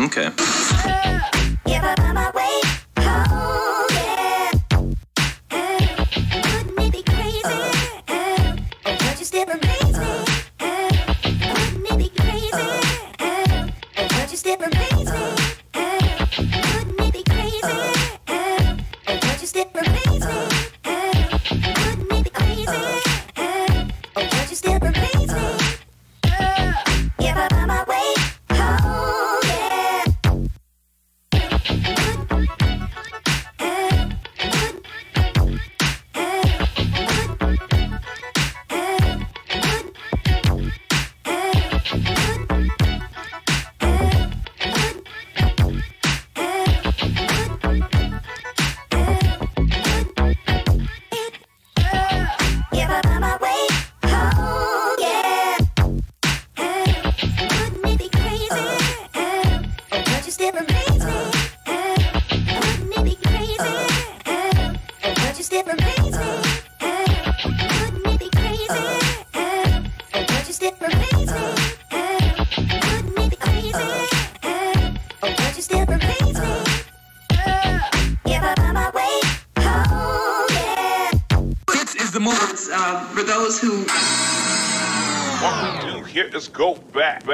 Okay. For those who what we do here is go back.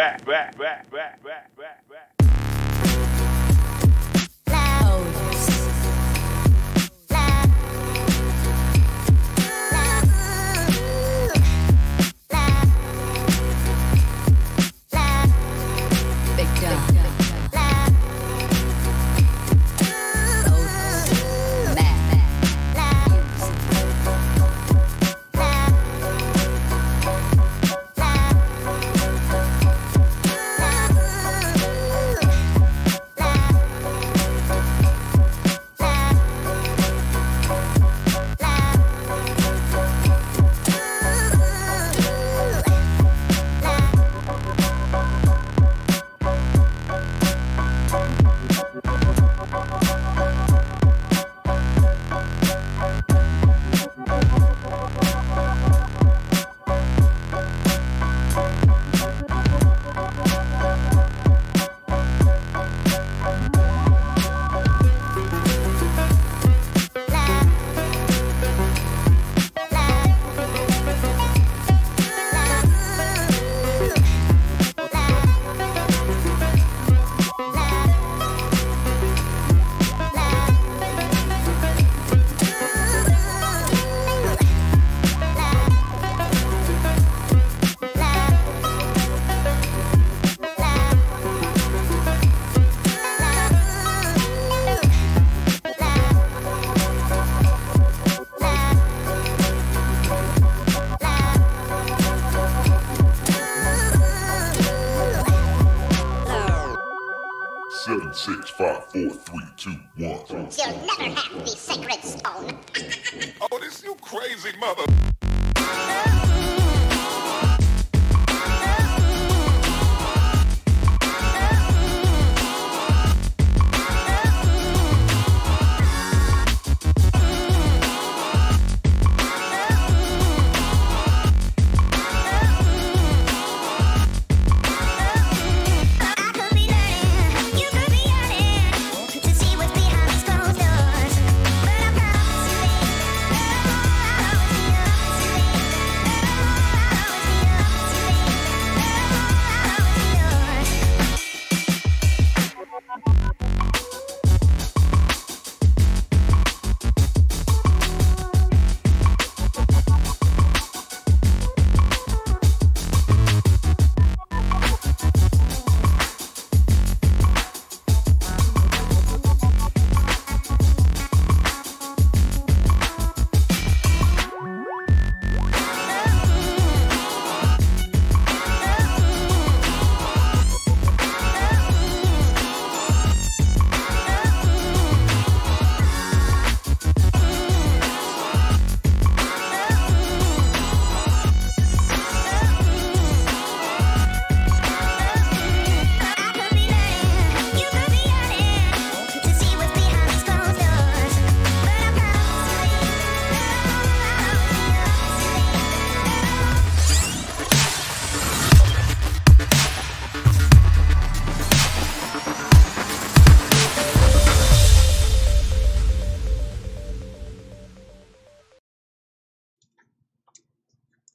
7, 6, 5, 4, 3, 2, 1. You'll never have the sacred stone. Oh, this you crazy mother.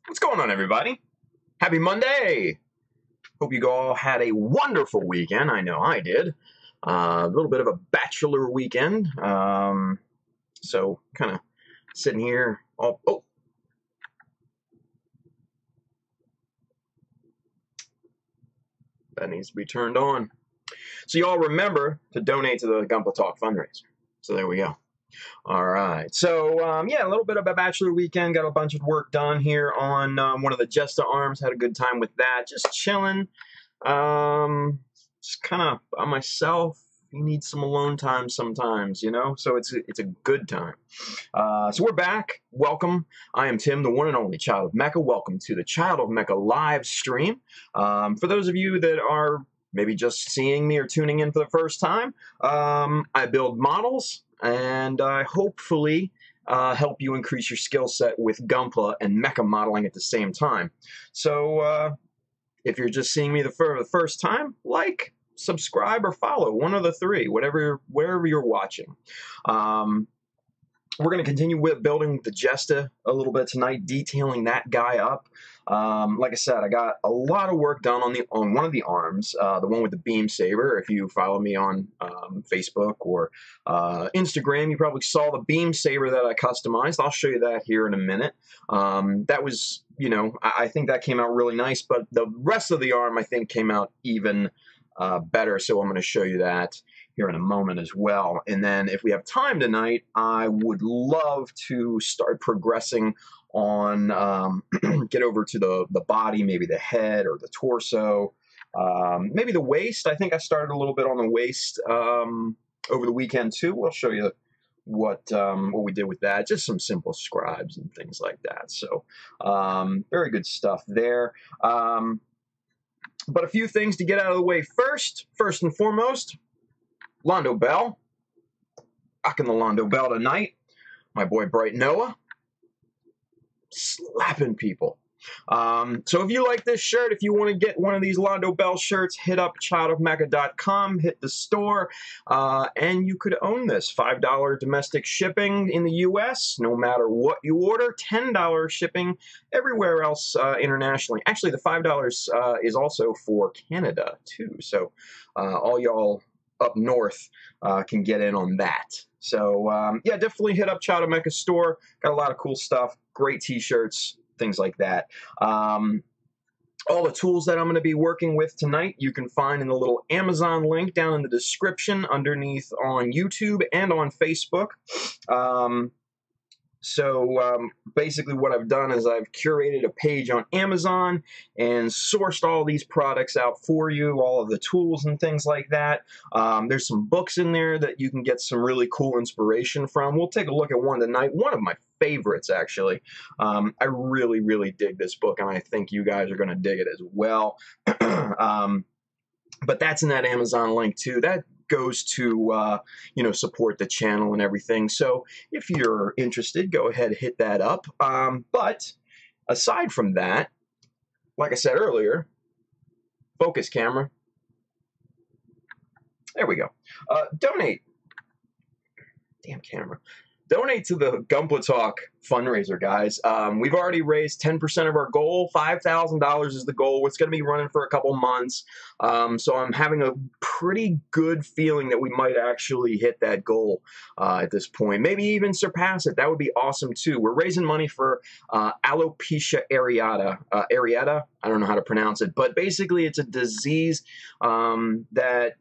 What's going on, everybody? Happy Monday! Hope you all had a wonderful weekend. I know I did. A little bit of a bachelor weekend. So, kind of sitting here. Oh! That needs to be turned on. So, you all remember to donate to the Gunpla Talk fundraiser. So, there we go. All right. So, yeah, a little bit of a bachelor weekend. Got a bunch of work done here on one of the Jesta arms. Had a good time with that. Just chilling. Just kind of by myself. You need some alone time sometimes, you know? So it's a good time. So we're back. Welcome. I am Tim, the one and only Child of Mecha. Welcome to the Child of Mecha live stream. For those of you that are maybe just seeing me or tuning in for the first time, I build models. And I hopefully help you increase your skill set with Gunpla and Mecha modeling at the same time. So if you're just seeing me for the first time, like, subscribe, or follow, one of the three, wherever you're watching. We're going to continue with building the Jesta a little bit tonight, detailing that guy up. Like I said, I got a lot of work done on one of the arms, the one with the beam saber. If you follow me on Facebook or Instagram, you probably saw the beam saber that I customized. I'll show you that here in a minute. That was, you know, I think that came out really nice, but the rest of the arm I think came out even better. So I'm going to show you that here in a moment as well. And then if we have time tonight, I would love to start progressing on, get over to the body, maybe the head or the torso, maybe the waist. I think I started a little bit on the waist over the weekend too. I'll show you what we did with that. Just some simple scribes and things like that. So very good stuff there. But a few things to get out of the way first. First and foremost, Londo Bell. Rocking the Londo Bell tonight. My boy Bright Noah. Slapping people. So if you like this shirt, if you want to get one of these Londo Bell shirts, hit up childofmecha.com, hit the store, and you could own this. $5 domestic shipping in the U.S., no matter what you order. $10 shipping everywhere else internationally. Actually, the $5 is also for Canada, too. So all y'all up north can get in on that. So, yeah, definitely hit up Child of Mecha store. Got a lot of cool stuff. Great t-shirts, things like that. All the tools that I'm going to be working with tonight, you can find in the little Amazon link down in the description underneath on YouTube and on Facebook. So basically what I've done is I've curated a page on Amazon and sourced all these products out for you, all of the tools and things like that. There's some books in there that you can get some really cool inspiration from. We'll take a look at one tonight, one of my favorites actually. I really, really dig this book, and I think you guys are going to dig it as well. But that's in that Amazon link too. That goes to support the channel and everything. So if you're interested, go ahead and hit that up. But aside from that, like I said earlier, focus camera. There we go. Donate. Damn camera. Donate to the Gunpla Talk fundraiser, guys. We've already raised 10% of our goal. $5,000 is the goal. It's going to be running for a couple months. So I'm having a pretty good feeling that we might actually hit that goal at this point. Maybe even surpass it. That would be awesome, too. We're raising money for alopecia areata. Areata? I don't know how to pronounce it. But basically, it's a disease that...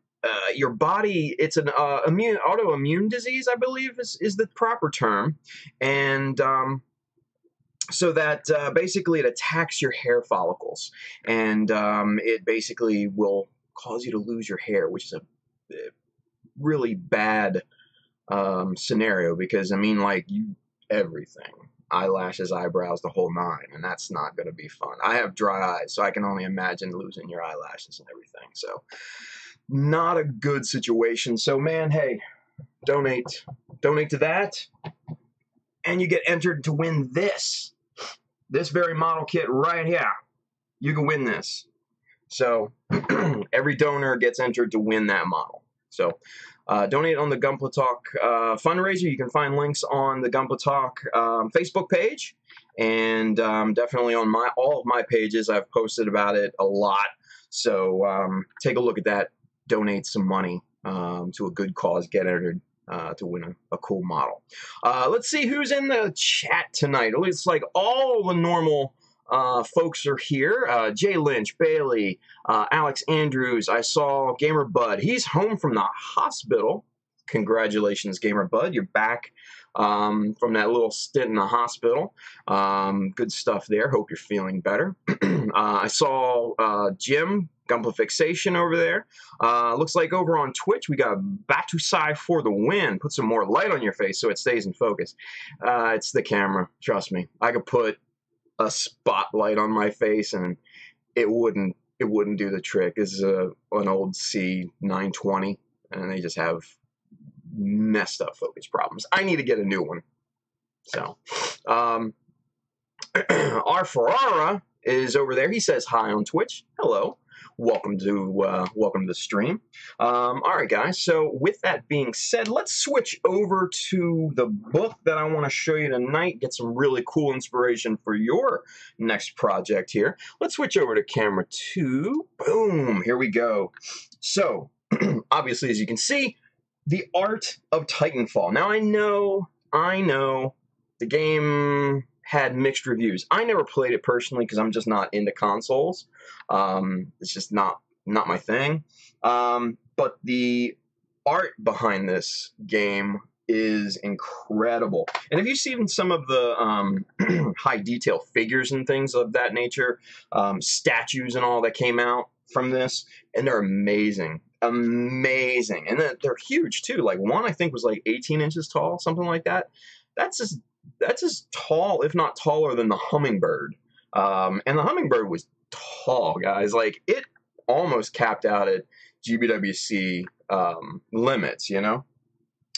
your body, it's an autoimmune disease, I believe is the proper term. And so that basically it attacks your hair follicles. And it basically will cause you to lose your hair, which is a really bad scenario because, I mean, like, everything. Eyelashes, eyebrows, the whole nine, and that's not going to be fun. I have dry eyes, so I can only imagine losing your eyelashes and everything. So not a good situation. So, man, hey, donate to that, and you get entered to win this very model kit right here. You can win this. So every donor gets entered to win that model. So donate on the Gunpla Talk fundraiser. You can find links on the Gunpla Talk Facebook page, and definitely on all of my pages. I've posted about it a lot. So take a look at that. Donate some money to a good cause. Get entered to win a cool model. Let's see who's in the chat tonight. It looks like all the normal folks are here. Jay Lynch, Bailey, Alex Andrews. I saw Gamer Bud. He's home from the hospital. Congratulations, Gamer Bud. You're back from that little stint in the hospital. Good stuff there. Hope you're feeling better. I saw Jim, Gunpla Fixation over there. Looks like over on Twitch we got Batusai for the win. Put some more light on your face so it stays in focus. It's the camera. Trust me. I could put a spotlight on my face and it wouldn't do the trick. This is an old C920 and they just have messed up focus problems. I need to get a new one. So our Ferrara is over there. He says hi on Twitch. Hello. Welcome to the stream. All right, guys. So with that being said, let's switch over to the book that I want to show you tonight. Get some really cool inspiration for your next project here. Let's switch over to camera 2. Boom. Here we go. So obviously, as you can see, The Art of Titanfall. Now I know the game had mixed reviews. I never played it personally because I'm just not into consoles. It's just not my thing. But the art behind this game is incredible. And if you've seen some of the high detail figures and things of that nature, statues and all that came out from this, and they're amazing. Amazing. And they're huge too. Like one I think was like 18 inches tall, something like that. That's as tall, if not taller, than the Hummingbird. And the Hummingbird was tall, guys. Like, it almost capped out at GBWC limits, you know?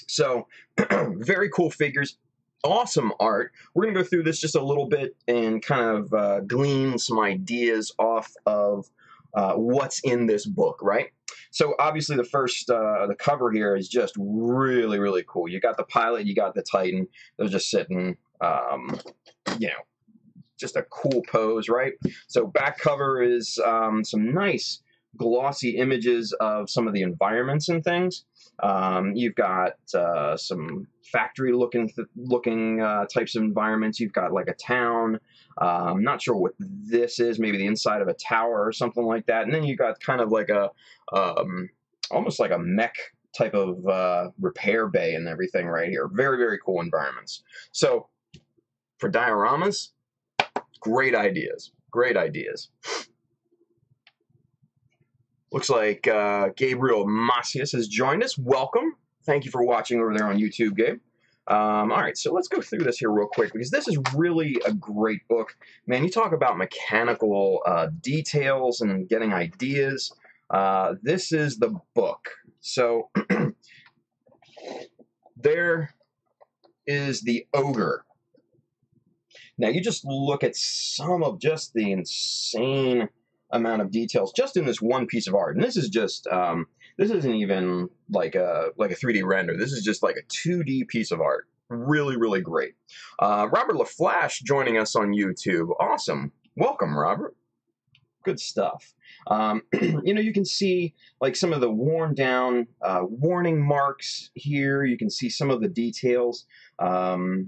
So, very cool figures. Awesome art. We're going to go through this just a little bit and kind of glean some ideas off of what's in this book, right? So obviously the first, the cover here is just really, really cool. You got the pilot, you got the Titan. They're just sitting, you know, just a cool pose, right? So back cover is some nice glossy images of some of the environments and things. You've got some factory-looking types of environments. You've got like a town. I'm not sure what this is. Maybe the inside of a tower or something like that. And then you got kind of like a almost like a mech type of repair bay and everything right here. Very, very cool environments. So for dioramas. Great ideas. Great ideas. Looks like Gabriel Macias has joined us. Welcome. Thank you for watching over there on YouTube, Gabe. All right, so let's go through this here real quick because this is really a great book. Man, you talk about mechanical details and getting ideas. This is the book. So there is the ogre. Now, you just look at some of just the insane amount of details just in this one piece of art. And this is just, this isn't even like a 3D render. This is just like a 2D piece of art. Really, really great. Robert LaFlash joining us on YouTube. Awesome. Welcome, Robert. Good stuff. You know, you can see like some of the worn down warning marks here. You can see some of the details. The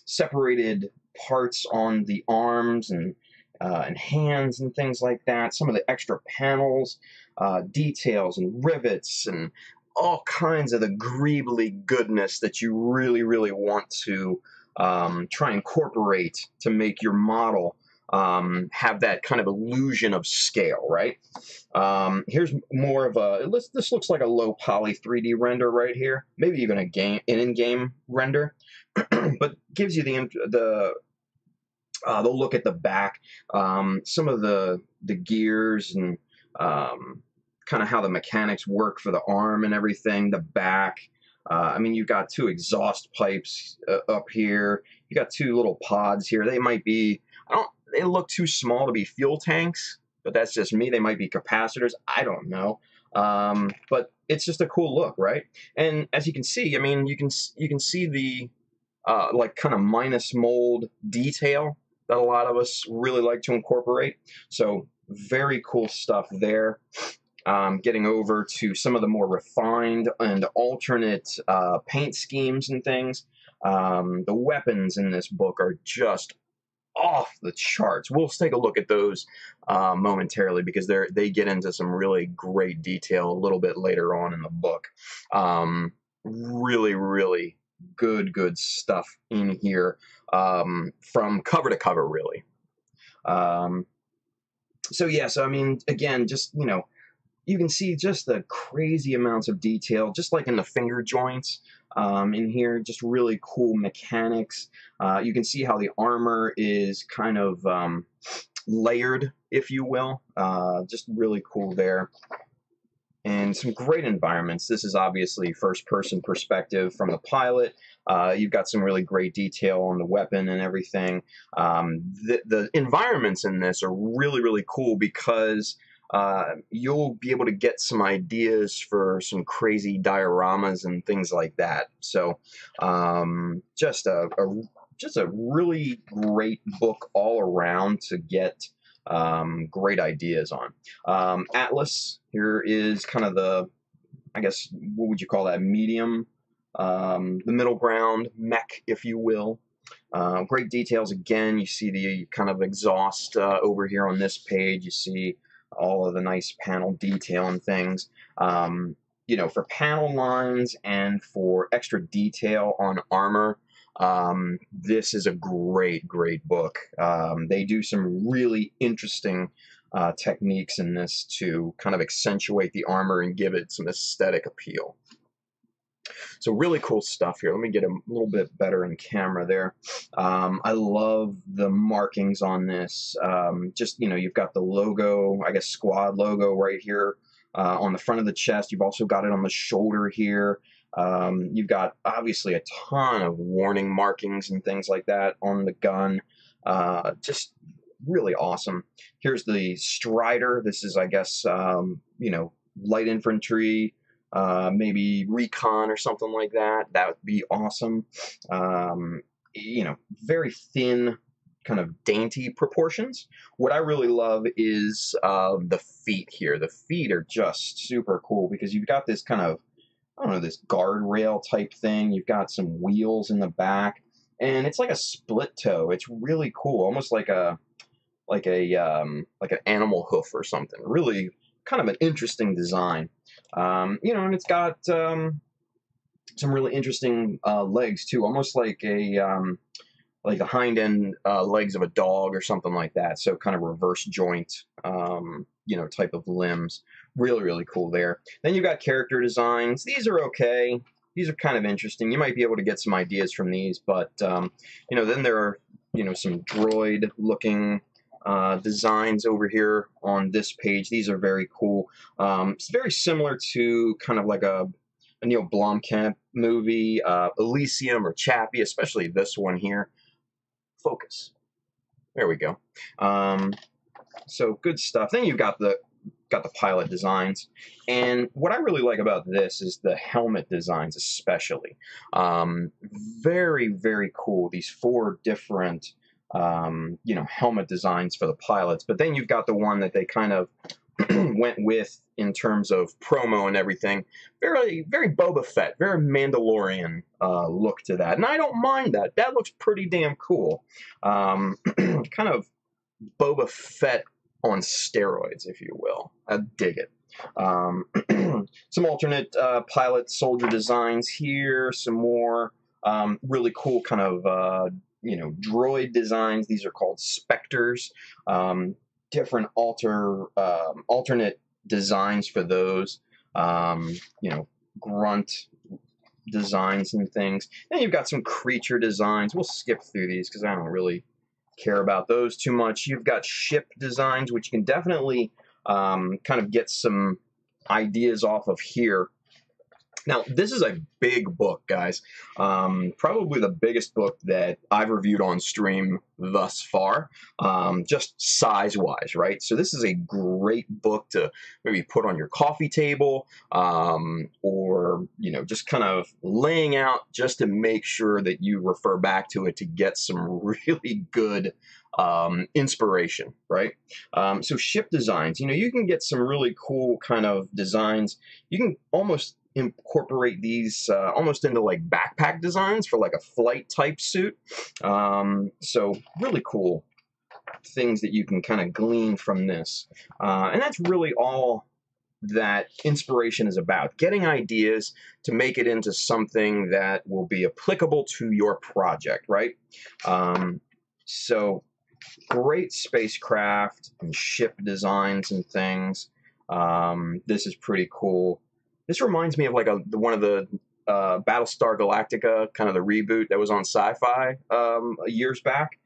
separated parts on the arms and hands and things like that. Some of the extra panels, details and rivets and all kinds of the greebly goodness that you really, really want to try and incorporate to make your model have that kind of illusion of scale, right? Here's more of a, this looks like a low poly 3D render right here, maybe even an in-game render, but gives you the look at the back, some of the gears and kind of how the mechanics work for the arm and everything, the back. I mean, you've got two exhaust pipes up here. You got two little pods here. They might be, they look too small to be fuel tanks, but that's just me. They might be capacitors. I don't know. But it's just a cool look, right? And as you can see, I mean, you can see the like kind of minus mold detail that a lot of us really like to incorporate. So very cool stuff there. Getting over to some of the more refined and alternate paint schemes and things. The weapons in this book are just off the charts. We'll take a look at those momentarily because they get into some really great detail a little bit later on in the book. Really, really good stuff in here from cover to cover, really. So yeah, so I mean, again, just, you know, you can see just the crazy amounts of detail, just like in the finger joints in here, just really cool mechanics. You can see how the armor is kind of layered, if you will. Just really cool there. And some great environments. This is obviously first-person perspective from the pilot. You've got some really great detail on the weapon and everything. The environments in this are really, really cool because you'll be able to get some ideas for some crazy dioramas and things like that. So just a really great book all around to get great ideas on. Atlas, here is kind of the, I guess, what would you call that, medium, the middle ground, mech, if you will. Great details. Again, you see the kind of exhaust over here on this page. You see all of the nice panel detail and things. You know, for panel lines and for extra detail on armor, this is a great book. They do some really interesting techniques in this to kind of accentuate the armor and give it some aesthetic appeal. So really cool stuff here. Let me get a little bit better in camera there. I love the markings on this. Just, you know, you've got the logo, I guess squad logo right here on the front of the chest. You've also got it on the shoulder here. You've got obviously a ton of warning markings and things like that on the gun. Just really awesome. Here's the Strider. This is, I guess, you know, light infantry, maybe recon or something like that. That would be awesome. You know, very thin, kind of dainty proportions. What I really love is the feet here. The feet are just super cool because you've got this kind of, I don't know, this guardrail type thing. You've got some wheels in the back, and it's like a split toe. It's really cool, almost like an animal hoof or something. Really kind of an interesting design. You know, and it's got some really interesting legs too, almost like a hind end legs of a dog or something like that. So kind of reverse joint, type of limbs. Really, really cool there. Then you've got character designs. These are okay. These are kind of interesting. You might be able to get some ideas from these, but then there are some droid looking designs over here on this page. These are very cool. It's very similar to kind of like a Neil Blomkamp movie, Elysium or Chappie, especially this one here. Focus. There we go. So good stuff. Then you've got the pilot designs, and what I really like about this is the helmet designs, especially. Very, very cool. These 4 different helmet designs for the pilots. But then you've got the one that they kind of went with in terms of promo and everything. Very, very Boba Fett, very Mandalorian look to that. And I don't mind that. That looks pretty damn cool. Kind of Boba Fett on steroids, if you will. I dig it. Some alternate pilot soldier designs here. Some more really cool kind of droid designs. These are called Spectres. Different alternate designs for those, grunt designs and things. Then you've got some creature designs. We'll skip through these because I don't really care about those too much. You've got ship designs, which you can definitely kind of get some ideas off of here. Now, this is a big book, guys. Probably the biggest book that I've reviewed on stream thus far, just size-wise, right? So this is a great book to maybe put on your coffee table, or, just kind of laying out just to make sure that you refer back to it to get some really good inspiration, right? So ship designs, you can get some really cool kind of designs. You can almost incorporate these almost into like backpack designs for like a flight type suit. So really cool things that you can kind of glean from this. And that's really all that inspiration is about. Getting ideas to make it into something that will be applicable to your project, right? So great spacecraft and ship designs and things. This is pretty cool. This reminds me of like one of the Battlestar Galactica, kind of the reboot that was on Sci-Fi years back.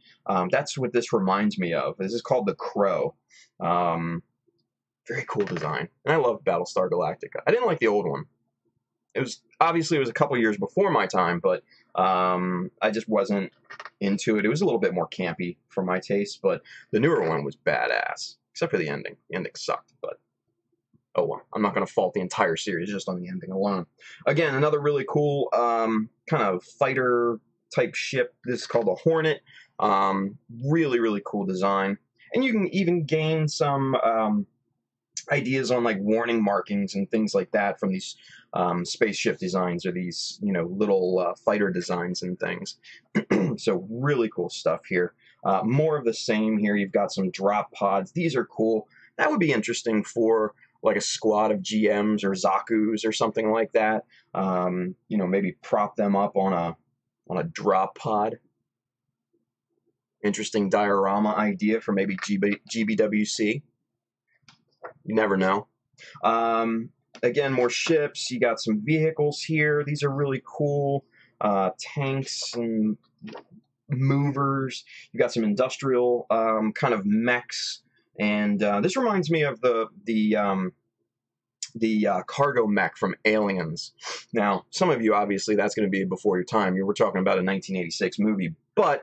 That's what this reminds me of. This is called The Crow. Very cool design. And I love Battlestar Galactica. I didn't like the old one. It was a couple years before my time, but I just wasn't into it. It was a little bit more campy for my taste, but the newer one was badass, except for the ending. The ending sucked, but oh well. I'm not going to fault the entire series just on the ending alone. Again, another really cool kind of fighter type ship. This is called a Hornet. Really, really cool design. And you can even gain some ideas on like warning markings and things like that from these spaceship designs, or these little fighter designs and things. So really cool stuff here. More of the same here. You've got some drop pods. These are cool. That would be interesting for like a squad of GMs or Zakus or something like that. Maybe prop them up on a drop pod. Interesting diorama idea for maybe GBWC. You never know. Again, more ships. You got some vehicles here. These are really cool. Tanks and movers. You got some industrial kind of mechs. And this reminds me of the cargo mech from Aliens. Now, some of you, obviously, that's going to be before your time. We're talking about a 1986 movie, but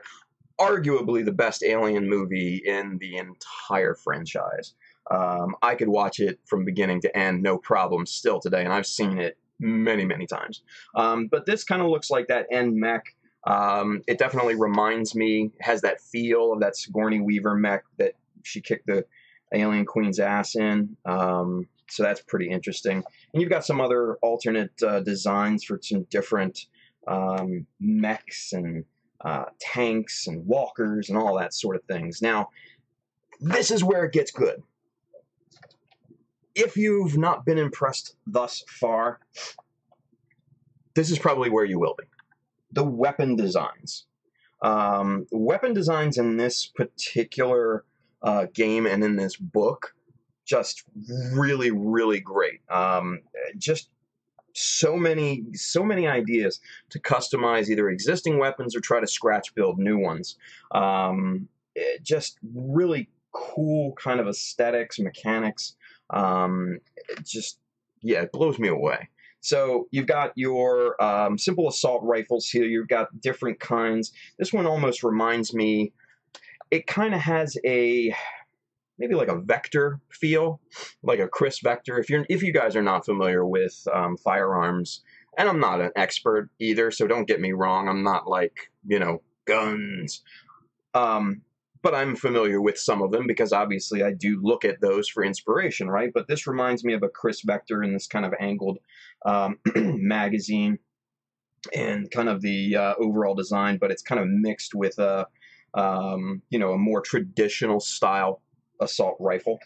arguably the best Alien movie in the entire franchise. I could watch it from beginning to end, no problem, still today, and I've seen it many, many times. But this kind of looks like that end mech. It definitely reminds me, has that feel of that Sigourney Weaver mech that she kicked the Alien Queen's ass in. So that's pretty interesting. And you've got some other alternate designs for some different mechs and tanks and walkers and all that sort of things. Now, this is where it gets good. If you've not been impressed thus far, this is probably where you will be. The weapon designs. Weapon designs in this particular game and in this book, just really, really great. Just so many ideas to customize either existing weapons or try to scratch build new ones. Just really cool kind of aesthetics, mechanics. It blows me away. So you've got your simple assault rifles here. You've got different kinds. This one almost reminds me, it kind of has maybe like a vector feel, like a Chris Vector. If you guys are not familiar with firearms, and I'm not an expert either, so don't get me wrong, I'm not like, guns. But I'm familiar with some of them because obviously I do look at those for inspiration, right? But this reminds me of a Chris Vector in this kind of angled magazine and kind of the overall design, but it's kind of mixed with a more traditional style assault rifle.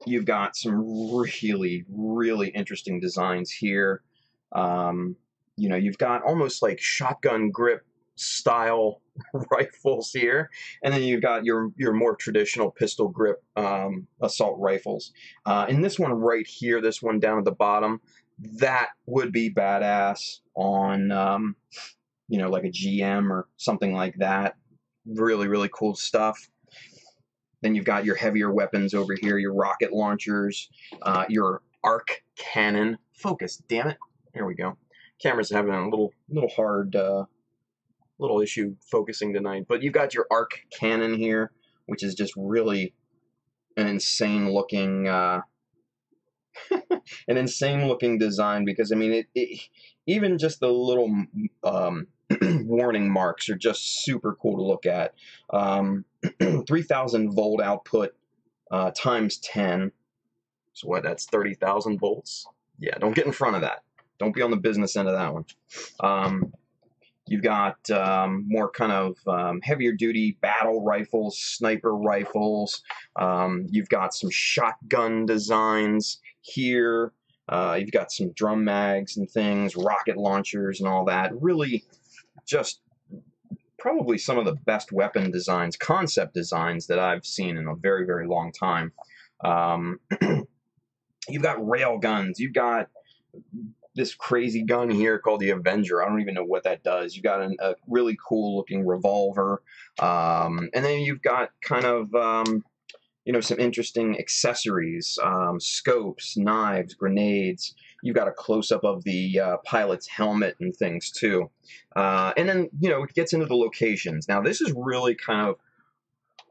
You've got some really, really interesting designs here. You've got almost like shotgun grip style rifles here, and then you've got your more traditional pistol grip assault rifles. In this one right here, this one down at the bottom, that would be badass on like a GM or something like that. Really, really cool stuff. Then you've got your heavier weapons over here, your rocket launchers, your arc cannon. Focus, damn it. There we go. Camera's having a little hard little issue focusing tonight. But you've got your arc cannon here, which is just really an insane looking design, because I mean it even just the little warning marks are just super cool to look at. 3,000 volt output times 10. So what, that's 30,000 volts? Yeah, don't get in front of that. Don't be on the business end of that one. You've got more kind of heavier duty battle rifles, sniper rifles. You've got some shotgun designs here. You've got some drum mags and things, rocket launchers and all that. Really just probably some of the best weapon designs, concept designs that I've seen in a very, very long time. You've got rail guns. You've got this crazy gun here called the Avenger. I don't even know what that does. You've got a really cool looking revolver. And then you've got kind of, some interesting accessories, scopes, knives, grenades. You've got a close-up of the pilot's helmet and things too. And then, it gets into the locations. Now, this is really kind of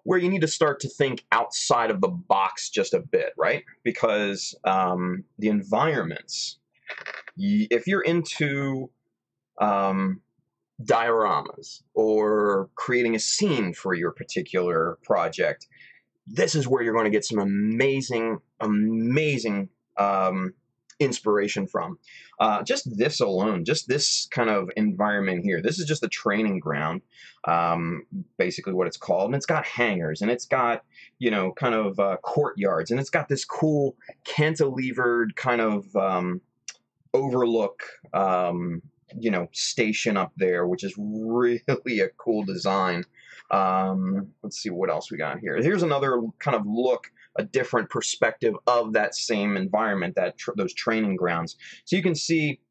where you need to start to think outside of the box just a bit, right? Because the environments, if you're into dioramas or creating a scene for your particular project, this is where you're going to get some amazing inspiration from. Just this alone, just this kind of environment here. This is just the training ground, basically what it's called. And it's got hangars, and it's got, kind of courtyards, and it's got this cool cantilevered kind of overlook, station up there, which is really a cool design. Let's see what else we got here. Here's another kind of look, a different perspective of that same environment, those training grounds. So you can see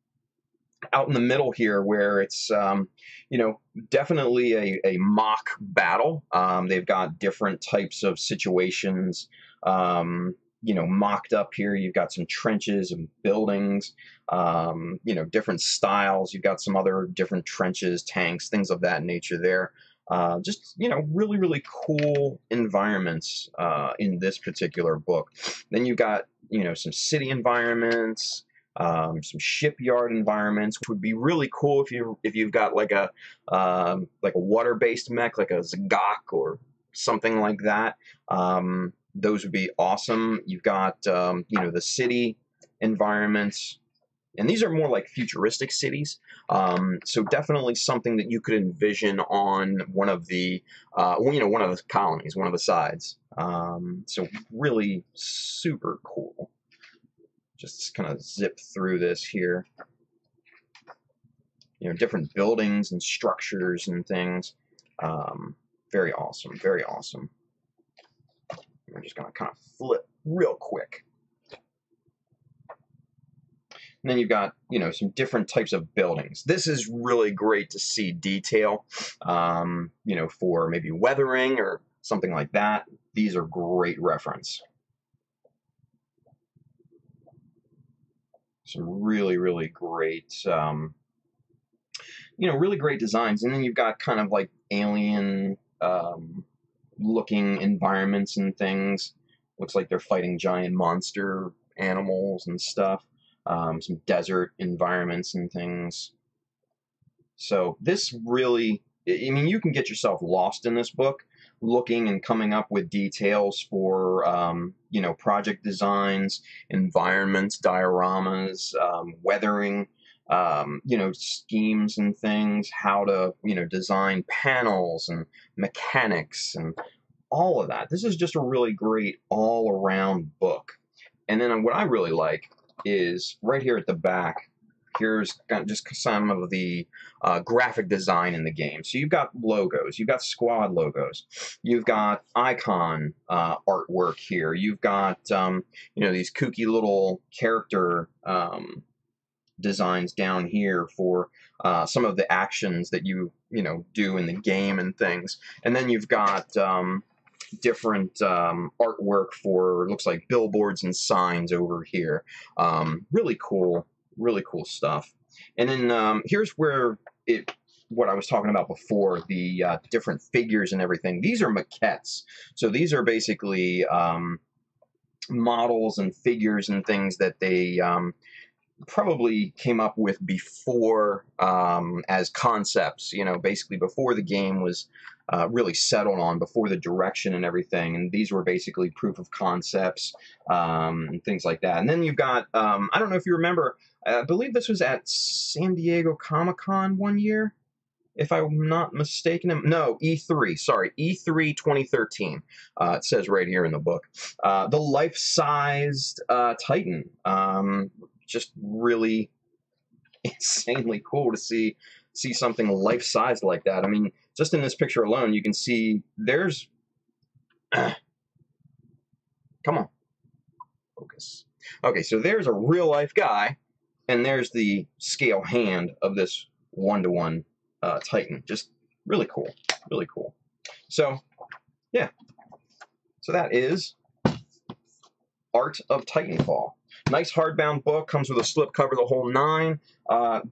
out in the middle here where it's, definitely a mock battle. They've got different types of situations, mocked up here. You've got some trenches and buildings, different styles. You've got some other different trenches, tanks, things of that nature there. Just, really, really cool environments in this particular book. Then you've got, some city environments, some shipyard environments, which would be really cool if you've got like a water-based mech, like a Zagok or something like that. Those would be awesome. You've got, the city environments. And these are more like futuristic cities, so definitely something that you could envision on one of the colonies, one of the sides. So really super cool. Just kind of zip through this here. different buildings and structures and things. Very awesome, very awesome. I'm just gonna kind of flip real quick. And then you've got, some different types of buildings. This is really great to see detail, for maybe weathering or something like that. These are great reference. Some really, really great, really great designs. And then you've got kind of like alien looking environments and things. Looks like they're fighting giant monster animals and stuff. Some desert environments and things. So this really, you can get yourself lost in this book, looking and coming up with details for, project designs, environments, dioramas, weathering, schemes and things, how to, design panels and mechanics and all of that. This is just a really great all-around book. And then what I really like is right here at the back, here's just some of the graphic design in the game. So you've got logos, you've got squad logos, you've got icon artwork here, you've got these kooky little character designs down here for some of the actions that you do in the game and things. And then you've got different artwork for, looks like billboards and signs over here. Really cool stuff. And then here's where what I was talking about before, the different figures and everything. These are maquettes. So these are basically models and figures and things that they probably came up with before as concepts, basically before the game was really settled on, before the direction and everything. And these were basically proof of concepts and things like that. And then you've got, I don't know if you remember, I believe this was at San Diego Comic-Con one year, if I'm not mistaken. No, E3, sorry, E3 2013. It says right here in the book. The life-sized Titan. Just really insanely cool to see something life-sized like that. I mean, just in this picture alone, you can see there's... Come on. Focus. Okay, so there's a real-life guy, and there's the scale hand of this one-to-one Titan. Just really cool. Really cool. So, yeah. So that is Art of Titanfall. Nice hardbound book, comes with a slipcover, the whole 9.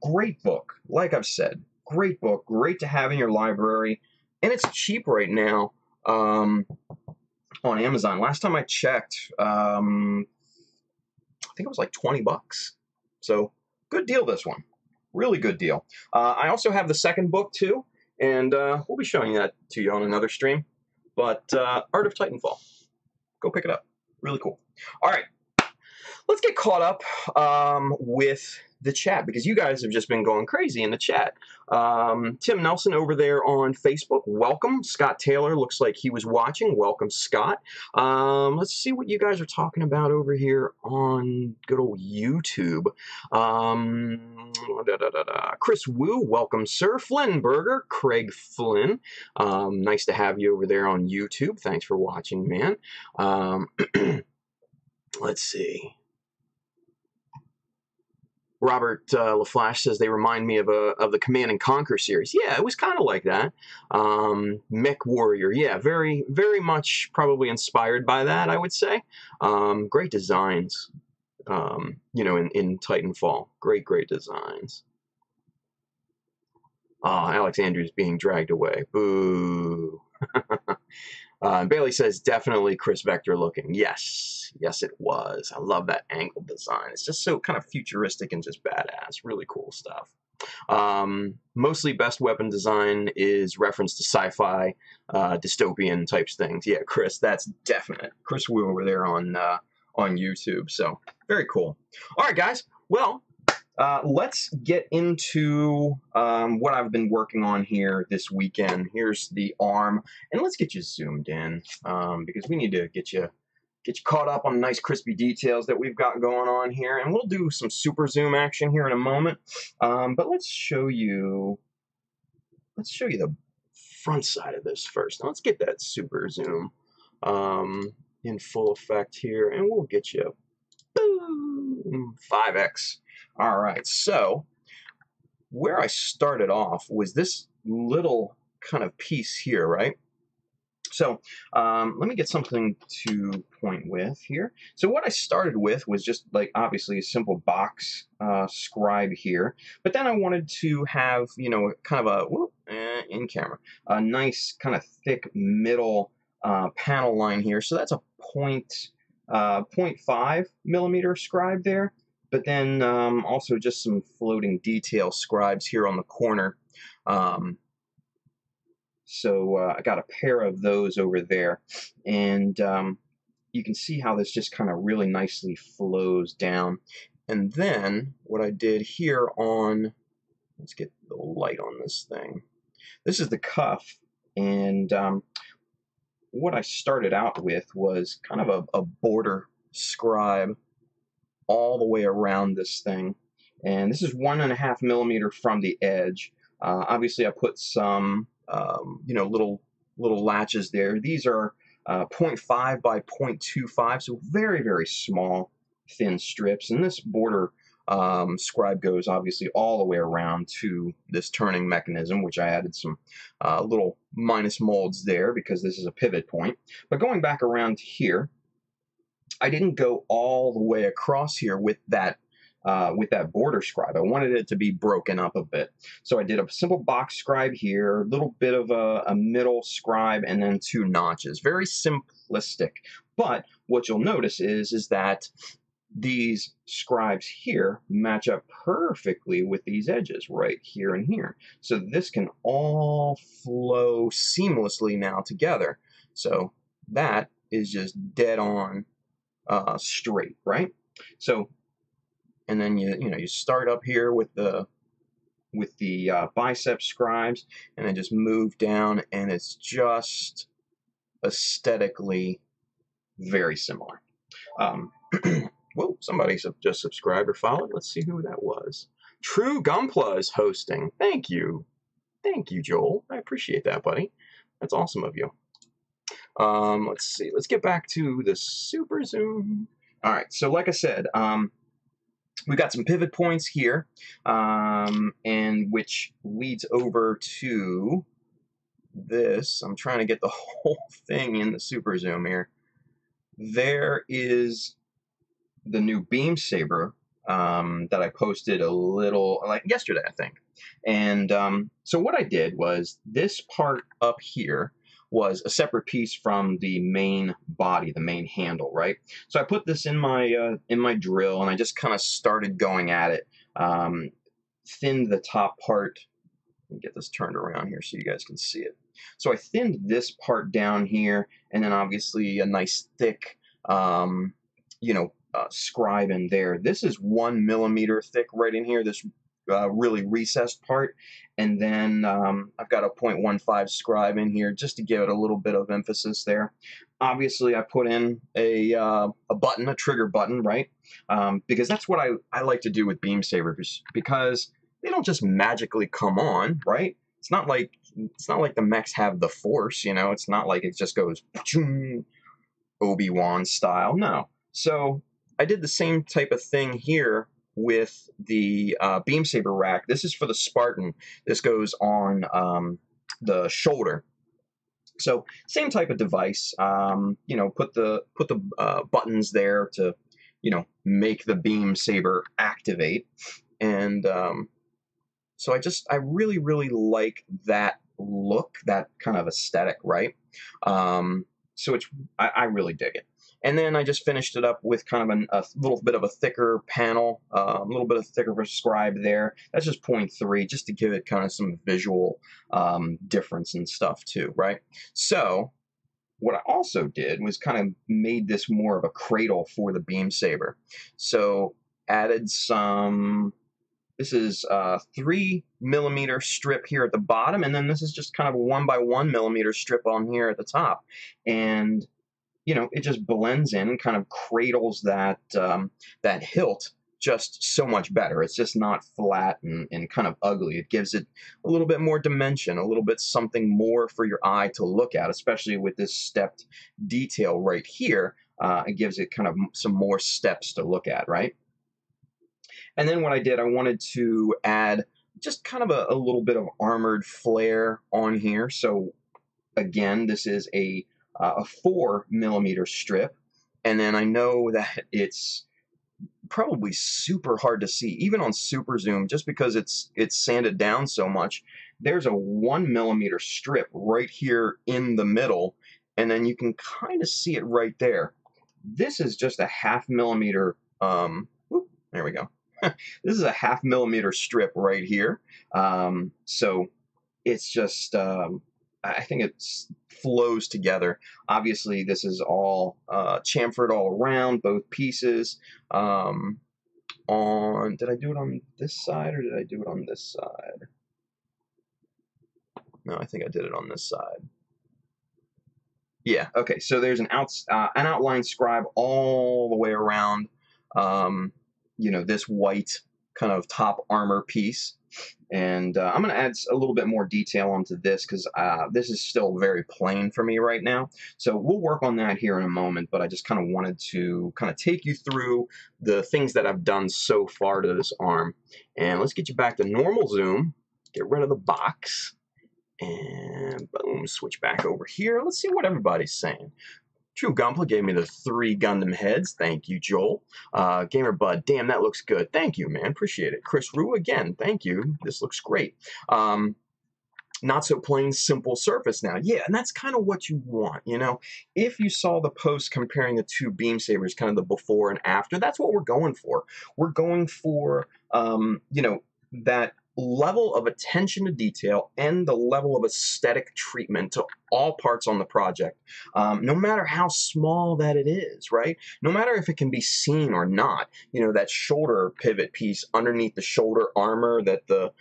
Great book, like I've said. Great book, great to have in your library. And it's cheap right now on Amazon. Last time I checked, I think it was like 20 bucks. So, good deal, this one. Really good deal. I also have the second book, too. And we'll be showing that to you on another stream. But Art of Titanfall. Go pick it up. Really cool. All right. Let's get caught up with the chat, because you guys have just been going crazy in the chat. Tim Nelson over there on Facebook, welcome. Scott Taylor, looks like he was watching. Welcome, Scott. Let's see what you guys are talking about over here on good old YouTube. Chris Wu, welcome, sir. Flynn Berger, Craig Flynn. Nice to have you over there on YouTube. Thanks for watching, man. Let's see. Robert LaFlash says they remind me of the Command and Conquer series. Yeah, it was kind of like that. Mech Warrior. Yeah, very, very much probably inspired by that, I would say. Great designs, in Titanfall. Great, great designs. Alex Andrews being dragged away. Boo. Bailey says, definitely Chris Vector looking. Yes, it was. I love that angle design. It's just so kind of futuristic and just badass. Really cool stuff. Mostly best weapon design is reference to sci-fi, dystopian types things. Yeah, Chris, that's definite. Chris Wu over there on YouTube. So, very cool. All right, guys. Well, let's get into what I've been working on here this weekend. Here's the arm, and let's get you zoomed in because we need to get you get you caught up on the nice crispy details that we've got going on here. And we'll do some super zoom action here in a moment. But let's show you the front side of this first. Now let's get that super zoom in full effect here, and we'll get you boom, 5x. All right, so where I started off was this little kind of piece here, right? So let me get something to point with here. So what I started with was just like obviously a simple box scribe here, but then I wanted to have, you know, kind of in camera, a nice kind of thick middle panel line here. So that's a 0.5 millimeter scribe there, but then also just some floating detail scribes here on the corner. So I got a pair of those over there, and you can see how this just kind of really nicely flows down. And then what I did here on, let's get the light on this thing. This is the cuff, and what I started out with was kind of a border scribe all the way around this thing. And this is 1.5 millimeter from the edge. Obviously I put some you know, little latches there. These are 0.5 by 0.25, so very, very small, thin strips. And this border scribe goes obviously all the way around to this turning mechanism, which I added some little minus molds there because this is a pivot point. But going back around here, I didn't go all the way across here with that border scribe. I wanted it to be broken up a bit. So I did a simple box scribe here, a little bit of a middle scribe, and then 2 notches. Very simplistic. But what you'll notice is that these scribes here match up perfectly with these edges right here and here. So this can all flow seamlessly now together. So that is just dead on straight, right? So, and then you start up here with the bicep scribes, and then just move down, and it's just aesthetically very similar. Whoa, somebody just subscribed or followed. Let's see who that was. True Gunpla is hosting. Thank you, Joel. I appreciate that, buddy. That's awesome of you. Let's see. Let's get back to the super zoom. All right. So, like I said, we've got some pivot points here, and which leads over to this. I'm trying to get the whole thing in the super zoom here. There is the new beam saber that I posted a little, like yesterday, I think. And so what I did was this part up here was a separate piece from the main body, the main handle, right? So I put this in my drill, and I just kind of started going at it. Thinned the top part. Let me get this turned around here so you guys can see it. So I thinned this part down here, and then obviously a nice thick, scribe in there. This is 1 millimeter thick right in here, this really recessed part. And then I've got a 0.15 scribe in here just to give it a little bit of emphasis there. Obviously, I put in a button, a trigger button, right? Because that's what I like to do with beam sabers, because they don't just magically come on, right? It's not like the mechs have the force, you know. It's not like it just goes Obi-Wan style. No. So I did the same type of thing here with the beam saber rack. This is for the Spartan. This goes on the shoulder. So same type of device. Put the buttons there to make the beam saber activate. And so I really, really like that look, that kind of aesthetic, right? So I really dig it. And then I just finished it up with kind of a little bit of a thicker panel, a little bit of thicker of a scribe there. That's just 0.3, just to give it kind of some visual difference and stuff too, right? So what I also did was kind of made this more of a cradle for the beam saber. So added some. This is a 3 millimeter strip here at the bottom, and then this is just kind of a 1 by 1 millimeter strip on here at the top. And you know, it just blends in and kind of cradles that that hilt just so much better. It's just not flat and kind of ugly. It gives it a little bit more dimension, a little bit something more for your eye to look at, especially with this stepped detail right here. It gives it kind of some more steps to look at, right? And then what I did, I wanted to add just kind of a little bit of armored flair on here. So again, this is a 4mm strip, and then I know that it's probably super hard to see, even on super zoom, just because it's sanded down so much. There's a 1mm strip right here in the middle, and then you can kind of see it right there. This is just a 0.5mm. There we go. This is a 0.5mm strip right here. So it's just, I think it flows together. Obviously, this is all chamfered all around, both pieces. Did I do it on this side or did I do it on this side? No, I think I did it on this side. Yeah, okay, so there's an outline scribe all the way around, you know, this white kind of top armor piece. And I'm going to add a little bit more detail onto this because this is still very plain for me right now. So we'll work on that here in a moment, but I just kind of wanted to kind of take you through the things that I've done so far to this arm. And let's get you back to normal zoom, get rid of the box, and boom, switch back over here. Let's see what everybody's saying. True Gumpla gave me the 3 Gundam heads. Thank you, Joel. Gamer Bud, damn, that looks good. Thank you, man. Appreciate it. Chris Rue, again, thank you. This looks great. Not so plain, simple surface now. Yeah, and that's kind of what you want, you know. If you saw the post comparing the 2 beam sabers, kind of the before and after, that's what we're going for. We're going for, you know, that level of attention to detail and the level of aesthetic treatment to all parts on the project, no matter how small that it is, right? No matter if it can be seen or not. You know, that shoulder pivot piece underneath the shoulder armor that the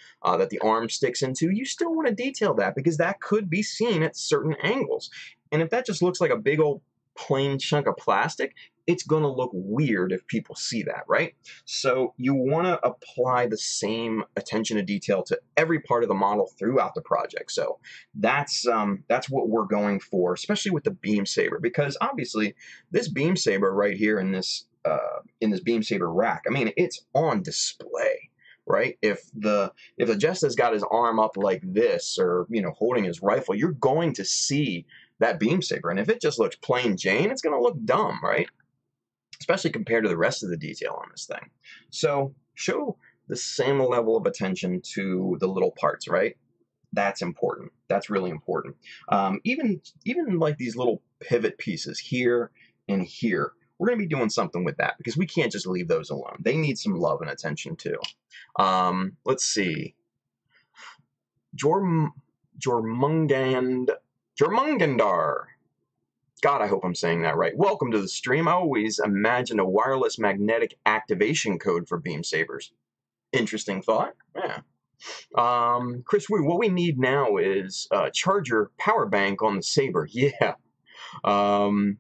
arm sticks into, you still want to detail that because that could be seen at certain angles. And if that just looks like a big old plain chunk of plastic, it's going to look weird if people see that, right? So you want to apply the same attention to detail to every part of the model throughout the project. So that's what we're going for, especially with the beam saber, because obviously this beam saber right here in this beam saber rack, I mean, it's on display, right? If the Jesta's got his arm up like this, or you know, holding his rifle, you're going to see that beam saber, and if it just looks plain Jane, it's going to look dumb, right? Especially compared to the rest of the detail on this thing. So show the same level of attention to the little parts, right? That's important. That's really important. Even like these little pivot pieces here and here, we're going to be doing something with that because we can't just leave those alone. They need some love and attention too. Let's see. Jormungandar. God, I hope I'm saying that right. Welcome to the stream. I always imagined a wireless magnetic activation code for beam sabers. Interesting thought. Yeah. Chris Wu, what we need now is a charger power bank on the saber. Yeah. Robert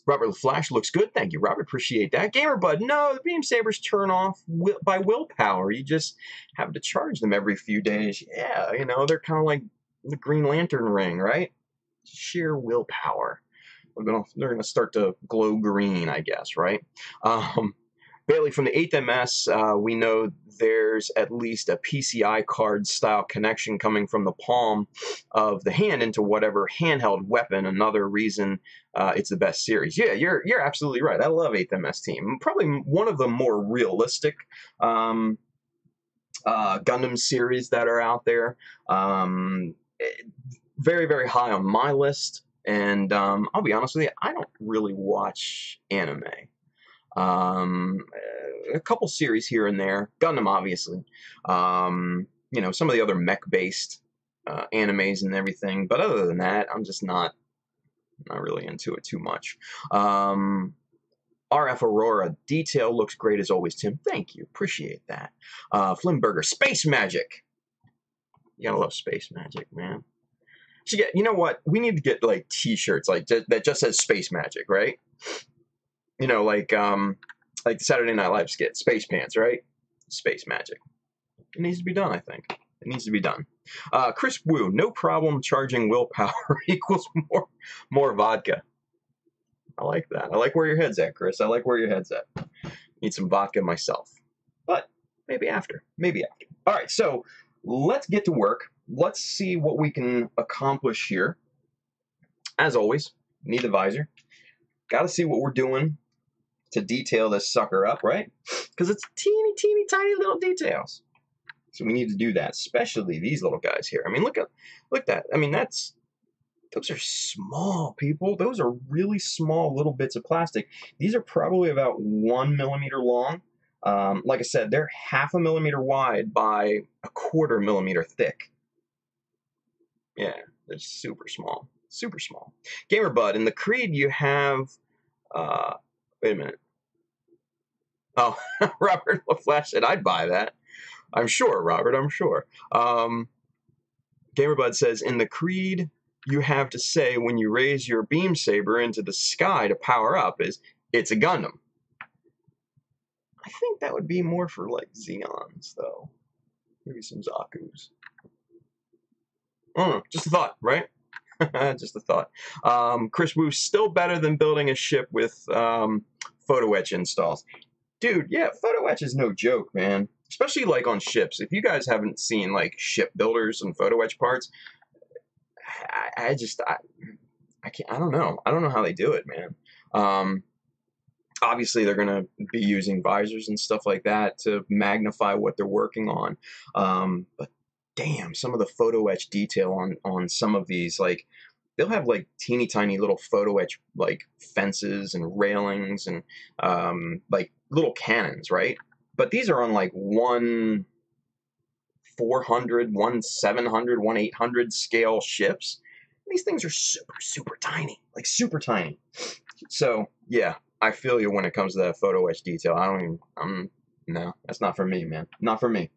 the Flash looks good. Thank you, Robert. Appreciate that. Gamer Bud, no, the beam sabers turn off by willpower. You just have to charge them every few days. Yeah, you know, they're kind of like the Green Lantern ring, right? Sheer willpower. They're going to start to glow green, I guess, right? Bailey, from the 8th MS, we know there's at least a PCI card style connection coming from the palm of the hand into whatever handheld weapon. Another reason it's the best series. Yeah, you're absolutely right. I love 8th MS Team. Probably one of the more realistic Gundam series that are out there. Very, very high on my list. And I'll be honest with you, I don't really watch anime. A couple series here and there, Gundam obviously, you know, some of the other mech-based animes and everything, but other than that, I'm just not really into it too much. RF Aurora, detail looks great as always, Tim. Thank you, appreciate that. Flimburger, Space Magic. You gotta love Space Magic, man. Should get, you know what? We need to get like T-shirts like that just says Space Magic, right? You know, like the Saturday Night Live skit, Space Pants, right? Space Magic. It needs to be done, I think. It needs to be done. Chris Wu, no problem charging willpower equals more vodka. I like that. I like where your head's at, Chris. I like where your head's at. Need some vodka myself. But maybe after. Maybe after. All right, so let's get to work. Let's see what we can accomplish here. As always, need the visor. Got to see what we're doing to detail this sucker up, right? Because it's teeny, teeny, tiny little details. So we need to do that, especially these little guys here. I mean, look at that. I mean, those are small, people. Those are really small little bits of plastic. These are probably about 1 millimeter long. Like I said, they're 0.5 millimeter wide by 1/4 millimeter thick. Yeah, they're super small. Super small. Gamer Bud, in the Creed you have, wait a minute. Oh, Robert LaFlash said, I'd buy that. I'm sure, Robert, I'm sure. Gamer Bud says, in the Creed you have to say when you raise your beam saber into the sky to power up is, it's a Gundam. I think that would be more for like Xeons, though. Maybe some Zaku's. Oh, just a thought, right? Just a thought. Chris Wu, still better than building a ship with photo etch installs. Dude, yeah, photo etch is no joke, man. Especially like on ships. If you guys haven't seen like ship builders and photo etch parts, I can't. I don't know. I don't know how they do it, man. Obviously, they're gonna be using visors and stuff like that to magnify what they're working on. But damn, some of the photo etch detail on some of these, like they'll have like teeny tiny little photo etch like fences and railings and like little cannons, right? But these are on like 1/400, 1/700, 1/800 scale ships. These things are super, super tiny, like super tiny. So yeah, I feel you when it comes to that photo etch detail. No, that's not for me, man. Not for me.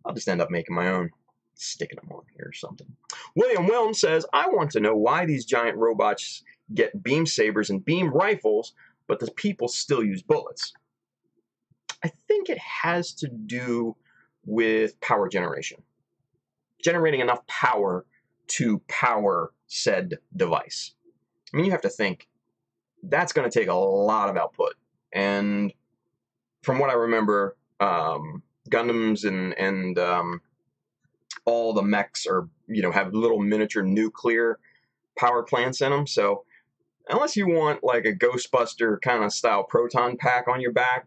I'll just end up making my own, sticking them on here or something. William Wilm says, I want to know why these giant robots get beam sabers and beam rifles, but the people still use bullets. I think it has to do with power generation. Generating enough power to power said device. I mean, you have to think, that's going to take a lot of output. And from what I remember, Gundams and all the mechs are, have little miniature nuclear power plants in them. So unless you want like a Ghostbuster kind of style proton pack on your back,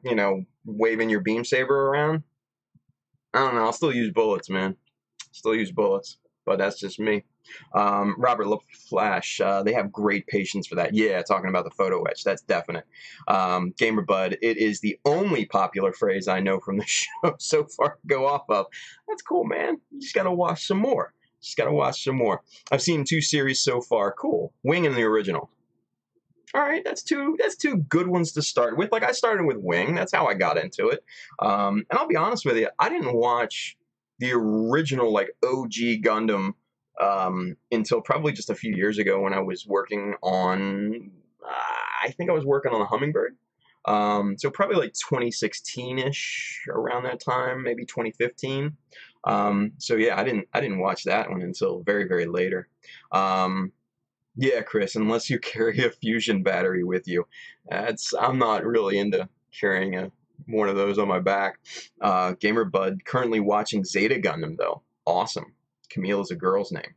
waving your beam saber around, I don't know. I'll still use bullets, man. Still use bullets, but that's just me. Robert LaFlash, they have great patience for that. Yeah, talking about the photo etch, that's definite. Gamer Bud, it is the only popular phrase I know from the show so far to go off of. That's cool, man. You just gotta watch some more. I've seen 2 series so far. Cool. Wing and the original. All right, that's two good ones to start with. Like, I started with Wing. That's how I got into it. And I'll be honest with you, I didn't watch the original, like, OG Gundam until probably just a few years ago when I was working on, I think I was working on the Hummingbird. So probably like 2016-ish, around that time, maybe 2015. So yeah, I didn't watch that one until very, very later. Yeah, Chris, unless you carry a fusion battery with you, I'm not really into carrying one of those on my back. Gamer Bud, currently watching Zeta Gundam though. Awesome. Camille is a girl's name.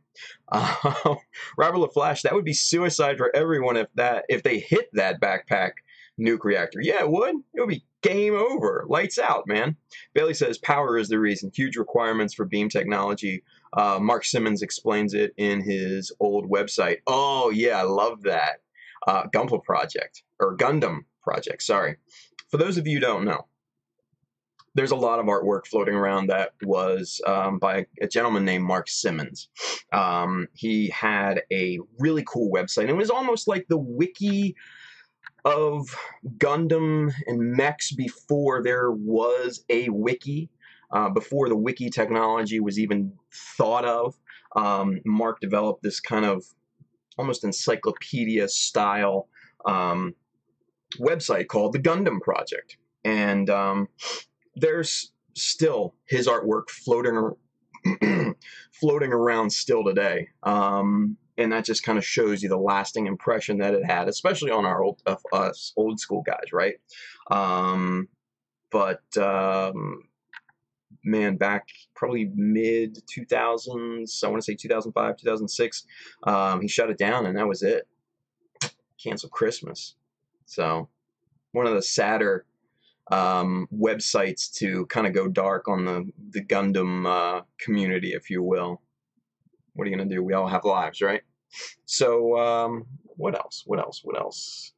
Robert LaFlash, that would be suicide for everyone if they hit that backpack nuke reactor. Yeah, it would. It would be game over. Lights out, man. Bailey says power is the reason. Huge requirements for beam technology. Mark Simmons explains it in his old website. Oh, yeah, I love that. Gundam Project, sorry. For those of you who don't know, there's a lot of artwork floating around that was by a gentleman named Mark Simmons. He had a really cool website. It was almost like the wiki of Gundam and mechs before there was a wiki, before the wiki technology was even thought of. Mark developed this kind of almost encyclopedia style website called the Gundam Project, and there's still his artwork floating around still today, and that just kind of shows you the lasting impression that it had, especially on our us old school guys, right? But man, back probably mid 2000s, I want to say 2005, 2006, he shut it down, and that was it. Canceled Christmas. So one of the sadder websites to kind of go dark on the Gundam community, if you will. What are you gonna do? We all have lives, right? So what else? What else? What else?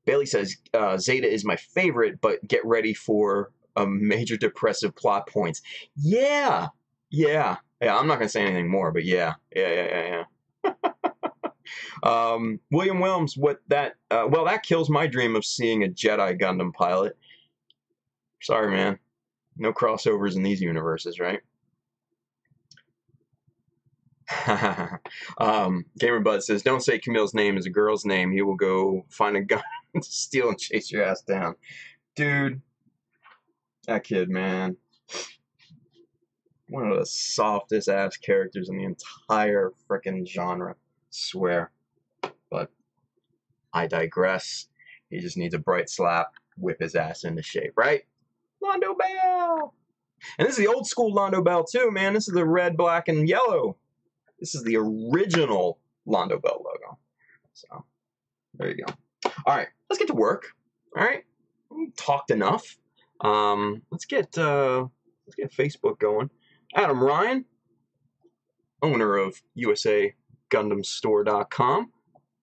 Bailey says Zeta is my favorite, but get ready for a major depressive plot points. Yeah. I'm not gonna say anything more, but yeah. William Wilms, what that? Well, that kills my dream of seeing a Jedi Gundam pilot. Sorry, man. No crossovers in these universes, right? Gamer Bud says, don't say Camille's name is a girl's name. He will go find a gun to steal and chase your ass down. Dude, that kid, man. One of the softest ass characters in the entire frickin' genre. Swear. But I digress. He just needs a bright slap, whip his ass into shape, right? Londo Bell! And this is the old school Londo Bell too, man. This is the red, black, and yellow. This is the original Londo Bell logo. So, there you go. All right, let's get to work. All right, we talked enough. Let's get Facebook going. Adam Ryan, owner of USAGundamStore.com.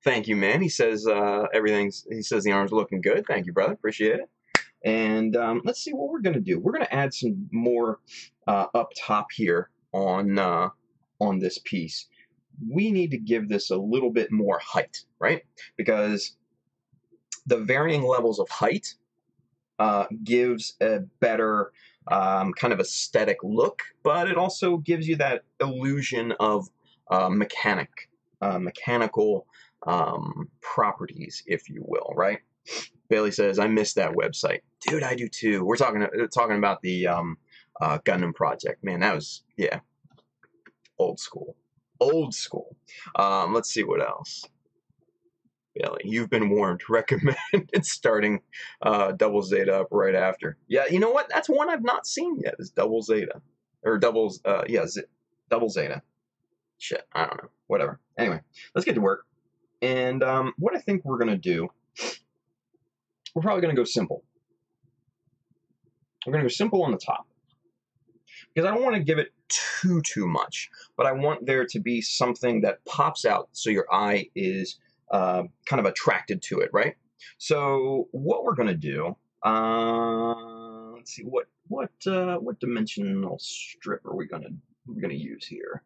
Thank you, man. He says he says the arm's looking good. Thank you, brother. Appreciate it. And let's see what we're going to do. We're going to add some more up top here on this piece. We need to give this a little bit more height, right? Because the varying levels of height gives a better kind of aesthetic look, but it also gives you that illusion of mechanical properties, if you will, right? Bailey says, I miss that website. Dude, I do too. We're talking about the Gundam Project. Man, that was, yeah, old school. Let's see what else. Bailey, you've been warned. Recommended starting Double Zeta up right after. Yeah, you know what? That's one I've not seen yet, is Double Zeta. Or Double Zeta. Shit, I don't know. Whatever. Anyway, let's get to work. And what I think we're going to do, we're probably going to go simple. We're going to go simple on the top. Because I don't want to give it too much, but I want there to be something that pops out so your eye is kind of attracted to it, right? So what we're going to do, let's see, what dimensional strip are we going to use here?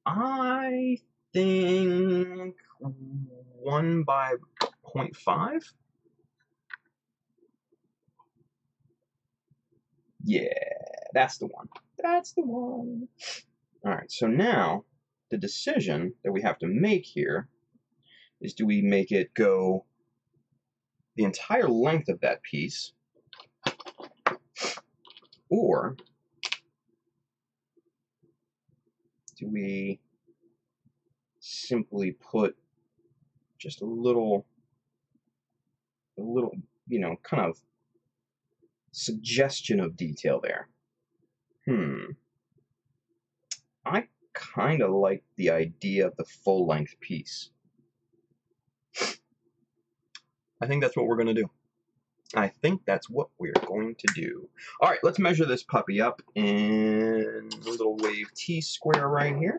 I think 1 by 0.5. Yeah, that's the one. That's the one. All right, so now the decision that we have to make here is, do we make it go the entire length of that piece, or do we simply put just a little, you know, kind of suggestion of detail there? I kind of like the idea of the full-length piece. I think that's what we're going to do. All right, let's measure this puppy up in a little wave T-square right here.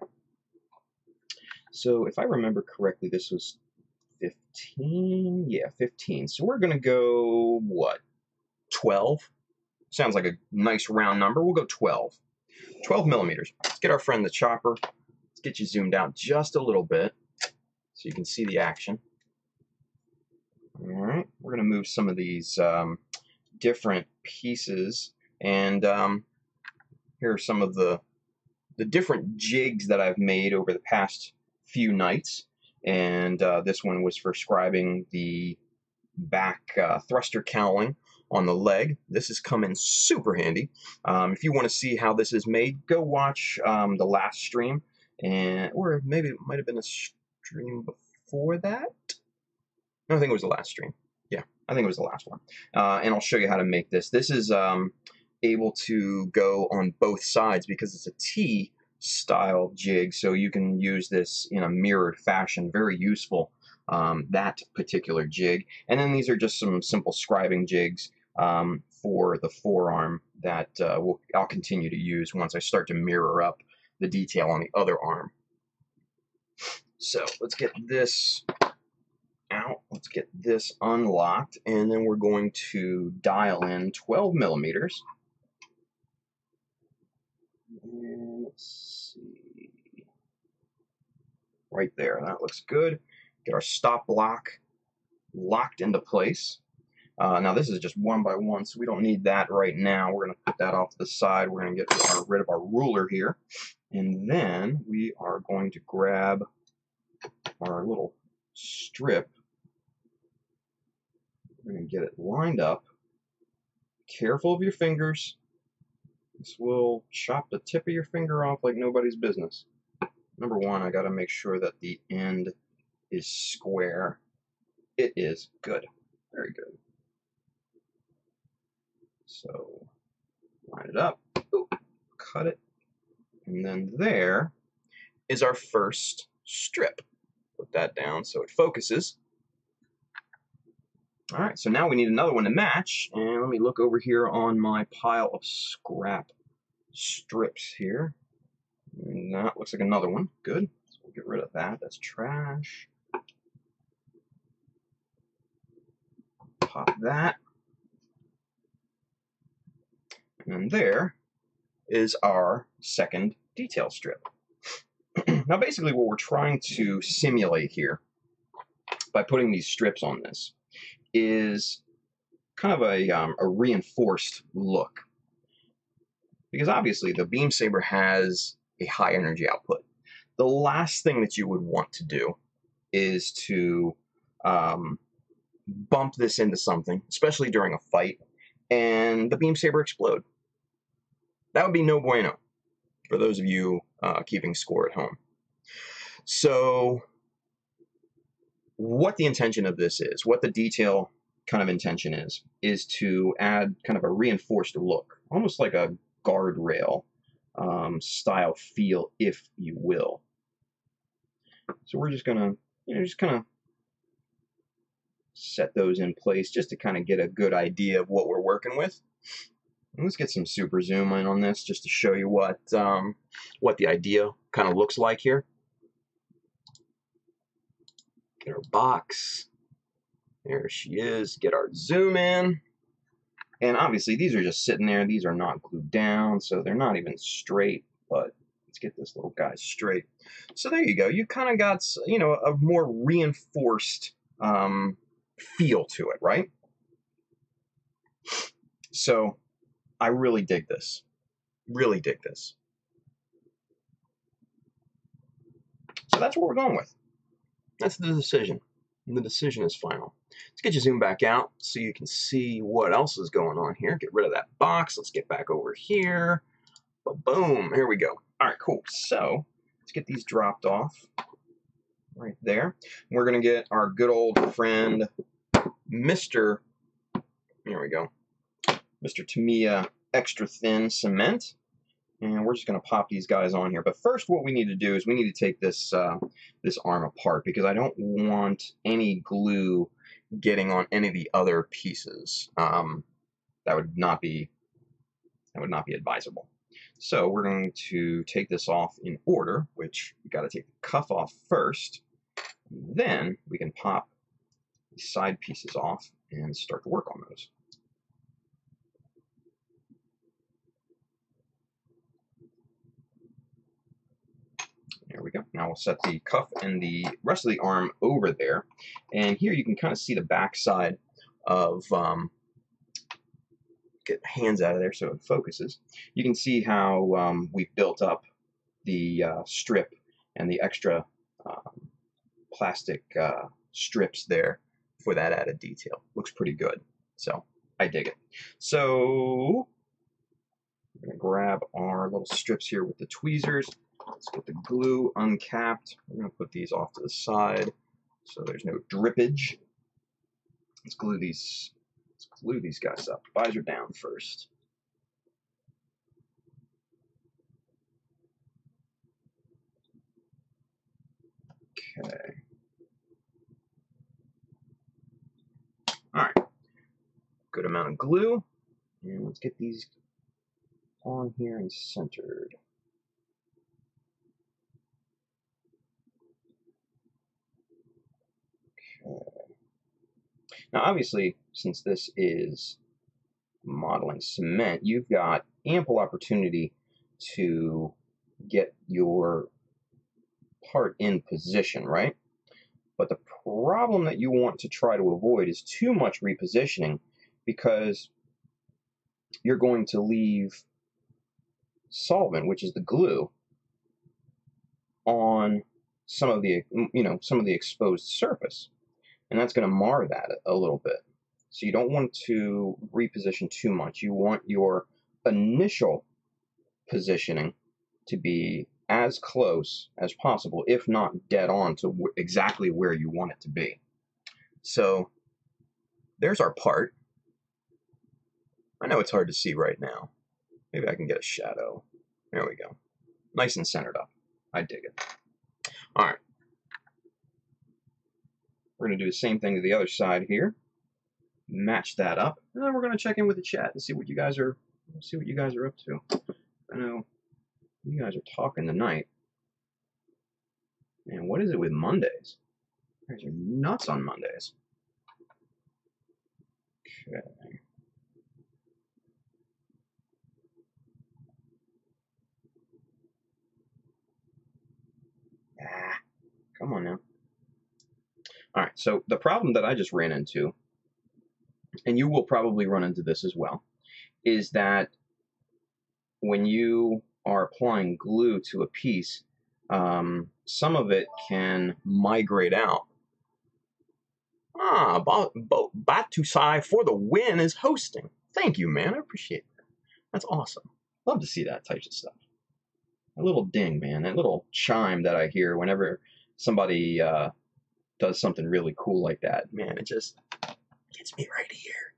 So if I remember correctly, this was 15? Yeah, 15. So we're going to go, what, 12? Sounds like a nice round number. We'll go 12. 12 millimeters. Let's get our friend the chopper. Let's get you zoomed out just a little bit so you can see the action. All right, we're going to move some of these different pieces, and here are some of the the different jigs that I've made over the past few nights, and this one was for scribing the back thruster cowling on the leg. This has come in super handy. If you want to see how this is made, go watch the last stream, or maybe it might have been a stream before that. No, I think it was the last stream. Yeah, I think it was the last one. And I'll show you how to make this. This is able to go on both sides because it's a T style jig, so you can use this in a mirrored fashion. Very useful, that particular jig. And then these are just some simple scribing jigs for the forearm that I'll continue to use once I start to mirror up the detail on the other arm. So let's get this out. Let's get this unlocked, and then we're going to dial in 12 millimeters. And let's see, right there, that looks good. Get our stop block locked into place. Now this is just 1 by 1, so we don't need that right now. We're going to put that off to the side. We're going to get rid of our ruler here, and then we are going to grab our little strip. We're going to get it lined up. Careful of your fingers. This will chop the tip of your finger off like nobody's business. Number one, I got to make sure that the end is square. It is. Good. Very good. So, line it up. Ooh, cut it. And then there is our first strip. Put that down so it focuses. All right, so now we need another one to match, and let me look over here on my pile of scrap strips here. And that looks like another one. Good. So we'll get rid of that. That's trash. Pop that. And there is our second detail strip. Now, basically what we're trying to simulate here by putting these strips on this is kind of a reinforced look, because obviously the beam saber has a high energy output. The last thing that you would want to do is to bump this into something, especially during a fight, and the beam saber explode. That would be no bueno for those of you keeping score at home. So what the intention of this is, what the detail kind of intention is to add kind of a reinforced look, almost like a guardrail style feel, if you will. So we're just gonna, just kind of set those in place just to kind of get a good idea of what we're working with. And let's get some super zoom in on this just to show you what the idea kind of looks like here. Get our box. There she is. Get our zoom in. And obviously these are just sitting there. These are not glued down, so they're not even straight, but let's get this little guy straight. So there you go. You kind of got, a more reinforced feel to it, right? So I really dig this. Really dig this. So that's what we're going with. That's the decision. And the decision is final. Let's get your zoom back out so you can see what else is going on here. Get rid of that box. Let's get back over here. Boom. Here we go. All right, cool. So let's get these dropped off right there. We're going to get our good old friend, Mr. Here we go. Mr. Tamiya extra thin cement. And we're just going to pop these guys on here. But first, what we need to do is we need to take this this arm apart, because I don't want any glue getting on any of the other pieces. That would not be advisable. So we're going to take this off in order, which we got to take the cuff off first. Then we can pop the side pieces off and start to work on those. There we go. Now we'll set the cuff and the rest of the arm over there. And here you can kind of see the back side of, get hands out of there so it focuses. You can see how we've built up the strip and the extra plastic strips there for that added detail. Looks pretty good. So I dig it. So we're going to grab our little strips here with the tweezers. Let's get the glue uncapped. We're going to put these off to the side so there's no drippage. Let's glue these guys up. Visor down first. Okay. All right. Good amount of glue. And let's get these on here and centered. Okay. Now, obviously, since this is modeling cement, you've got ample opportunity to get your part in position, right? But the problem that you want to try to avoid is too much repositioning, because you're going to leave solvent, which is the glue, on some of the exposed surface, and that's going to mar that a little bit. So you don't want to reposition too much. You want your initial positioning to be as close as possible, if not dead on to exactly where you want it to be. So there's our part. I know it's hard to see right now. Maybe I can get a shadow. There we go. Nice and centered up. I dig it. All right. We're going to do the same thing to the other side here. Match that up, and then we're going to check in with the chat and see what you guys are up to. I know you guys are talking tonight. Man, what is it with Mondays? You guys are nuts on Mondays. Okay. Come on now. All right, so the problem that I just ran into, and you will probably run into this as well, is that when you are applying glue to a piece, some of it can migrate out. Batusai for the win is hosting. Thank you, man. I appreciate that. That's awesome. Love to see that type of stuff. A little ding, man. That little chime that I hear whenever somebody does something really cool like that. Man, it just gets me right here.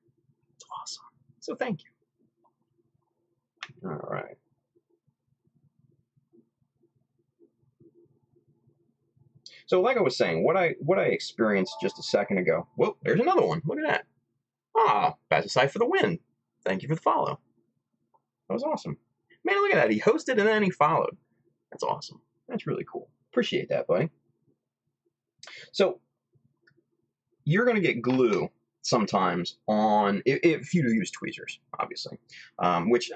It's awesome. So thank you. All right. So like I was saying, what I experienced just a second ago. Whoa, there's another one. Look at that. Batusai for the win. Thank you for the follow. That was awesome. Man, look at that. He hosted and then he followed. That's awesome. That's really cool. Appreciate that, buddy. So you're going to get glue sometimes on, if you do use tweezers, obviously, which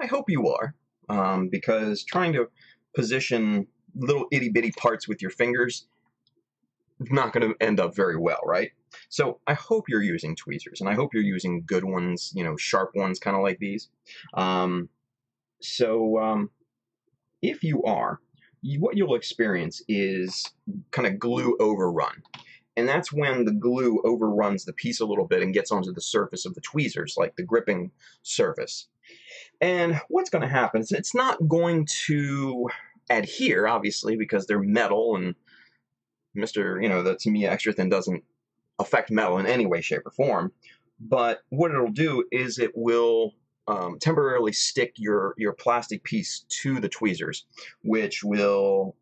I hope you are, because trying to position little itty-bitty parts with your fingers is not going to end up very well, right? So I hope you're using tweezers, and I hope you're using good ones, sharp ones, kind of like these. If you are, what you'll experience is kind of glue overrun. And that's when the glue overruns the piece a little bit and gets onto the surface of the tweezers, like the gripping surface. And what's going to happen is it's not going to adhere, obviously, because they're metal, and the Tamiya Extra Thin doesn't affect metal in any way, shape, or form. But what it'll do is it will temporarily stick your plastic piece to the tweezers, which will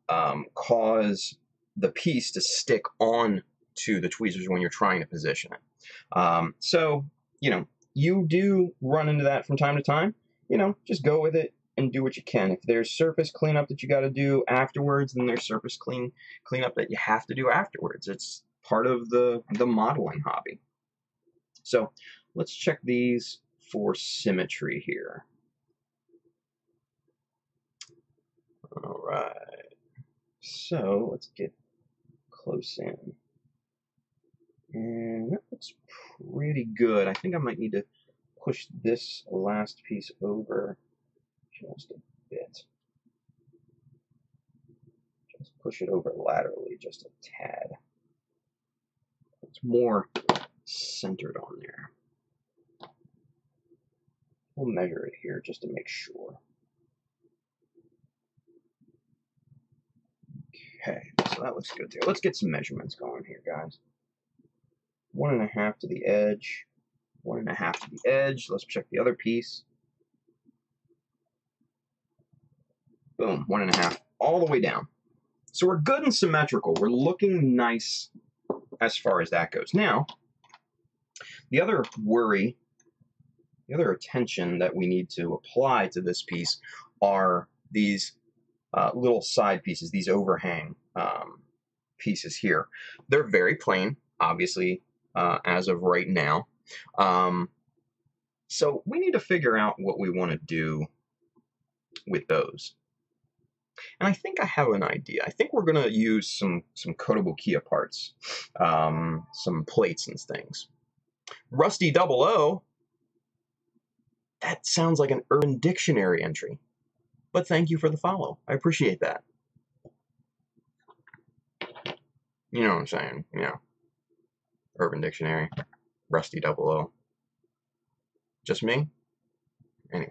cause the piece to stick on to the tweezers when you're trying to position it. So, you do run into that from time to time. Just go with it and do what you can. If there's surface cleanup that you got to do afterwards, then there's surface cleanup that you have to do afterwards. It's part of the modeling hobby. So let's check these for symmetry here. All right. So let's get close in. And that looks pretty good. I think I might need to push this last piece over just a bit. push it over laterally just a tad. It's more centered on there. We'll measure it here just to make sure. Okay, so that looks good too. Let's get some measurements going here, guys. 1.5 to the edge. 1.5 to the edge. Let's check the other piece. Boom, 1.5 all the way down. So we're good and symmetrical. We're looking nice as far as that goes. Now, the other worry, the other attention that we need to apply to this piece are these little side pieces, these overhang pieces here. They're very plain, obviously, as of right now. So we need to figure out what we want to do with those. And I think I have an idea. I think we're going to use some coatable Kia parts, some plates and things. Rusty 00, that sounds like an Urban Dictionary entry. But thank you for the follow. I appreciate that. You know what I'm saying, you know. Urban Dictionary, Rusty 00. Just me? Anyway.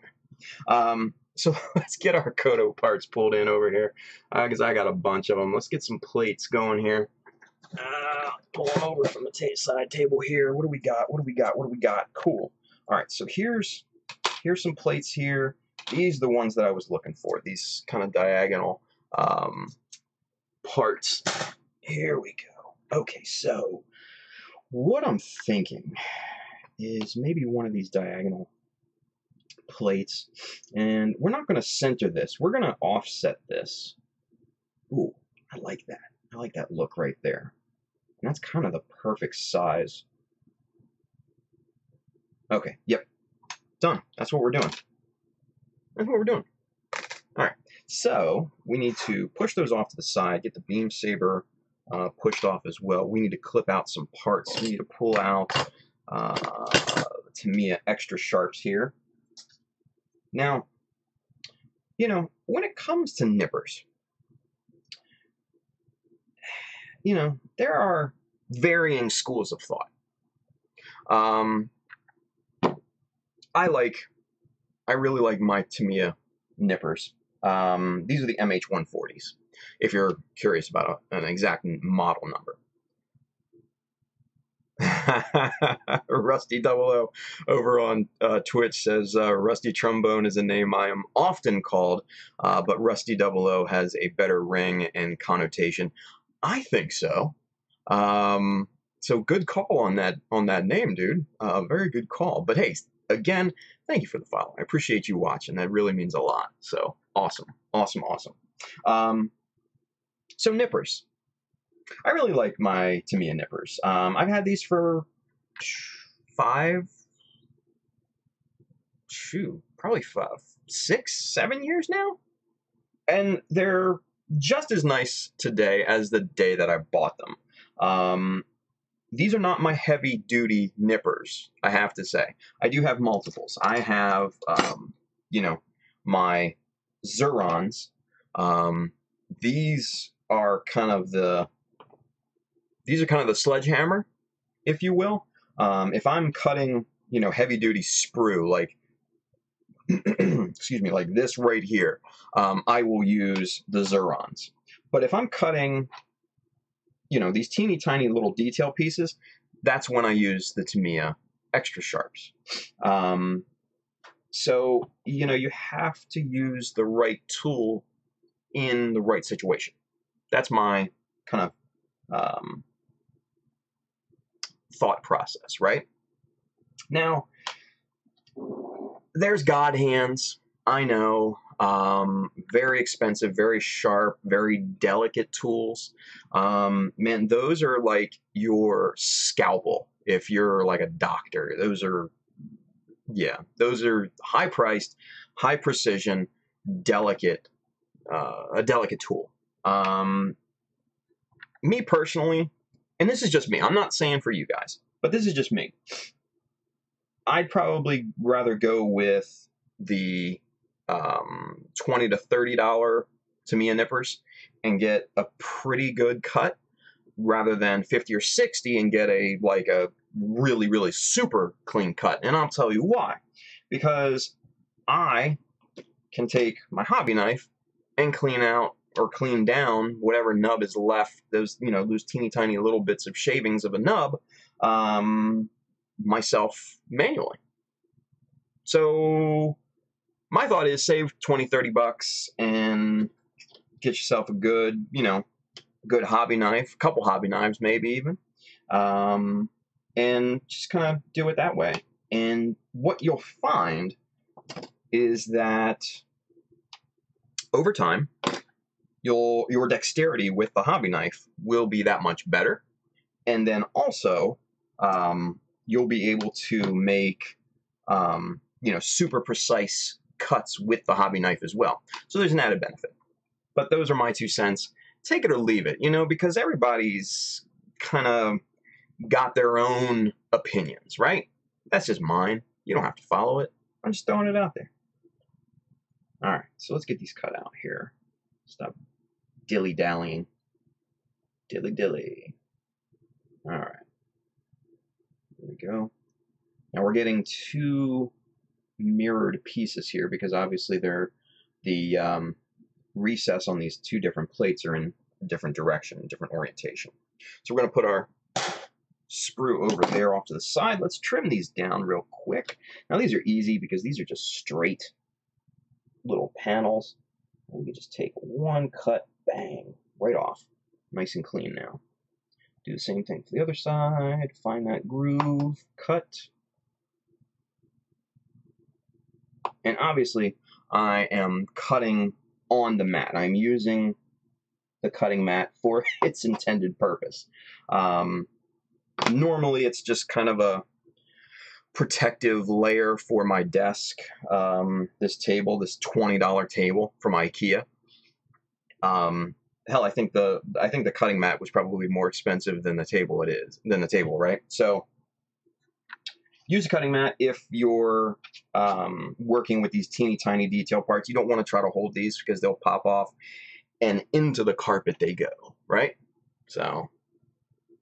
So let's get our Kodo parts pulled in over here, because I got a bunch of them. Let's get some plates going here. Pull them over from the side table here. What do we got? What do we got? What do we got? Cool. All right, so here's some plates here. These are the ones that I was looking for. These kind of diagonal parts. Here we go. Okay, so what I'm thinking is maybe one of these diagonal plates, and we're not going to center this. We're going to offset this. Ooh, I like that. I like that look right there. And that's kind of the perfect size. Okay, yep. Done. That's what we're doing. That's what we're doing. All right, so we need to push those off to the side, get the beam saber pushed off as well. We need to clip out some parts. We need to pull out Tamiya extra sharps here. Now, you know, when it comes to nippers, you know, there are varying schools of thought. I really like my Tamiya nippers. These are the MH140s, if you're curious about an exact model number. Rusty 00 over on Twitch says, Rusty Trombone is a name I am often called, but Rusty 00 has a better ring and connotation. I think so. So good call on that name, dude. Very good call. But hey, again, thank you for the follow. I appreciate you watching. That really means a lot. So awesome, awesome, awesome. So nippers. I really like my Tamiya nippers. I've had these for probably 6, 7 years now. And they're just as nice today as the day that I bought them. These are not my heavy-duty nippers, I have to say. I do have multiples. I have, you know, my Zurons. These are kind of the sledgehammer, if you will. If I'm cutting, you know, heavy-duty sprue, like, excuse me, like this right here, I will use the Zurons. But if I'm cutting, you know, these teeny tiny little detail pieces, that's when I use the Tamiya extra sharps. So, you know, you have to use the right tool in the right situation. That's my kind of thought process, right? Now, there's God hands, I know. Very expensive, very sharp, very delicate tools. Man, those are like your scalpel if you're like a doctor. Those are, yeah, those are high priced, high precision, delicate, a delicate tool. Me personally, and this is just me, I'm not saying for you guys, but this is just me. I'd probably rather go with the $20 to $30 Tamiya nippers and get a pretty good cut rather than 50 or 60 and get a really, really super clean cut. And I'll tell you why. Because I can take my hobby knife and clean out or clean down whatever nub is left, those teeny tiny little bits of shavings of a nub, myself manually. So my thought is save 20, 30 bucks and get yourself a good, good hobby knife, a couple hobby knives maybe even, and just kind of do it that way. And what you'll find is that over time, your dexterity with the hobby knife will be that much better, and then also you'll be able to make super precise cuts with the hobby knife as well. So there's an added benefit. But those are my 2 cents. Take it or leave it, because everybody's kind of got their own opinions, right? That's just mine. You don't have to follow it. I'm just throwing it out there. All right, so let's get these cut out here. Stop dilly-dallying. Dilly-dilly. All right. There we go. Now we're getting 2 mirrored pieces here because obviously they're the recess on these 2 different plates are in a different direction, different orientation. So we're going to put our sprue over there off to the side. Let's trim these down real quick. Now these are easy because these are just straight little panels. And we can just take one cut, bang, right off. Nice and clean now. Do the same thing for the other side. Find that groove, cut. And obviously, I am cutting on the mat. I'm using the cutting mat for its intended purpose. Normally, it's just kind of a protective layer for my desk. This table, this $20 table from IKEA. Hell, I think the cutting mat was probably more expensive than the table right? So use a cutting mat if you're working with these teeny tiny detail parts. You don't want to try to hold these because they'll pop off and into the carpet they go, right? So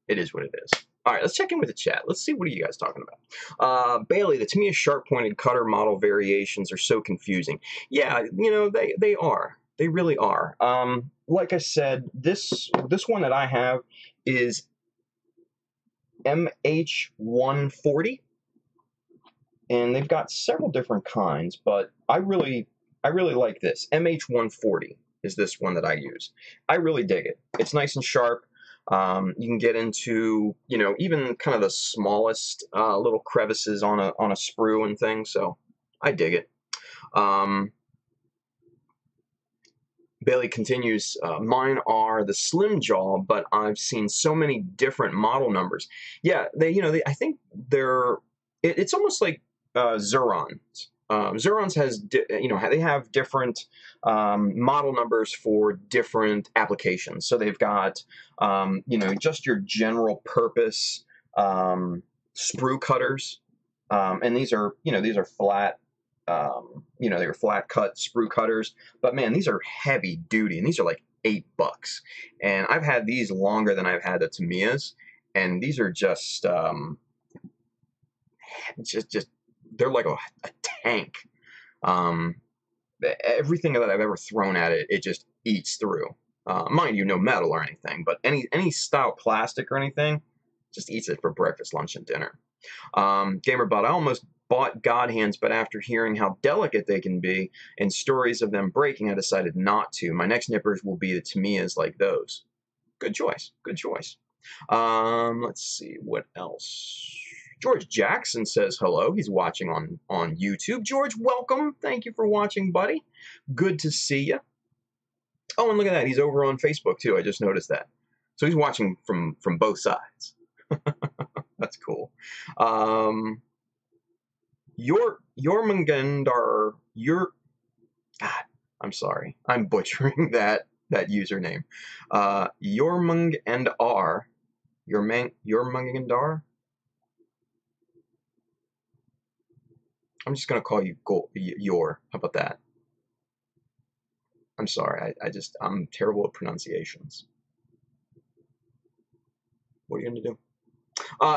it is what it is. All right, let's check in with the chat. Let's see, what are you guys talking about? Bailey, the Tamiya sharp-pointed cutter model variations are so confusing. Yeah, they are. They really are. Like I said, this one that I have is MH140, and they've got several different kinds, but I really like this. MH140 is this one that I use. I really dig it. It's nice and sharp. You can get into, even kind of the smallest little crevices on a sprue and things, so I dig it. Bailey continues, mine are the slim jaw, but I've seen so many different model numbers. Yeah, I think it's almost like Zurons. Zurons they have different model numbers for different applications. So they've got, just your general purpose sprue cutters, and these are flat. They were flat cut sprue cutters, but man, these are heavy duty, and these are like $8. And I've had these longer than I've had the Tamiyas, and these are just they're like a tank. Everything that I've ever thrown at it, it just eats through. Mind you, no metal or anything, but any style plastic or anything, just eats it for breakfast, lunch, and dinner. GamerBot, I almost bought God Hands, but after hearing how delicate they can be and stories of them breaking, I decided not to. My next nippers will be the Tamiyas like those. Good choice. Good choice. Let's see, what else? George Jackson says hello. He's watching on YouTube. George, welcome. Thank you for watching, buddy. Good to see you. Oh, and look at that. He's over on Facebook, too. I just noticed that. So he's watching from both sides. That's cool. Jormungandar, God, I'm sorry. I'm butchering that username. Jormungandar. Jormungandar? I'm just going to call you Yor. How about that? I'm sorry. I'm terrible at pronunciations. What are you going to do?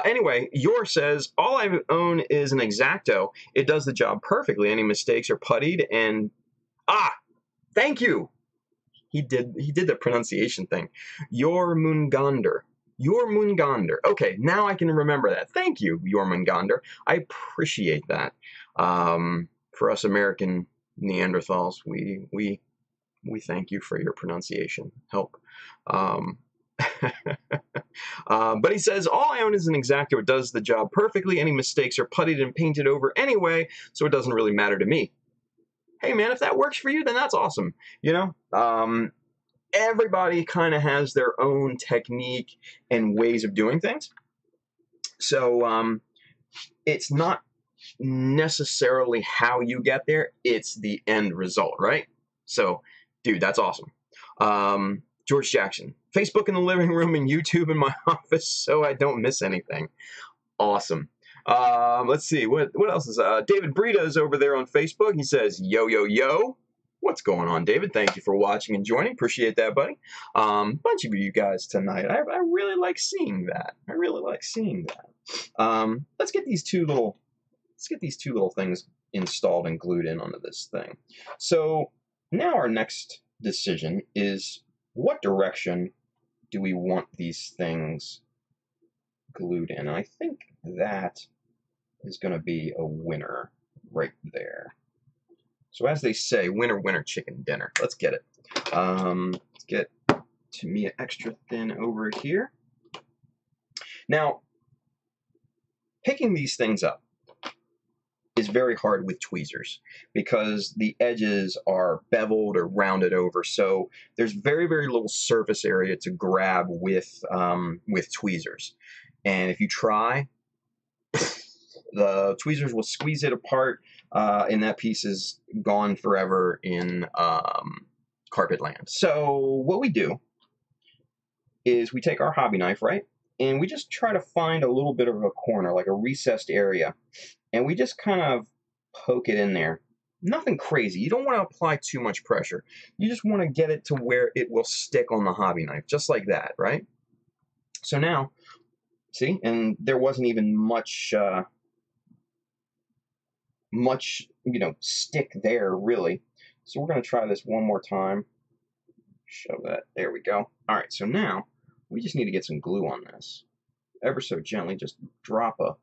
Anyway, Yor says, all I own is an X-Acto. It does the job perfectly. Any mistakes are puttied and... Thank you! He did the pronunciation thing. Jormungandr. Jormungandr. Okay, now I can remember that. Thank you, Jormungandr. I appreciate that. For us American Neanderthals, we thank you for your pronunciation help. But he says, all I own is an X-Acto. It does the job perfectly. Any mistakes are puttied and painted over anyway, so it doesn't really matter to me. Hey, man, if that works for you, then that's awesome. You know, everybody kind of has their own technique and ways of doing things. So it's not necessarily how you get there. It's the end result, right? So, dude, that's awesome. George Jackson, Facebook in the living room and YouTube in my office so I don't miss anything. Awesome. Let's see, what else is, David Brita is over there on Facebook. He says, yo, yo, yo. What's going on, David? Thank you for watching and joining. Appreciate that, buddy. Bunch of you guys tonight. I really like seeing that. I really like seeing that. Let's get these two little things installed and glued in onto this thing. So now our next decision is, what direction do we want these things glued in? And I think that is going to be a winner right there. So as they say, winner, winner, chicken dinner. Let's get it. Let's get Tamiya extra thin over here. Now, picking these things up is very hard with tweezers because the edges are beveled or rounded over. So there's very, very little surface area to grab with tweezers. And if you try, the tweezers will squeeze it apart, and that piece is gone forever in carpet land. So what we do is we take our hobby knife, right? And we just try to find a little bit of a corner, like a recessed area. And we just kind of poke it in there. Nothing crazy. You don't want to apply too much pressure. You just want to get it to where it will stick on the hobby knife, just like that, right? So now, see, and there wasn't even much, stick there, really. So we're going to try this one more time. Show that. There we go. All right, so now we just need to get some glue on this. Ever so gently, just drop a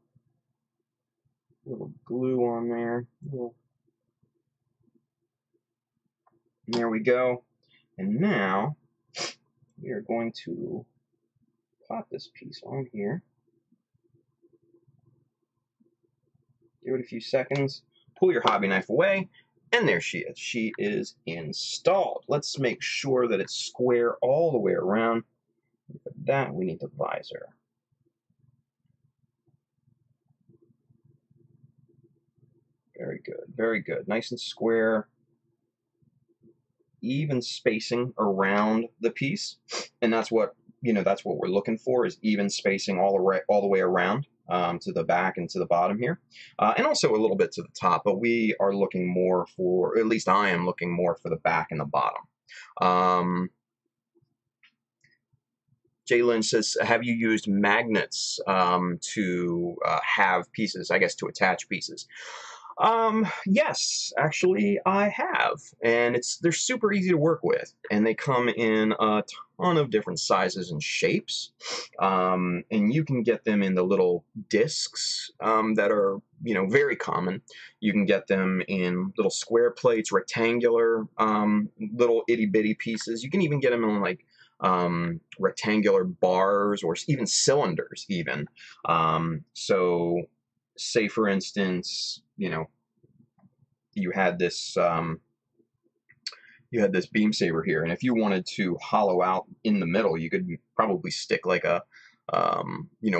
little glue on there. There we go. And now we are going to pop this piece on here. Give it a few seconds. Pull your hobby knife away. And there she is. She is installed. Let's make sure that it's square all the way around. For that, we need the visor. Very good, very good. Nice and square. Even spacing around the piece, and that's what we're looking for, is even spacing all the way around, to the back and to the bottom here, and also a little bit to the top. But we are looking more for, or at least I am looking more for, the back and the bottom. Jay Lynch says, have you used magnets to have pieces? I guess to attach pieces. Yes, actually I have, and they're super easy to work with, and they come in a ton of different sizes and shapes, and you can get them in the little discs that are, very common. You can get them in little square plates, rectangular, little itty-bitty pieces. You can even get them in like rectangular bars or even cylinders even. So say for instance, you had this beam saber here, and if you wanted to hollow out in the middle, you could probably stick like a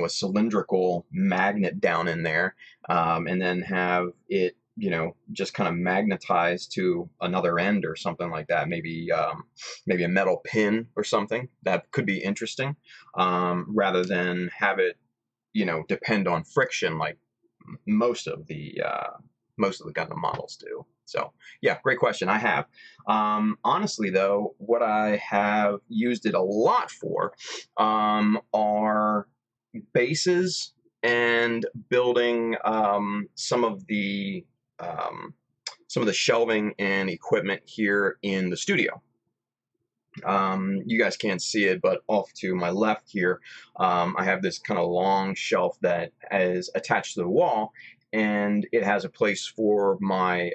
cylindrical magnet down in there, and then have it, just kind of magnetized to another end or something like that. Maybe a metal pin or something. That could be interesting, rather than have it, depend on friction like most of the Gundam models do. So yeah, great question. I have. Honestly, though, what I have used it a lot for are bases and building um, some of the shelving and equipment here in the studio. You guys can't see it, but off to my left here, I have this kind of long shelf that is attached to the wall, and it has a place for my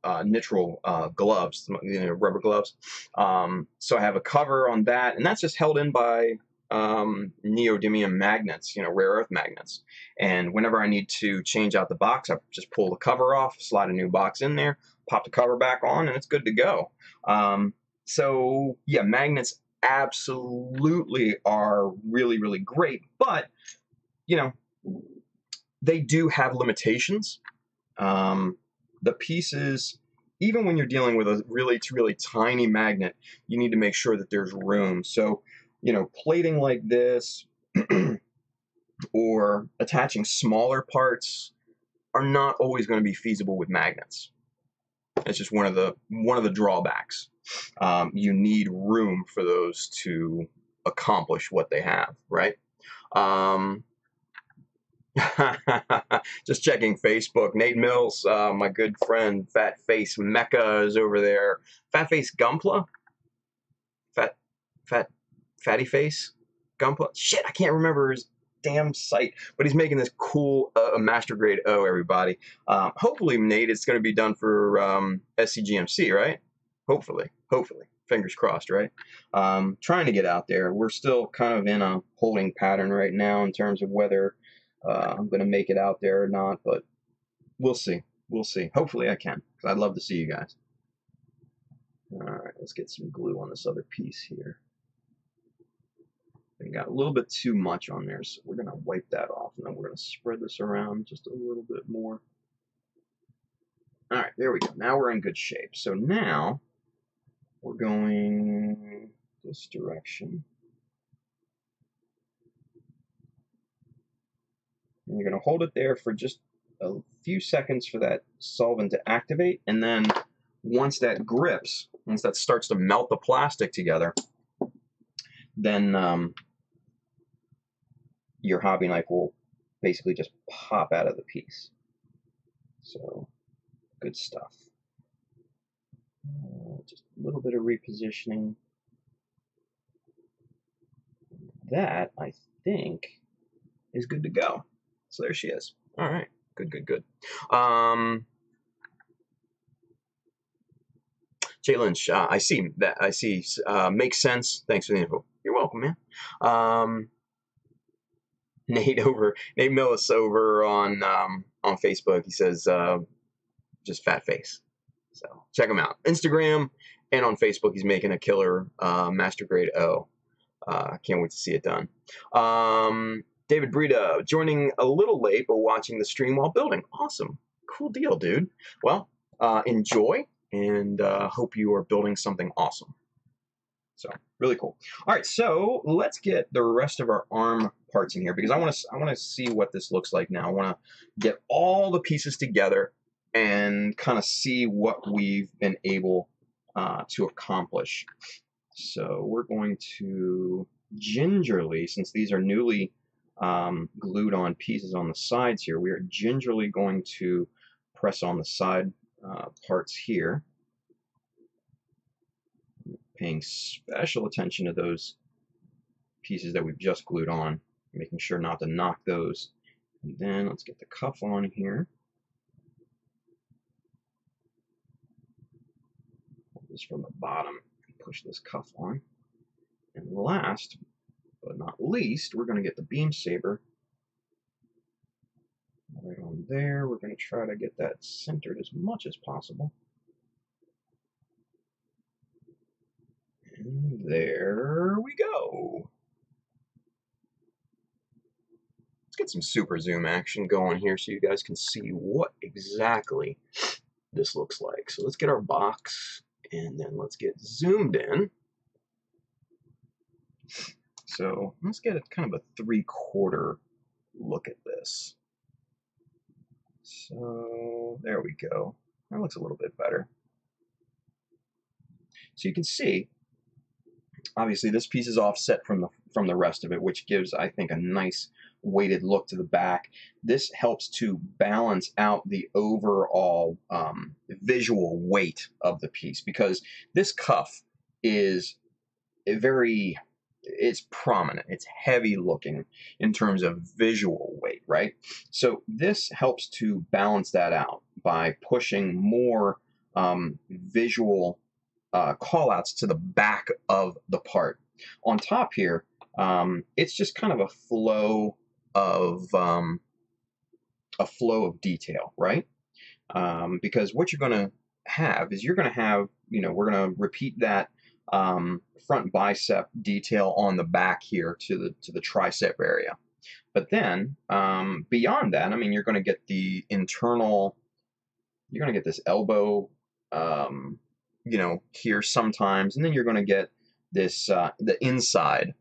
nitrile gloves, rubber gloves. So I have a cover on that, and that's just held in by neodymium magnets, rare earth magnets. And whenever I need to change out the box, I just pull the cover off, slide a new box in there, pop the cover back on, and it's good to go. So yeah, magnets absolutely are really, really great, but they do have limitations. The pieces, even when you're dealing with a really, really tiny magnet, you need to make sure that there's room. So, plating like this or attaching smaller parts are not always going to be feasible with magnets. It's just one of the drawbacks. You need room for those to accomplish what they have, right? Just checking Facebook. Nate Mills, my good friend, Fat Face Mecha is over there. Fat Face Gumpla? Fatty Face Gumpla? Shit, I can't remember his damn site, but he's making this cool master grade O, everybody. Hopefully, Nate, it's going to be done for SCGMC, right? Hopefully. Fingers crossed, right? Trying to get out there. We're still kind of in a holding pattern right now in terms of whether I'm going to make it out there or not, but we'll see. Hopefully I can, because I'd love to see you guys. All right, let's get some glue on this other piece here. We got a little bit too much on there, so we're going to wipe that off, and then we're going to spread this around just a little bit more. All right, there we go. Now we're in good shape. So now we're going this direction. And you're going to hold it there for just a few seconds for that solvent to activate, and then once that starts to melt the plastic together, then your hobby knife will basically just pop out of the piece. So, good stuff. Just a little bit of repositioning. That, I think, is good to go. So there she is. All right. Good. Jay Lynch, I see that. Makes sense. Thanks for the info. You're welcome, man. Nate Millis over on Facebook. He says just fat face. So check him out. Instagram and on Facebook, he's making a killer master grade O. Can't wait to see it done. David Brito joining a little late, but watching the stream while building. Awesome. Cool deal, dude. Well, enjoy, and hope you are building something awesome. So really cool. All right, so let's get the rest of our arm parts in here, because I want to see what this looks like now. I want to get all the pieces together and kind of see what we've been able to accomplish. So we're going to gingerly, since these are newly glued on pieces on the sides here, we are gingerly going to press on the side parts here, paying special attention to those pieces that we've just glued on, making sure not to knock those. And then let's get the cuff on here. Hold this from the bottom and push this cuff on. And last but not least, we're going to get the beam saber right on there. We're going to try to get that centered as much as possible. And there we go. Let's get some super zoom action going here so you guys can see what exactly this looks like. So let's get our box, and then let's get zoomed in. So let's get a kind of a 3/4 look at this. So there we go. That looks a little bit better. So you can see, obviously this piece is offset from the rest of it, which gives, I think, a nice weighted look to the back. This helps to balance out the overall visual weight of the piece, because this cuff is it's prominent, it's heavy looking in terms of visual weight, right? So this helps to balance that out by pushing more visual call outs to the back of the part. On top here, it's just kind of a flow of detail, right? Because what you're going to have is you're going to have, we're going to repeat that front bicep detail on the back here to the tricep area. But then beyond that, I mean, you're going to get the internal, you're going to get this elbow, here sometimes, and then you're going to get this the inside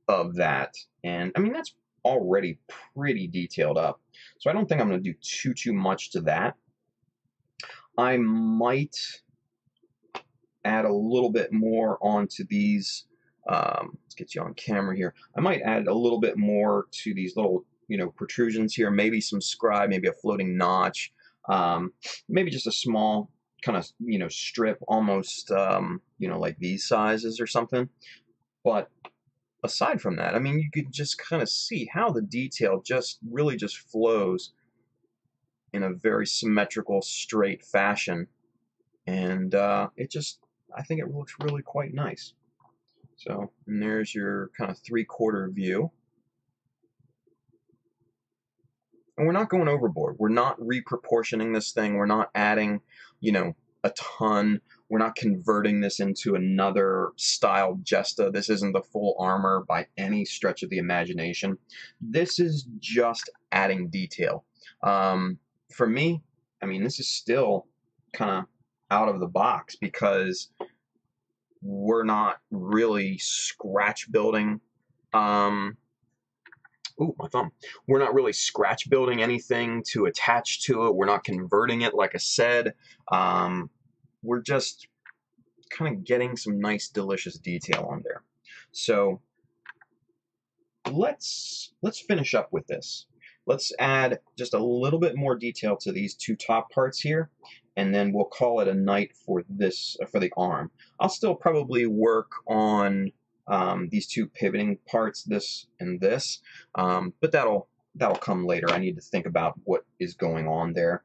of that, and I mean that's already pretty detailed up, so I don't think I'm going to do too much to that. I might add a little bit more onto these. Let's get you on camera here. I might add a little bit more to these little protrusions here, maybe some scribe, maybe a floating notch, maybe just a small kind of strip, almost like these sizes or something. But aside from that, I mean, you could just kind of see how the detail just really just flows in a very symmetrical, straight fashion, and I think it looks really quite nice. So, and there's your kind of 3/4 view. And we're not going overboard. We're not reproportioning this thing. We're not adding, a ton. We're not converting this into another style Jesta. This isn't the full armor by any stretch of the imagination. This is just adding detail. For me, I mean, this is still kind of out of the box because we're not really scratch building. Ooh, my thumb. We're not really scratch building anything to attach to it. We're not converting it, like I said. We're just kind of getting some nice, delicious detail on there. So let's finish up with this. Let's add just a little bit more detail to these two top parts here, and then we'll call it a night for this, for the arm. I'll still probably work on these two pivoting parts, this and this, but that'll come later. I need to think about what is going on there,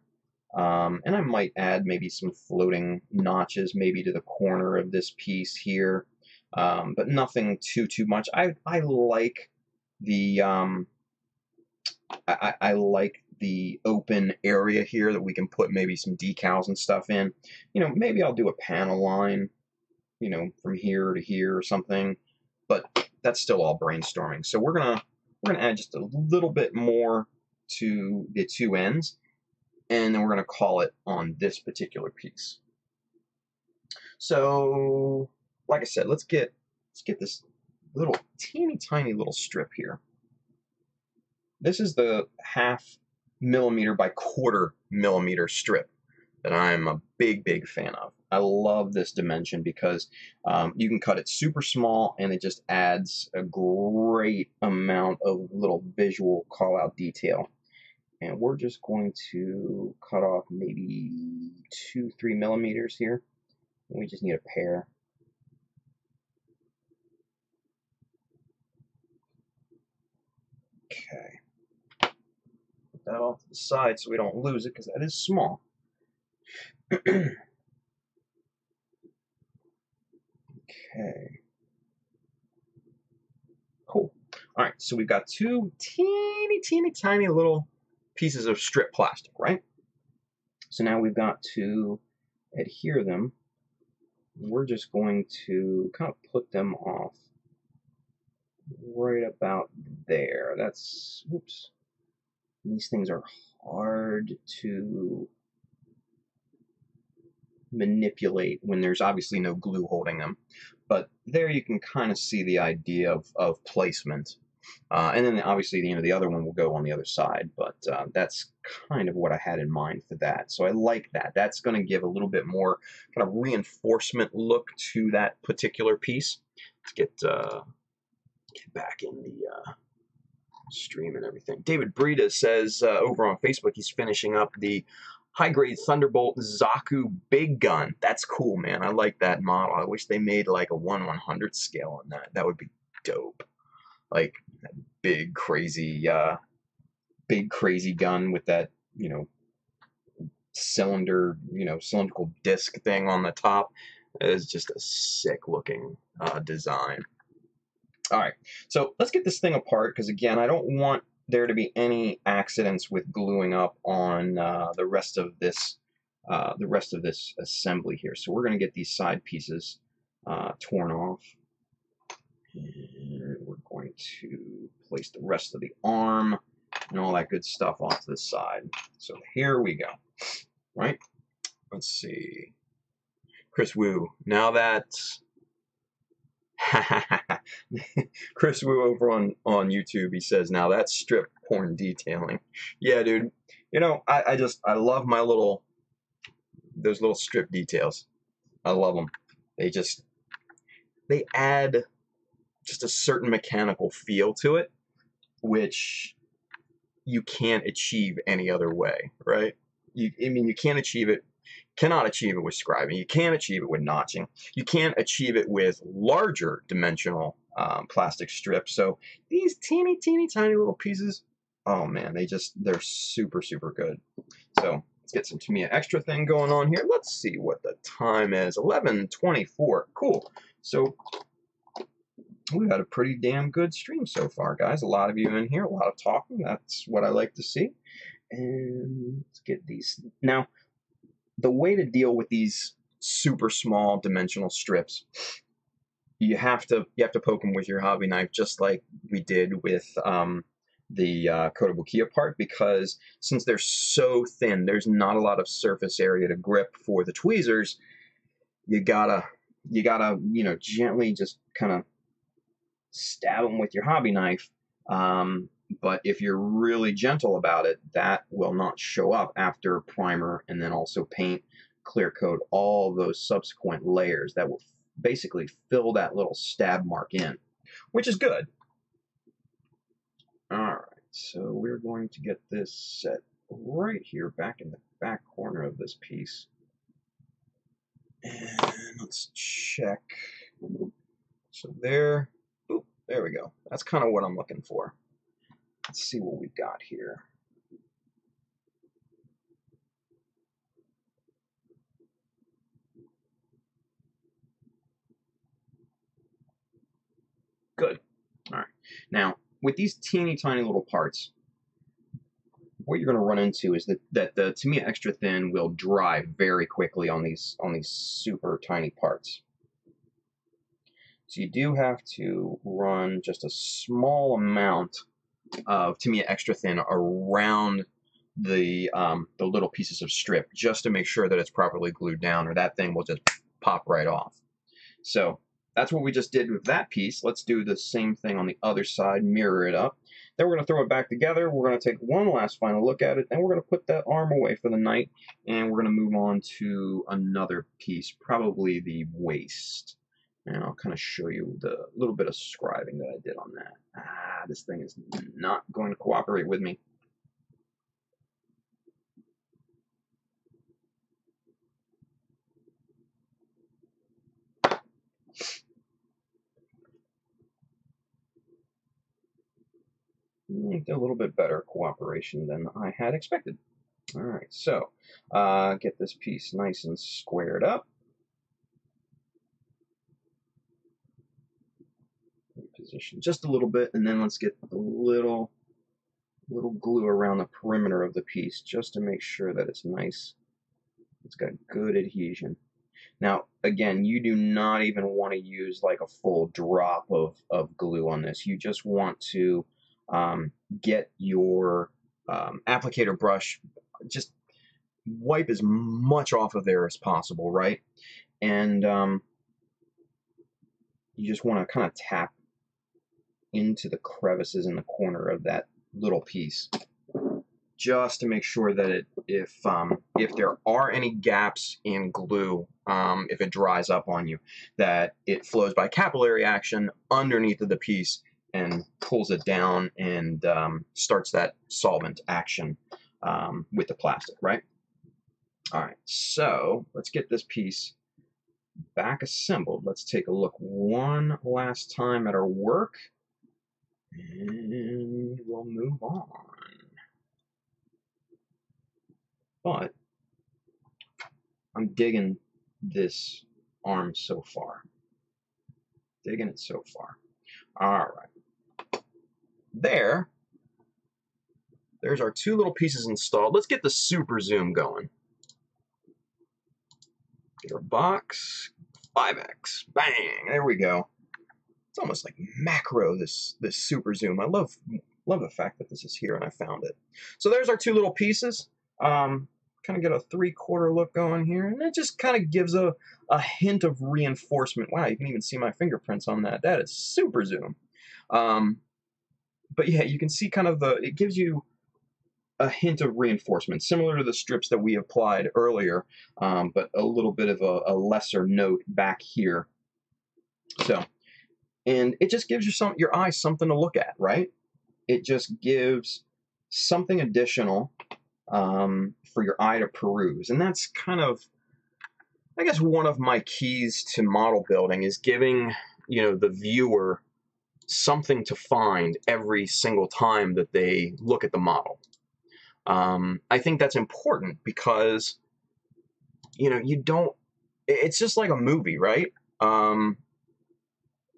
and I might add maybe some floating notches, maybe to the corner of this piece here, but nothing too much. I like the I like the open area here that we can put maybe some decals and stuff in. Maybe I'll do a panel line, from here to here or something, but that's still all brainstorming. So we're gonna add just a little bit more to the two ends, and then we're gonna call it on this particular piece. So, like I said, let's get this little teeny tiny little strip here. This is the 1/2 millimeter by 1/4 millimeter strip that I'm a big fan of. I love this dimension because you can cut it super small and it just adds a great amount of little visual call out detail. And we're just going to cut off maybe 2-3 millimeters here. And we just need a pair. Okay. Put that off to the side so we don't lose it, because that is small. Okay. Cool. All right, so we've got two teeny tiny little pieces of strip plastic, right? So now we've got to adhere them. We're just going to kind of put them off right about there. That's, whoops. These things are hard to manipulate when there's obviously no glue holding them. But there you can kind of see the idea of placement. And then obviously, the other one will go on the other side, but that's kind of what I had in mind for that. So I like that. That's going to give a little bit more kind of reinforcement look to that particular piece. Let's get back in the stream and everything. David Breda says over on Facebook he's finishing up the high-grade Thunderbolt Zaku big gun. That's cool, man. I like that model. I wish they made like a 1/100 scale on that. That would be dope. Like that big crazy gun with that, cylinder, cylindrical disc thing on the top. It is just a sick looking design. All right, so let's get this thing apart, because again, I don't want there to be any accidents with gluing up on the rest of this assembly here. So we're going to get these side pieces torn off, and we're going to place the rest of the arm and all that good stuff off to the side. So here we go. Right? Let's see. Chris Wu. Now that Chris Wu over on YouTube, he says, now that's strip porn detailing. Yeah, dude. I love my those little strip details. I love them. They add just a certain mechanical feel to it, which you can't achieve any other way, right? You cannot achieve it with scribing. You can't achieve it with notching. You can't achieve it with larger dimensional plastic strips. So these teeny tiny little pieces, oh man, they're super, super good. So let's get some Tamiya extra thing going on here. Let's see what the time is. 11:24. Cool. So we've had a pretty damn good stream so far, guys. A lot of you in here, a lot of talking. That's what I like to see. And let's get these. Now, the way to deal with these super small dimensional strips, you have to poke them with your hobby knife, just like we did with the Kotobukiya part, because since they're so thin, there's not a lot of surface area to grip for the tweezers. You gotta gently just kind of stab them with your hobby knife. But if you're really gentle about it, that will not show up after primer and then also paint, clear coat, all those subsequent layers. That will basically fill that little stab mark in, which is good. All right, so we're going to get this set right here back in the back corner of this piece. And let's check. So there we go. That's kind of what I'm looking for. Let's see what we got here. Good. All right. Now, with these teeny tiny little parts, what you're going to run into is that the Tamiya extra thin will dry very quickly on these super tiny parts. So you do have to run just a small amount of Tamiya extra thin around the little pieces of strip, just to make sure that it's properly glued down, or that thing will just pop right off. So that's what we just did with that piece. Let's do the same thing on the other side, mirror it up. Then we're going to throw it back together. We're going to take one last final look at it, and we're going to put that arm away for the night, and we're going to move on to another piece, probably the waist. And I'll kind of show you the little bit of scribing that I did on that. This thing is not going to cooperate with me. A little bit better cooperation than I had expected. All right, so get this piece nice and squared up. Position just a little bit, and then let's get a little glue around the perimeter of the piece, just to make sure that it's nice. It's got good adhesion. Now, again, you do not even want to use like a full drop of glue on this. You just want to get your applicator brush, just wipe as much off of there as possible, right? And you just want to kind of tap into the crevices in the corner of that little piece, just to make sure that if there are any gaps in glue, if it dries up on you, that it flows by capillary action underneath of the piece and pulls it down and starts that solvent action with the plastic, right? All right, so let's get this piece back assembled. Let's take a look one last time at our work, and we'll move on. But I'm digging this arm so far. Digging it so far. All right. There's our two little pieces installed. Let's get the super zoom going. Get our box. 5x. Bang. There we go. It's almost like macro, this super zoom. I love the fact that this is here and I found it. So there's our two little pieces. Kind of get a 3/4 look going here, and it just kind of gives a hint of reinforcement. Wow, you can even see my fingerprints on that. That is super zoom. But yeah, you can see kind of it gives you a hint of reinforcement, similar to the strips that we applied earlier, but a little bit of a lesser note back here. So, and it just gives your eye something to look at, right? It just gives something additional for your eye to peruse. And that's kind of, I guess, one of my keys to model building is giving, the viewer something to find every single time that they look at the model. I think that's important because, it's just like a movie, right?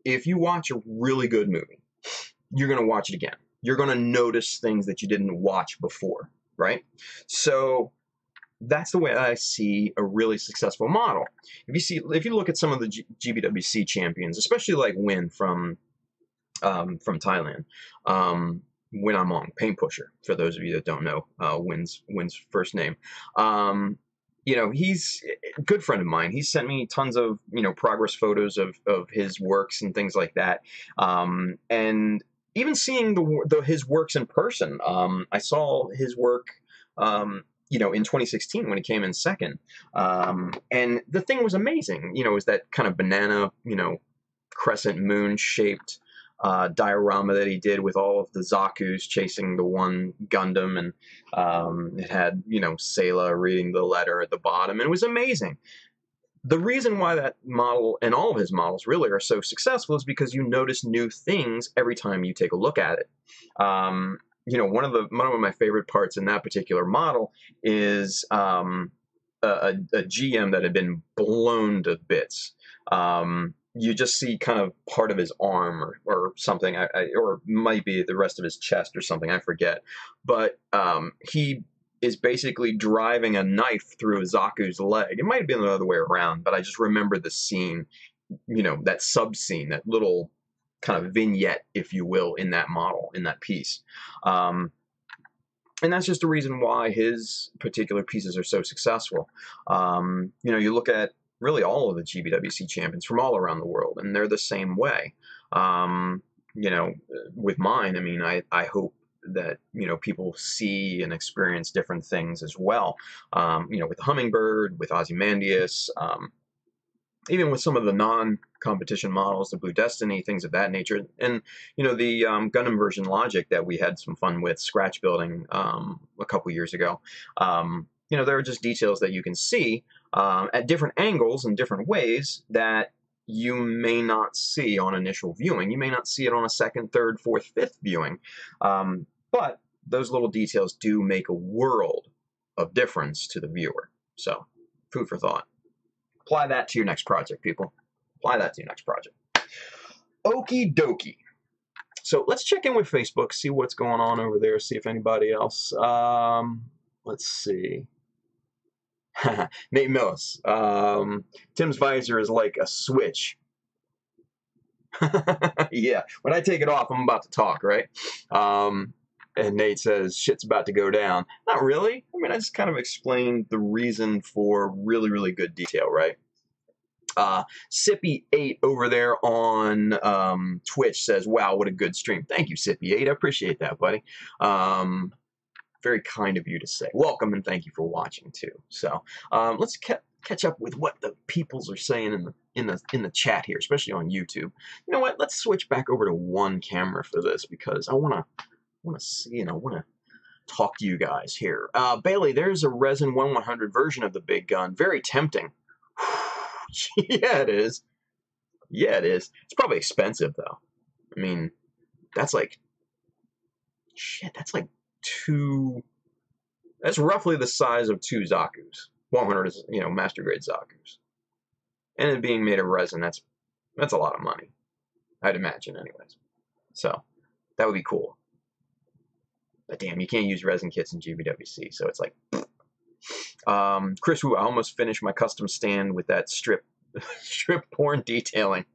If you watch a really good movie, you're going to watch it again. You're going to notice things that you didn't watch before, right? So that's the way I see a really successful model. If you look at some of the GBWC champions, especially like Win from Thailand, Win Among, Paint Pusher, for those of you that don't know Win's first name. He's a good friend of mine. He sent me tons of, progress photos of his works and things like that. And even seeing his works in person, I saw his work, in 2016 when he came in second. And the thing was amazing, is that kind of banana, crescent moon shaped diorama that he did with all of the Zakus chasing the one Gundam, and it had, Sayla reading the letter at the bottom, and it was amazing. The reason why that model and all of his models really are so successful is because you notice new things every time you take a look at it. One of my favorite parts in that particular model is a GM that had been blown to bits. You just see kind of part of his arm or something, or it might be the rest of his chest or something, I forget. But he is basically driving a knife through Zaku's leg. It might have been the other way around, but I just remember the scene, that sub-scene, that little kind of vignette, if you will, in that model, in that piece. And that's just the reason why his particular pieces are so successful. You look at really all of the GBWC champions from all around the world, and they're the same way. With mine, I hope that, people see and experience different things as well. With the Hummingbird, with Ozymandias, even with some of the non-competition models, the Blue Destiny, things of that nature. And, the Gundam version Logic that we had some fun with scratch building a couple years ago. There are just details that you can see at different angles and different ways that you may not see on initial viewing. You may not see it on a second, third, fourth, fifth viewing. But those little details do make a world of difference to the viewer. So, food for thought. Apply that to your next project, people. Apply that to your next project. Okie dokie. So let's check in with Facebook, see what's going on over there, see if anybody else. Let's see. Nate Millis. Tim's visor is like a switch. Yeah, when I take it off, I'm about to talk, right? And Nate says, shit's about to go down. Not really. I just kind of explained the reason for really, really good detail, right? Sippy8 over there on Twitch says, wow, what a good stream. Thank you, Sippy8. I appreciate that, buddy. Very kind of you to say. Welcome, and thank you for watching, too. So let's catch up with what the peoples are saying in the chat here, especially on YouTube. You know what? Let's switch back over to one camera for this, because I want to see, want to talk to you guys here. Bailey, there's a resin 1100 version of the big gun. Very tempting. Yeah, it is. Yeah, it is. It's probably expensive, though. I mean, that's like... Shit, that's like that's roughly the size of 2 Zaku's. 100 is, master grade Zaku's. And it being made of resin, that's a lot of money. I'd imagine, anyways. So, that would be cool. But damn, you can't use resin kits in GBWC, so it's like... Chris Wu, I almost finished my custom stand with that strip porn detailing.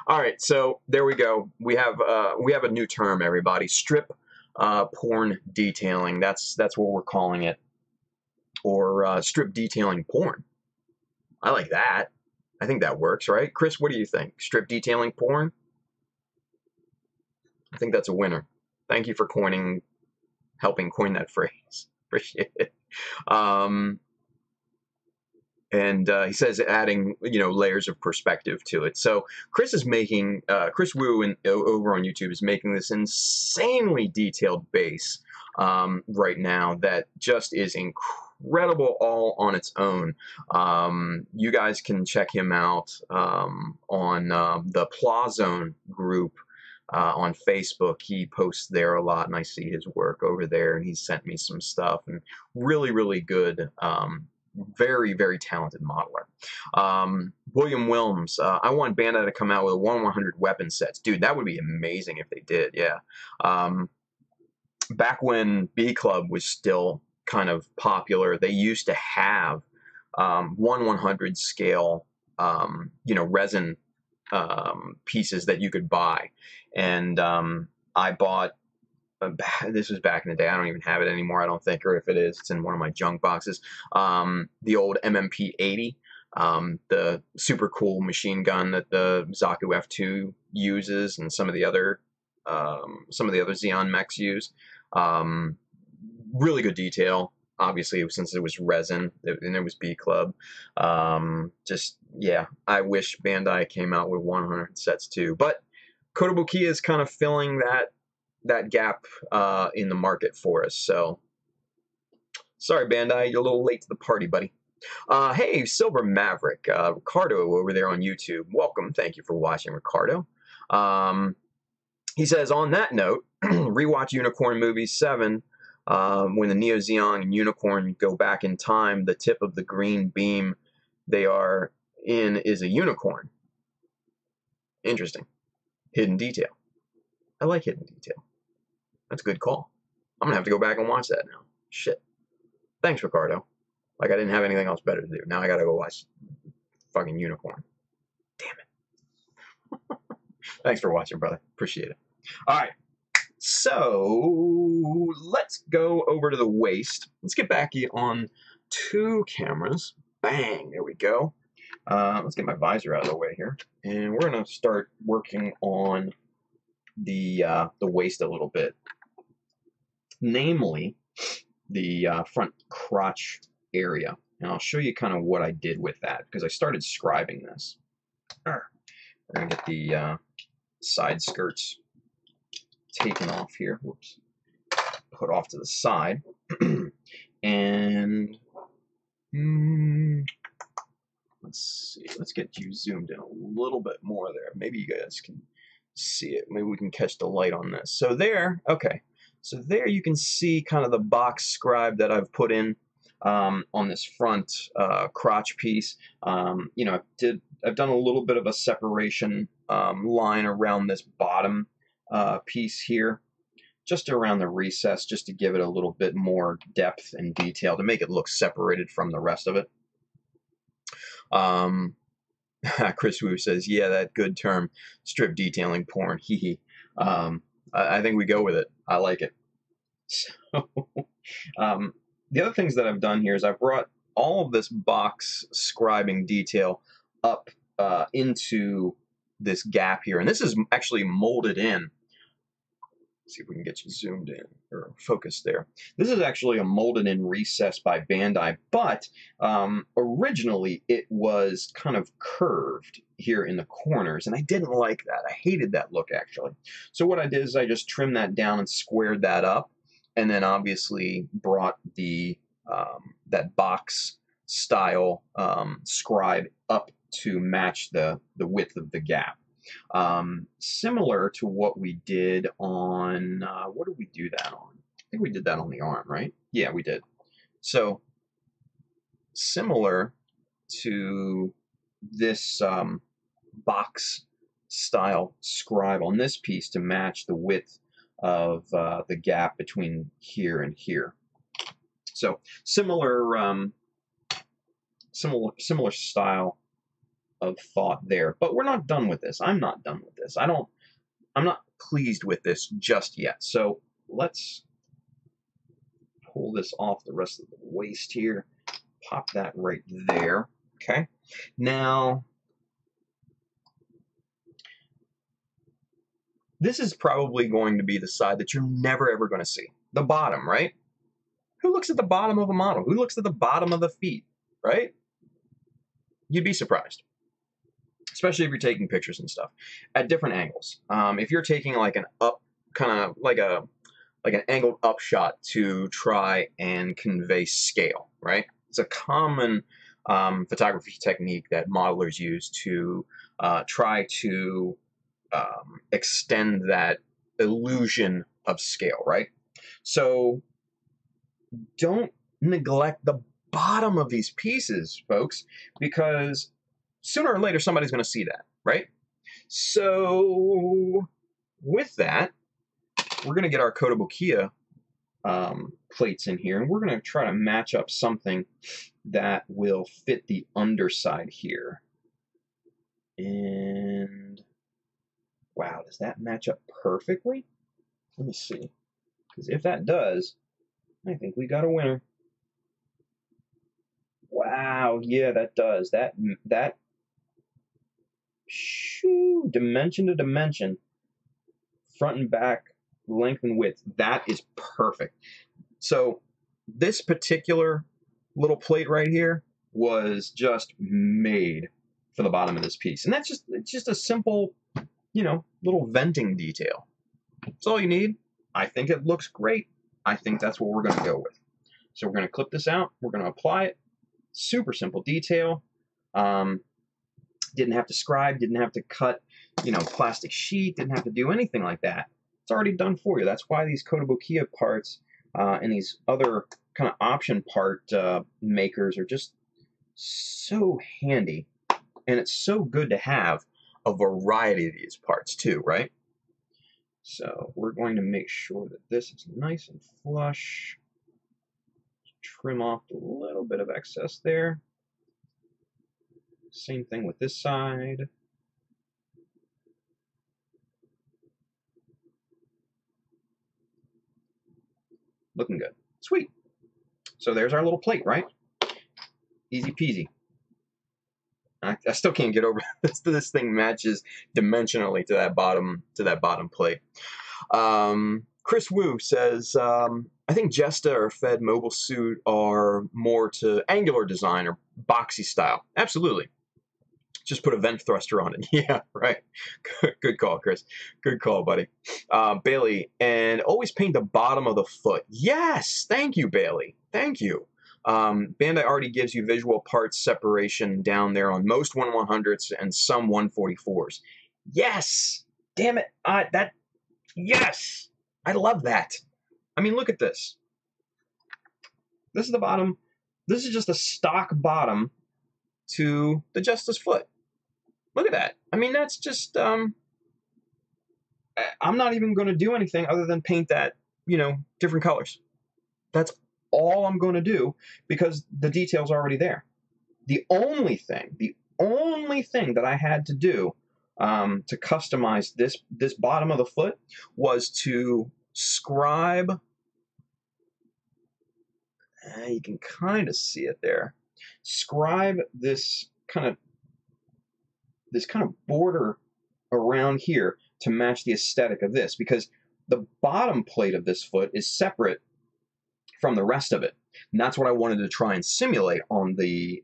All right, so there we go. We have a new term, everybody. Strip porn detailing. That's what we're calling it. Or strip detailing porn. I like that. I think that works, right? Chris, what do you think? Strip detailing porn? I think that's a winner. Thank you for helping coin that phrase. Appreciate it. And he says adding, layers of perspective to it. So Chris is making, Chris Wu over on YouTube is making this insanely detailed base right now that just is incredible all on its own. You guys can check him out on the Plazone group. On Facebook, he posts there a lot, and I see his work over there, and he sent me some stuff, and really, really good, very, very talented modeler. William Wilms, I want Bandai to come out with 1/100 weapon sets. Dude, that would be amazing if they did, yeah. Back when B Club was still kind of popular, they used to have 1/100 scale, resin pieces that you could buy. And I bought, this was back in the day, I don't even have it anymore, I don't think, or if it is, it's in one of my junk boxes, the old MMP 80, the super cool machine gun that the Zaku F2 uses, and some of the other Xeon mechs use. Really good detail, obviously, since it was resin, and it was B Club. Just, yeah, I wish Bandai came out with 100 sets too, but Kotobukiya is kind of filling that gap in the market for us. So, sorry, Bandai, you're a little late to the party, buddy. Hey, Silver Maverick, Ricardo over there on YouTube. Welcome. Thank you for watching, Ricardo. He says, on that note, rewatch Unicorn Movie 7. When the Neo Zeon and Unicorn go back in time, the tip of the green beam they are in is a unicorn. Interesting. Hidden detail. I like hidden detail. That's a good call. I'm gonna have to go back and watch that now. Shit. Thanks, Ricardo. Like I didn't have anything else better to do. Now I gotta go watch fucking Unicorn. Damn it. Thanks for watching, brother. Appreciate it. Alright. So let's go over to the waist. Let's get back on 2 cameras. Bang, there we go. Let's get my visor out of the way here, and we're gonna start working on the waist a little bit, namely the front crotch area, and I'll show you kind of what I did with that because I started scribing this. We're gonna get the side skirts taken off here. Whoops. Put off to the side, and let's see. Let's get you zoomed in a little bit more there. Maybe you guys can see it. Maybe we can catch the light on this. So there, okay. So there you can see kind of the box scribe that I've put in on this front crotch piece. You know, I've done a little bit of a separation line around this bottom piece here, just around the recess, just to give it a little bit more depth and detail, to make it look separated from the rest of it. Chris Wu says, yeah, that good term, strip detailing porn, hee hee. I think we go with it. I like it. So, the other things that I've done here is I've brought all of this box scribing detail up into this gap here. And this is actually molded in. Let's see if we can get you zoomed in or focused there. This is actually a molded in recess by Bandai, but originally it was kind of curved here in the corners, and I didn't like that. I hated that look, actually. So what I did is I just trimmed that down and squared that up, and then obviously brought the that box style scribe up to match the width of the gap. Similar to what we did on, what did we do that on? I think we did that on the arm, right? Yeah, we did. So, similar to this box style scribe on this piece to match the width of the gap between here and here. So, similar style of thought there, but we're not done with this. I'm not done with this. I'm not pleased with this just yet. So let's pull this off the rest of the waist here. Pop that right there. Okay. Now, this is probably going to be the side that you're never ever going to see. The bottom, right? Who looks at the bottom of a model? Who looks at the bottom of the feet, right? You'd be surprised. Especially if you're taking pictures and stuff at different angles. If you're taking like an up, kind of like an angled up shot to try and convey scale, right? It's a common photography technique that modelers use to try to extend that illusion of scale, right? So don't neglect the bottom of these pieces, folks, because sooner or later, somebody's going to see that, right? So with that, we're going to get our Kotobukiya plates in here, and we're going to try to match up something that will fit the underside here. And wow, does that match up perfectly? Let me see. Because if that does, I think we got a winner. Wow, yeah, that does. That shoo, dimension to dimension, front and back, length and width. That is perfect. So this particular little plate right here was just made for the bottom of this piece. And it's just a simple, little venting detail. That's all you need. I think it looks great. I think that's what we're going to go with. So we're going to clip this out. We're going to apply it. Super simple detail. Didn't have to scribe, didn't have to cut, plastic sheet, didn't have to do anything like that. It's already done for you. That's why these Kotobukiya parts and these other kind of option part makers are just so handy. And it's so good to have a variety of these parts too, right? So we're going to make sure that this is nice and flush. Trim off a little bit of excess there. Same thing with this side. Looking good. Sweet. So there's our little plate, right? Easy peasy. I still can't get over this. This thing matches dimensionally to that bottom plate. Chris Wu says, I think Jesta or Fed Mobile Suit are more to angular design or boxy style. Absolutely. Just put a vent thruster on it. Yeah, right. Good call, Chris. Good call, buddy. Bailey, and always paint the bottom of the foot. Yes, thank you, Bailey. Thank you. Bandai already gives you visual parts separation down there on most 1/100s and some 144s. Yes, damn it. Yes, I love that. I mean, look at this. This is the bottom. This is just a stock bottom to the Jesta's foot. Look at that. I mean, that's just, I'm not even going to do anything other than paint that, different colors. That's all I'm going to do because the detail's already there. The only thing that I had to do to customize this bottom of the foot was to scribe. You can kind of see it there. Scribe this kind of this kind of border around here to match the aesthetic of this, because the bottom plate of this foot is separate from the rest of it. And that's what I wanted to try and simulate on the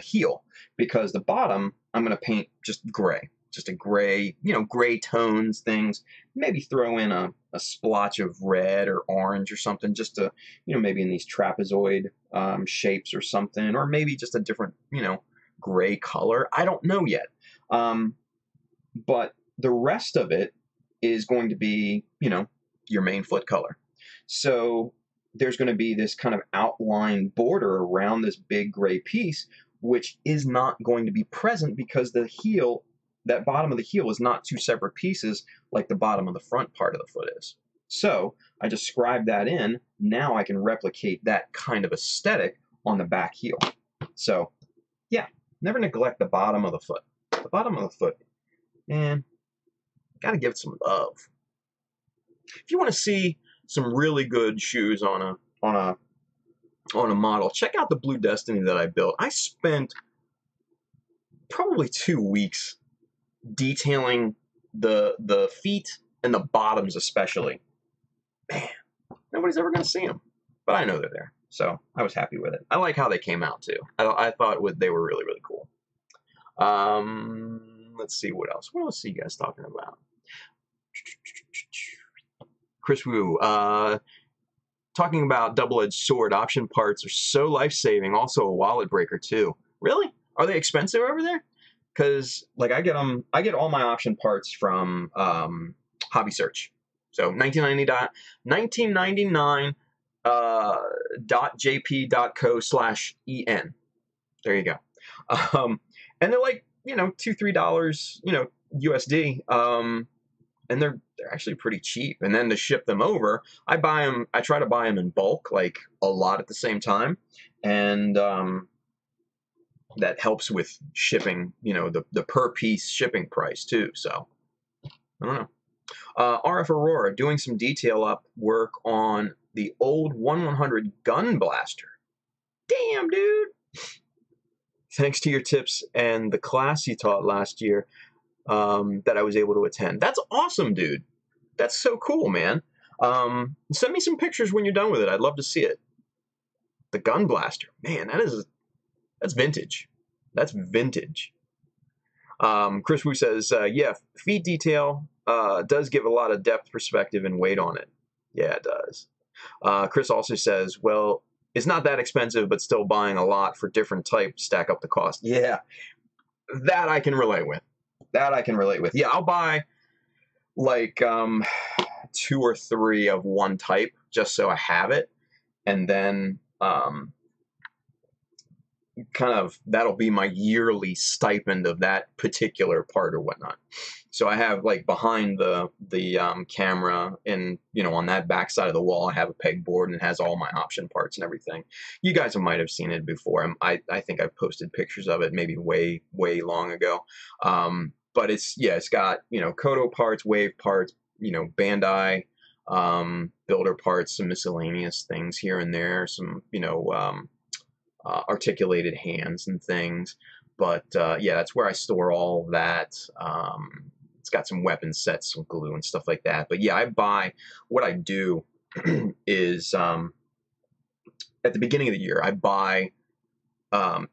heel, because the bottom I'm going to paint just gray, just a gray, gray tones, things. Maybe throw in a splotch of red or orange or something, just to, maybe in these trapezoid shapes or something, or maybe just a different, gray color. I don't know yet. But the rest of it is going to be, your main foot color. So there's going to be this kind of outline border around this big gray piece, which is not going to be present because the heel, that bottom of the heel, is not two separate pieces like the bottom of the front part of the foot is. So I just scribed that in. Now I can replicate that kind of aesthetic on the back heel. So yeah, never neglect the bottom of the foot. The bottom of the foot, man, gotta give it some love. If you want to see some really good shoes on a model, check out the Blue Destiny that I built. I spent probably 2 weeks detailing the feet and the bottoms especially. Man, nobody's ever going to see them, but I know they're there, so I was happy with it. I like how they came out too. I thought they were really, really cool. Let's see what else. What else are you guys talking about? Chris Wu, talking about double-edged sword option parts are so life-saving. Also a wallet breaker too. Really? Are they expensive over there? Because like I get all my option parts from Hobby Search. So 1999.jp.co/en. There you go. And they're like, $2-3, USD. And they're actually pretty cheap. And then to ship them over, I try to buy them in bulk, like a lot at the same time. And that helps with shipping, the per piece shipping price too. So I don't know. RF Aurora doing some detail up work on the old 1100 gun blaster. Damn, dude. Thanks to your tips and the class you taught last year, that I was able to attend. That's awesome, dude. That's so cool, man. Send me some pictures when you're done with it. I'd love to see it. The gun blaster, man, that's vintage. That's vintage. Chris Wu says, yeah, feet detail does give a lot of depth, perspective, and weight on it. Yeah, it does. Chris also says, well, it's not that expensive, but still buying a lot for different types stack up the cost. Yeah, that I can relate with. Yeah, I'll buy like 2 or 3 of one type just so I have it, and then kind of that'll be my yearly stipend of that particular part or whatnot. So I have like behind the camera and on that back side of the wall I have a pegboard and it has all my option parts and everything. You guys might have seen it before. I think I've posted pictures of it maybe way long ago. But it's got Kodo parts, Wave parts, Bandai builder parts, some miscellaneous things here and there, some articulated hands and things. But yeah, that's where I store all that. It's got some weapon sets, some glue and stuff like that. But yeah, what I do is at the beginning of the year, I buy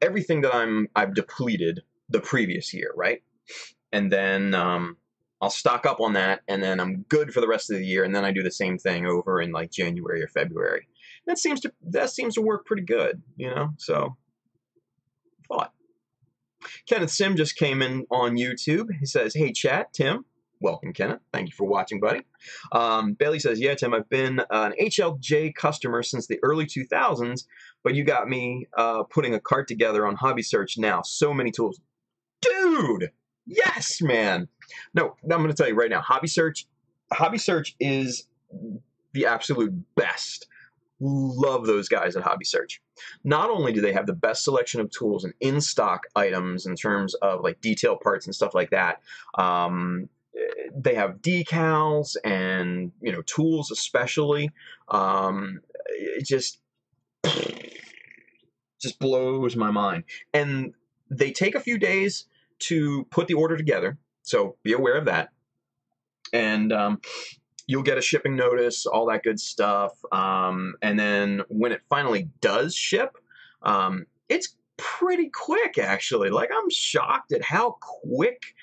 everything that I've depleted the previous year, right? And then I'll stock up on that, and then I'm good for the rest of the year, and then I do the same thing over in like January or February. That seems to work pretty good, so thought. Kenneth Sim just came in on YouTube. He says, hey chat, Tim. Welcome, Kenneth. Thank you for watching, buddy. Bailey says, yeah, Tim, I've been an HLJ customer since the early 2000s, but you got me putting a cart together on Hobby Search now. So many tools. Dude! Yes, man! No, I'm going to tell you right now, Hobby Search is the absolute best. Love those guys at Hobby Search. Not only do they have the best selection of tools and in-stock items in terms of like detail parts and stuff like that, they have decals and tools especially. It just blows my mind. And they take a few days to put the order together, so be aware of that. And you'll get a shipping notice, all that good stuff. And then when it finally does ship, it's pretty quick, actually. Like, I'm shocked at how quick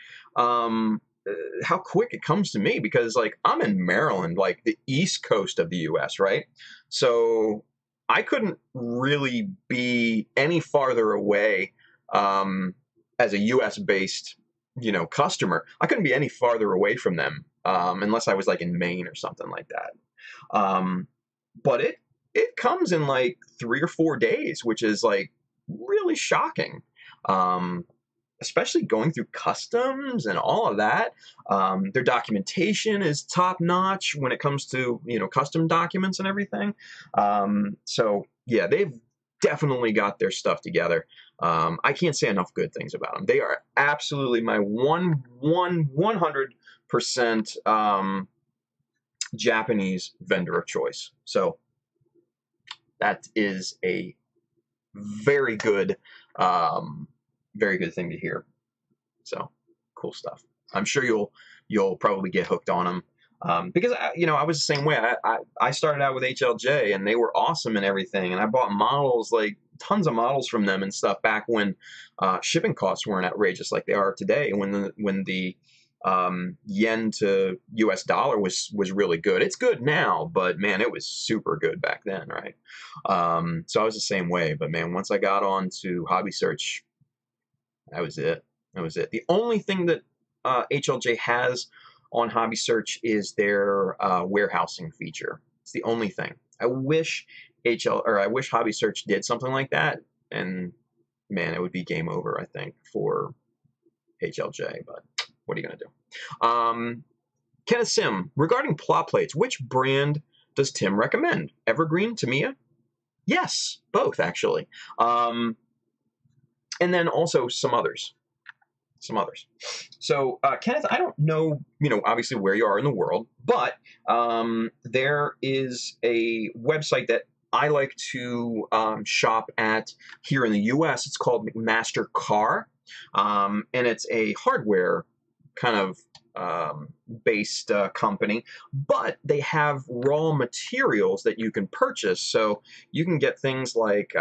it comes to me, because like I'm in Maryland, like the East Coast of the US, right? So I couldn't really be any farther away as a US based, customer. I couldn't be any farther away from them unless I was like in Maine or something like that. But it comes in like 3 or 4 days, which is like really shocking. Especially going through customs and all of that. Their documentation is top notch when it comes to, custom documents and everything. So yeah, they've definitely got their stuff together. I can't say enough good things about them. They are absolutely my 100% Japanese vendor of choice. So that is a very good thing to hear. So cool stuff. I'm sure you'll probably get hooked on them because I was the same way. I started out with HLJ and they were awesome and everything, and I bought models, like tons of models from them and stuff, back when shipping costs weren't outrageous like they are today. When the yen to US dollar was really good. It's good now, but man, it was super good back then, right? So I was the same way, but man, once I got on to Hobby Search, that was it. The only thing that HLJ has on Hobby Search is their warehousing feature. It's the only thing. I wish Hobby Search did something like that, and man, it would be game over, I think, for HLJ, but what are you going to do? Kenneth Sim, regarding plot plates, which brand does Tim recommend? Evergreen, Tamiya? Yes, both, actually. And then also some others. So, Kenneth, I don't know, obviously where you are in the world, but there is a website that I like to shop at here in the U.S. It's called McMaster Car, and it's a hardware kind of based company, but they have raw materials that you can purchase. So you can get things like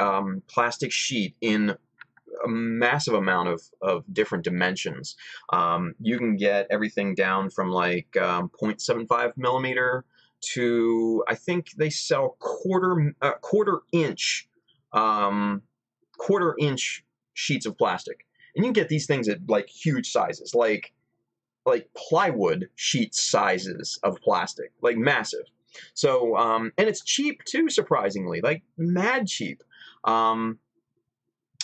plastic sheet in a massive amount of different dimensions. You can get everything down from like 0.75 millimeter to, I think they sell quarter inch sheets of plastic, and you can get these things at like huge sizes, like plywood sheet sizes of plastic, like massive. So and it's cheap too, surprisingly, like mad cheap.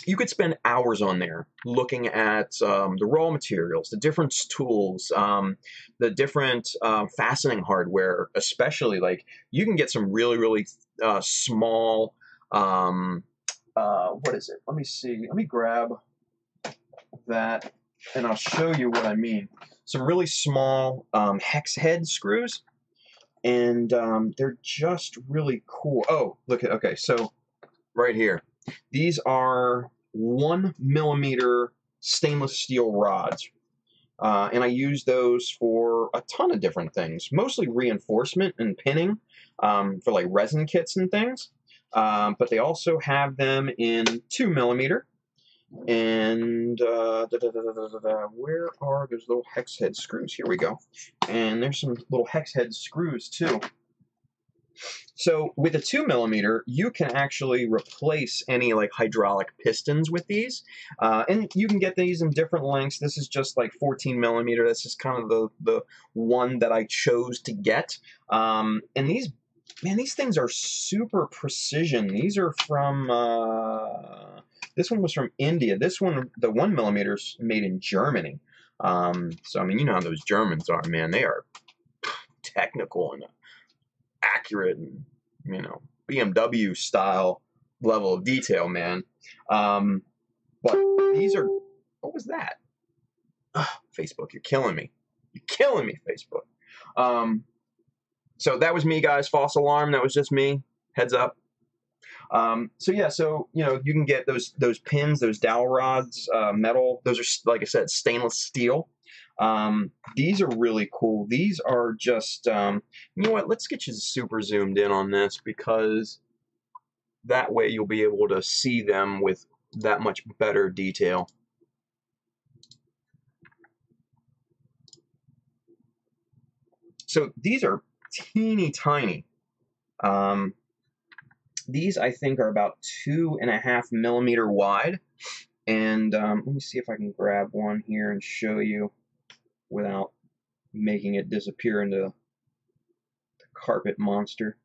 You could spend hours on there looking at the raw materials, the different tools, the different fastening hardware, especially. Like, you can get some really, really small, what is it? Let me see. Let me grab that, and I'll show you what I mean. Some really small hex head screws, and they're just really cool. Oh, look at, okay, so right here. These are 1 millimeter stainless steel rods. And I use those for a ton of different things, mostly reinforcement and pinning for like resin kits and things. But they also have them in 2 millimeter. And where are those little hex head screws? Here we go. And there's some little hex head screws too. So with a 2 millimeter, you can actually replace any like hydraulic pistons with these, and you can get these in different lengths. This is just like 14 millimeter. This is kind of the one that I chose to get. And these things are super precision. These are from this one was from India. This one, the 1 millimeter's made in Germany. So I mean, you know how those Germans are, man. They are technical and accurate, and BMW style level of detail, man. But these are, what was that? Facebook, you're killing me. Facebook. So that was me, guys. False alarm. That was just me. Heads up. So yeah, so you can get those pins, those dowel rods, metal. Those are, like I said, stainless steel. These are really cool. These are just you know what? Let's get you super zoomed in on this, because that way you'll be able to see them with that much better detail. So these are teeny tiny. These, I think, are about 2.5 millimeter wide. And let me see if I can grab one here and show you without making it disappear into the carpet monster.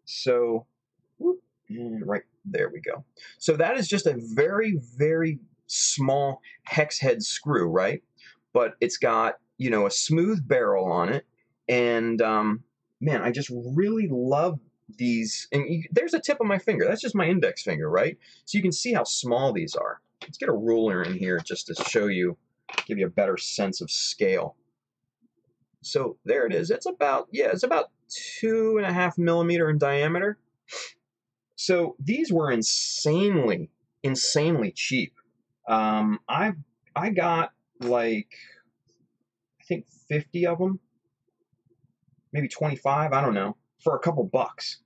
So, whoop, and right there we go. So that is just a very, very small hex head screw, right? But it's got, a smooth barrel on it. And, man, I just really love these. And there's a tip of my finger. That's just my index finger, right? So you can see how small these are. Let's get a ruler in here just to show you, give you a better sense of scale. So there it is. It's about 2.5 millimeter in diameter. So these were insanely cheap. I got like, I think 50 of them, maybe 25, I don't know, for a couple bucks.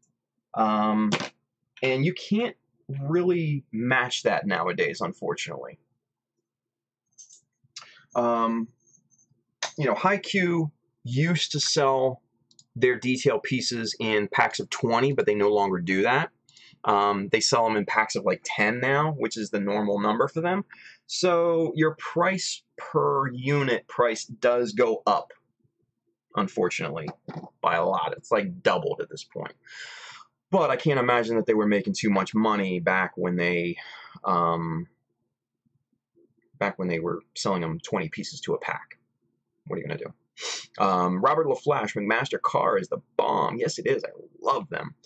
And you can't really match that nowadays, unfortunately. Haiku used to sell their detail pieces in packs of 20, but they no longer do that. They sell them in packs of like 10 now, which is the normal number for them. So your price per unit price does go up, unfortunately, by a lot. It's like doubled at this point. But I can't imagine that they were making too much money back when they were selling them 20 pieces to a pack. What are you going to do? Robert LaFlash, McMaster Car is the bomb. Yes, it is. I love them.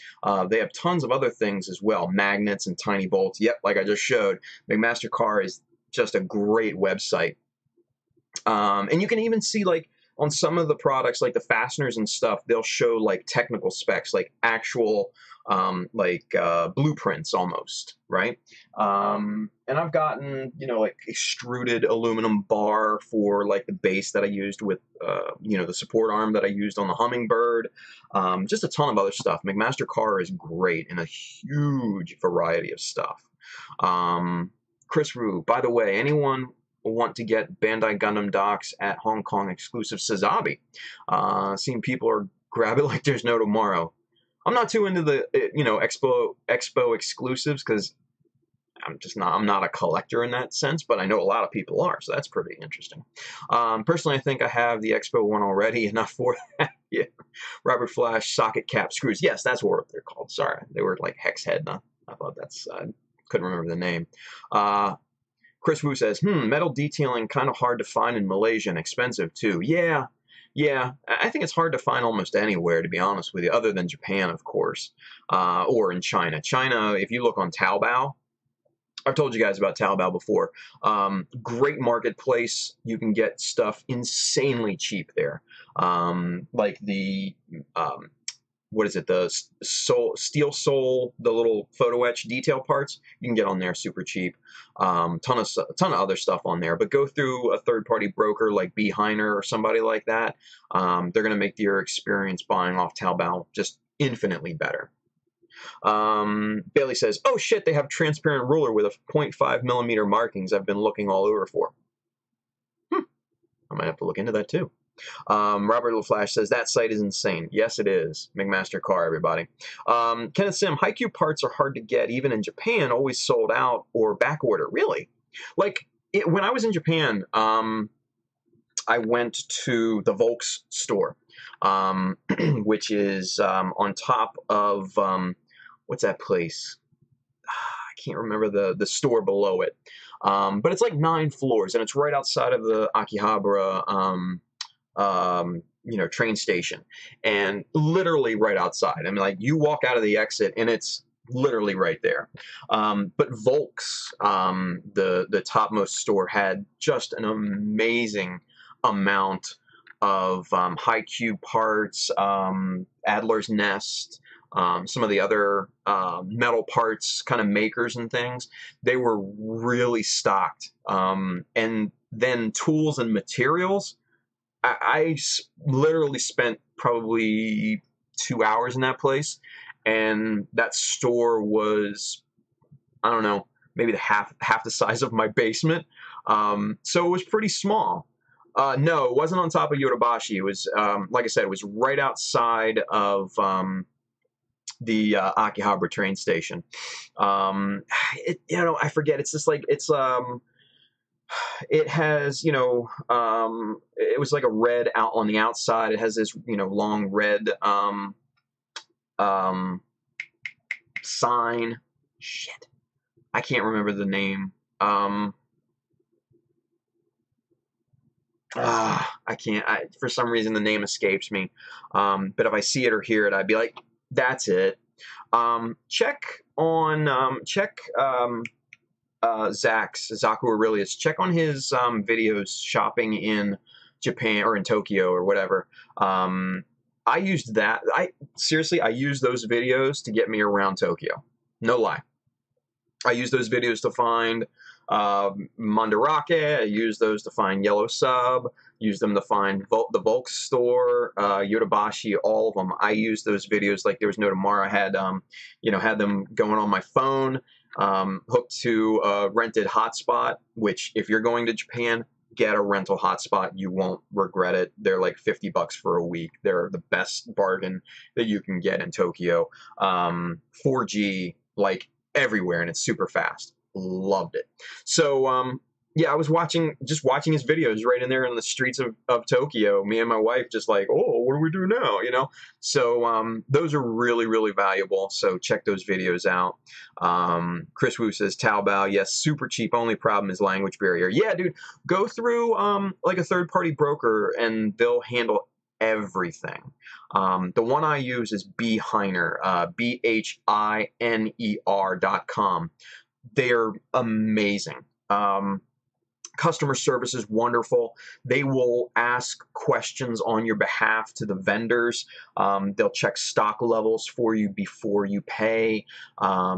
They have tons of other things as well. Magnets and tiny bolts. Yep, like I just showed. McMaster Car is just a great website. And you can even see, like, on some of the products, like the fasteners and stuff, they'll show, like, technical specs, like actual, blueprints almost, right? And I've gotten, like extruded aluminum bar for like the base that I used with, the support arm that I used on the Hummingbird. Just a ton of other stuff. McMaster Car is great in a huge variety of stuff. Chris Rue, by the way, anyone want to get Bandai Gundam docks at Hong Kong exclusive Sazabi? Seeing people are grabbing like there's no tomorrow. I'm not too into the, expo exclusives, because I'm not a collector in that sense, but I know a lot of people are, so that's pretty interesting. Personally, I think I have the Expo one already, enough for that. Yeah. Robert Flash socket cap screws. Yes, that's what they're called. Sorry, they were like hex head. I thought I couldn't remember the name. Chris Wu says, metal detailing kind of hard to find in Malaysia and expensive too. Yeah, I think it's hard to find almost anywhere, to be honest with you, other than Japan, of course, or in China. China, if you look on Taobao, I've told you guys about Taobao before. Great marketplace. You can get stuff insanely cheap there. Like the what is it? The steel sole, the little photo etch detail parts. You can get on there super cheap. Ton of other stuff on there. But go through a third-party broker like Beheiner or somebody like that. They're going to make your experience buying off Taobao just infinitely better. Bailey says, oh shit, they have transparent ruler with a 0.5 millimeter markings I've been looking all over for. I might have to look into that too. Robert LaFlash says, that site is insane. Yes, it is. McMaster Car, everybody. Kenneth Sim, Haiku parts are hard to get, even in Japan, always sold out or back order. Really? Like, when I was in Japan, I went to the Volks store, which is on top of, what's that place? I can't remember the store below it. But it's like 9 floors, and it's right outside of the Akihabara, train station, and literally right outside. I mean, like, you walk out of the exit and it's literally right there. But Volks, the topmost store, had just an amazing amount of Haiku parts, Adler's Nest, some of the other metal parts kind of makers and things, they were really stocked. And then tools and materials, I literally spent probably 2 hours in that place, and that store was, I don't know, maybe half the size of my basement. So it was pretty small. No, it wasn't on top of Yodobashi. It was, like I said, it was right outside of the Akihabara train station. I forget. It's just like it has, it was like a red out on the outside. It has this, long red sign. Shit, I can't remember the name. I can't. For some reason, the name escapes me. But if I see it or hear it, I'd be like, "That's it." Check Zach's Zaku Aurelius. Check on his videos shopping in Japan or in Tokyo or whatever. I used that. I used those videos to get me around Tokyo. No lie. I used those videos to find Mandarake. I used those to find Yellow Sub. Used them to find the Volk store, Yodobashi, all of them. I used those videos like there was no tomorrow. I had, had them going on my phone, hooked to a rented hotspot, which if you're going to Japan, get a rental hotspot. You won't regret it. They're like $50 for a week. They're the best bargain that you can get in Tokyo. 4G, like everywhere, and it's super fast. Loved it. So yeah, I was watching his videos right in there in the streets of Tokyo. Me and my wife just like, oh, what do we do now? So those are really, really valuable. So check those videos out. Chris Wu says Taobao, yes, super cheap. Only problem is language barrier. Yeah, dude, go through like a third-party broker and they'll handle everything. The one I use is Bhiner, BHINER.com. They're amazing. Customer service is wonderful. They will ask questions on your behalf to the vendors. They'll check stock levels for you before you pay. I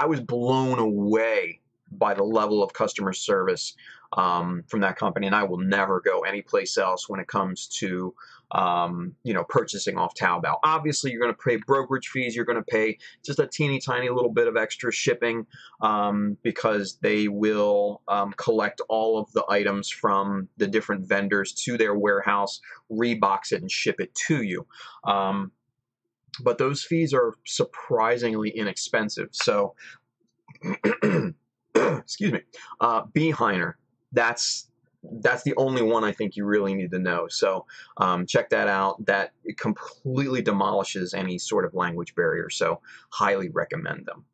was blown away by the level of customer service from that company, and I will never go anyplace else when it comes to purchasing off Taobao. Obviously, you're going to pay brokerage fees. You're going to pay just a teeny tiny little bit of extra shipping because they will collect all of the items from the different vendors to their warehouse, rebox it, and ship it to you. But those fees are surprisingly inexpensive. So, excuse me, Bhiner, that's the only one I think you really need to know. So check that out. That completely demolishes any sort of language barrier. So highly recommend them.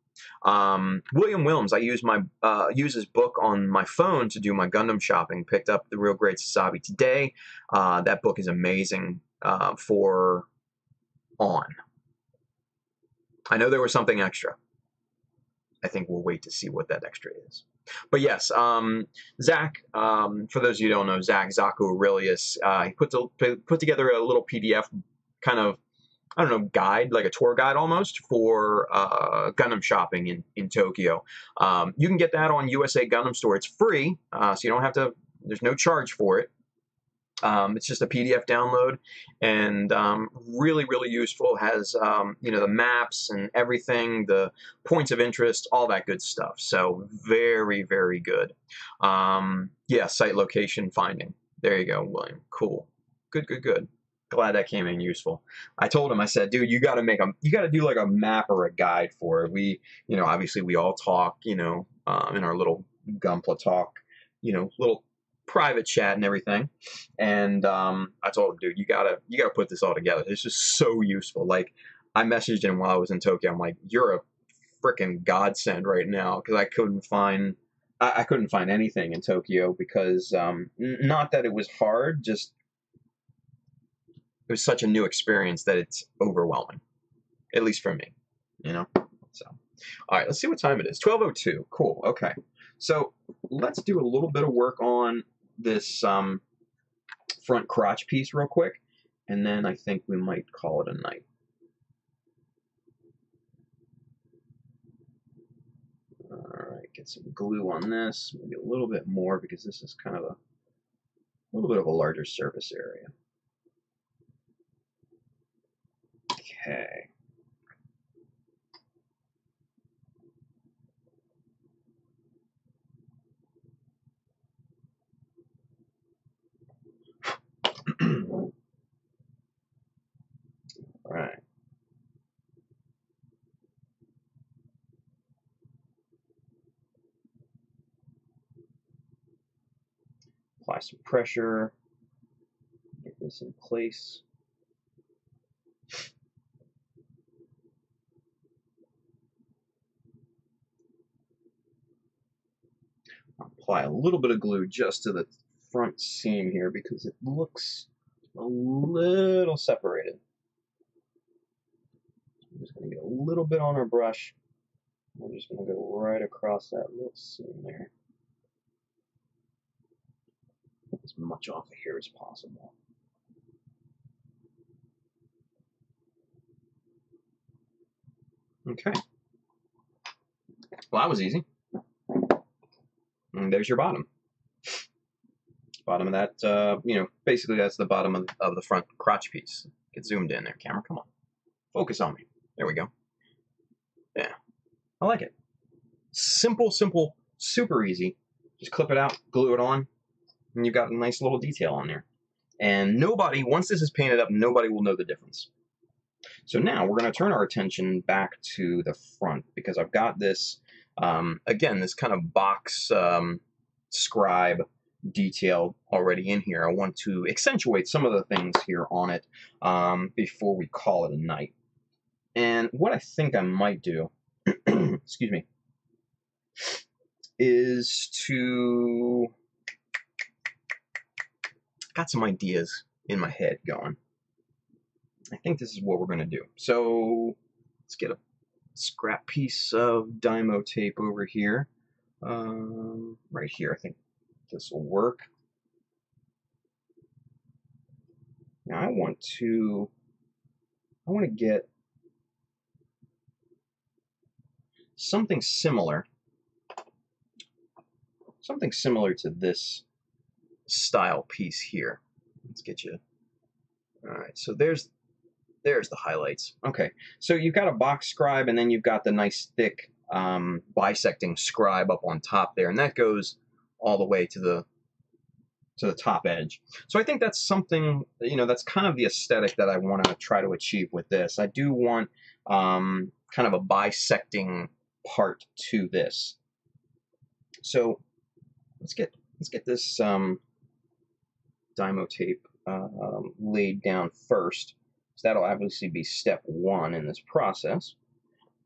William Wilms, I use his book on my phone to do my Gundam shopping. Picked up The Real Great Sasabi today. That book is amazing for On. I know there was something extra. I think we'll wait to see what that extra is. But yes, Zach, for those of you who don't know, Zaku Aurelius, he put together a little PDF kind of, I don't know, guide, like a tour guide almost, for Gundam shopping in Tokyo. You can get that on USA Gundam Store. It's free, so you don't have to, there's no charge for it. It's just a PDF download, and really, really useful. Has the maps and everything, the points of interest, all that good stuff. So very, very good. Yeah, site location finding. There you go, William. Cool. Good, good, good. Glad that came in useful. I told him, I said, dude, you got to do like a map or a guide for it. We, obviously we all talk, in our little Gunpla talk, little private chat and everything, and I told him, dude, you gotta put this all together. It's just so useful. Like, I messaged him while I was in Tokyo. I'm like, you're a freaking godsend right now, because I couldn't find anything in Tokyo, because not that it was hard, just it was such a new experience that it's overwhelming, at least for me, So, all right, let's see what time it is. 12:02. Cool. Okay. So let's do a little bit of work on this front crotch piece real quick, and then I think we might call it a night. Alright, get some glue on this, maybe a little bit more because this is kind of a little bit of a larger surface area. Okay. All right. Apply some pressure. Get this in place. Apply a little bit of glue just to the front seam here because it looks a little separated. I'm just going to get a little bit on our brush. We're just going to go right across that little seam there. Get as much off of here as possible. Okay. Well, that was easy. And there's your bottom. Bottom of that, basically that's the bottom of the front crotch piece. Get zoomed in there, camera. Come on. Focus on me. There we go. Yeah. I like it. Simple, simple, super easy. Just clip it out, glue it on, and you've got a nice little detail on there. And nobody, once this is painted up, nobody will know the difference. So now we're going to turn our attention back to the front because I've got this, again, this kind of box scribe detail already in here. I want to accentuate some of the things here on it before we call it a night. And what I think I might do, excuse me, is to, got some ideas in my head going. I think this is what we're going to do. So let's get a scrap piece of Dymo tape over here. Right here, I think this will work. Now I want to get something similar to this style piece here. Let's get you. All right, so there's the highlights. Okay, so you've got a box scribe, and then you've got the nice thick bisecting scribe up on top there, and that goes all the way to the top edge. So I think that's something, that's kind of the aesthetic that I want to try to achieve with this. I do want kind of a bisecting part to this. So let's get this Dymo tape laid down first. So that'll obviously be step one in this process.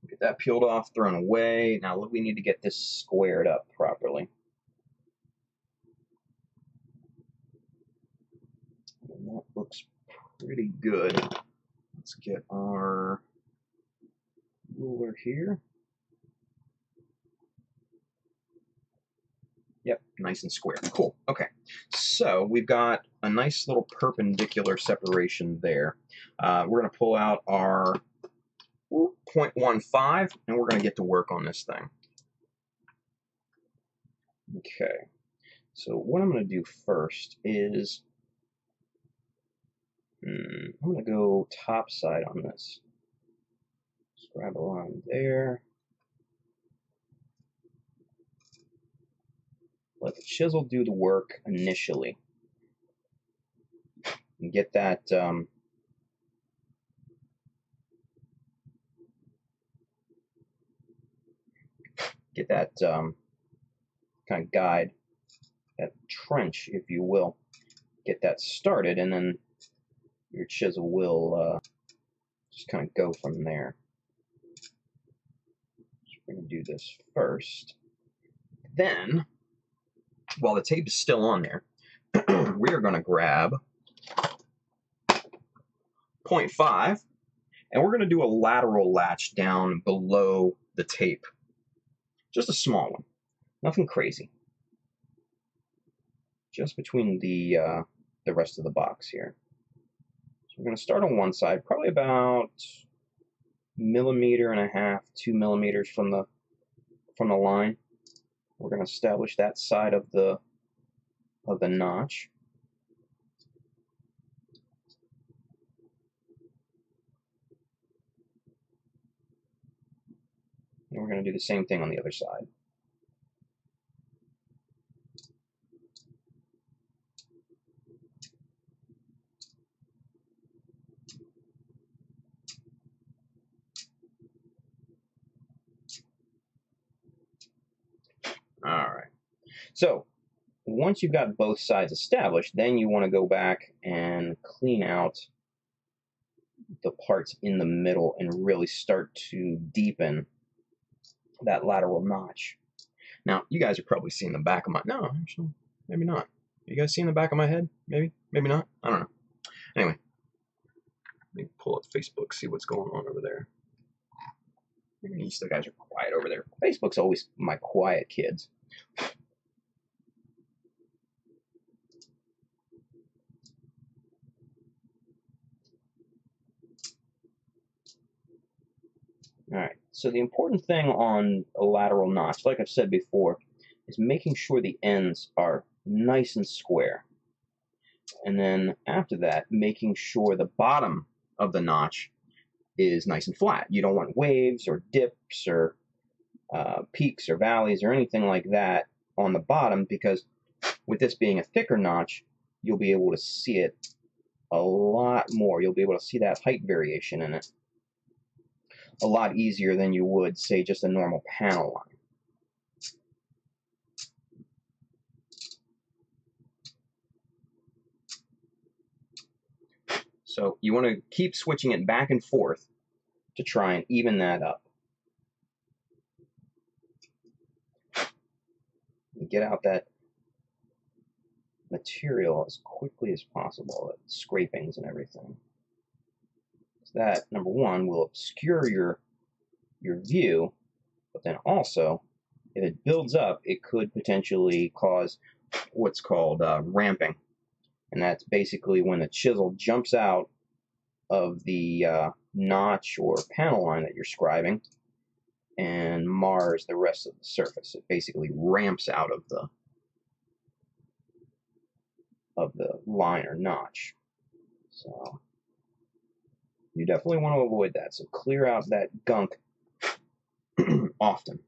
Get that peeled off, thrown away. Now we need to get this squared up properly. And that looks pretty good. Let's get our ruler here. Yep, nice and square. Cool. Okay, so we've got a nice little perpendicular separation there. We're going to pull out our 0.15, and we're going to get to work on this thing. Okay, so what I'm going to do first is I'm going to go top side on this. Just grab a line there. Let the chisel do the work initially. And get that kind of guide, that trench, if you will. Get that started, and then your chisel will just kind of go from there. So we're going to do this first. Then, while the tape is still on there, we are going to grab 0.5, and we're going to do a lateral latch down below the tape. Just a small one. Nothing crazy. Just between the rest of the box here. we're going to start on one side, probably about 1.5 millimeters, 2 millimeters from the line. We're going to establish that side of the notch. And we're going to do the same thing on the other side. All right. So once you've got both sides established, then you want to go back and clean out the parts in the middle and really start to deepen that lateral notch. Now, you guys are probably seeing the back of my... No, actually, maybe not. You guys seeing the back of my head? Maybe, maybe not. I don't know. Anyway, let me pull up Facebook, see what's going on over there. You guys are quiet over there. Facebook's always my quiet kids. All right, so the important thing on a lateral notch, like I've said before, is making sure the ends are nice and square. And then after that, making sure the bottom of the notch is nice and flat. You don't want waves or dips or peaks or valleys or anything like that on the bottom, because with this being a thicker notch, you'll be able to see it a lot more. You'll be able to see that height variation in it a lot easier than you would, say, just a normal panel line. So you want to keep switching it back and forth to try and even that up. Get out that material as quickly as possible, scrapings and everything. So that, number one, will obscure your view, but then also, if it builds up, it could potentially cause what's called ramping. And that's basically when the chisel jumps out of the notch or panel line that you're scribing and mars the rest of the surface. It basically ramps out of the line or notch. So you definitely want to avoid that. So clear out that gunk often.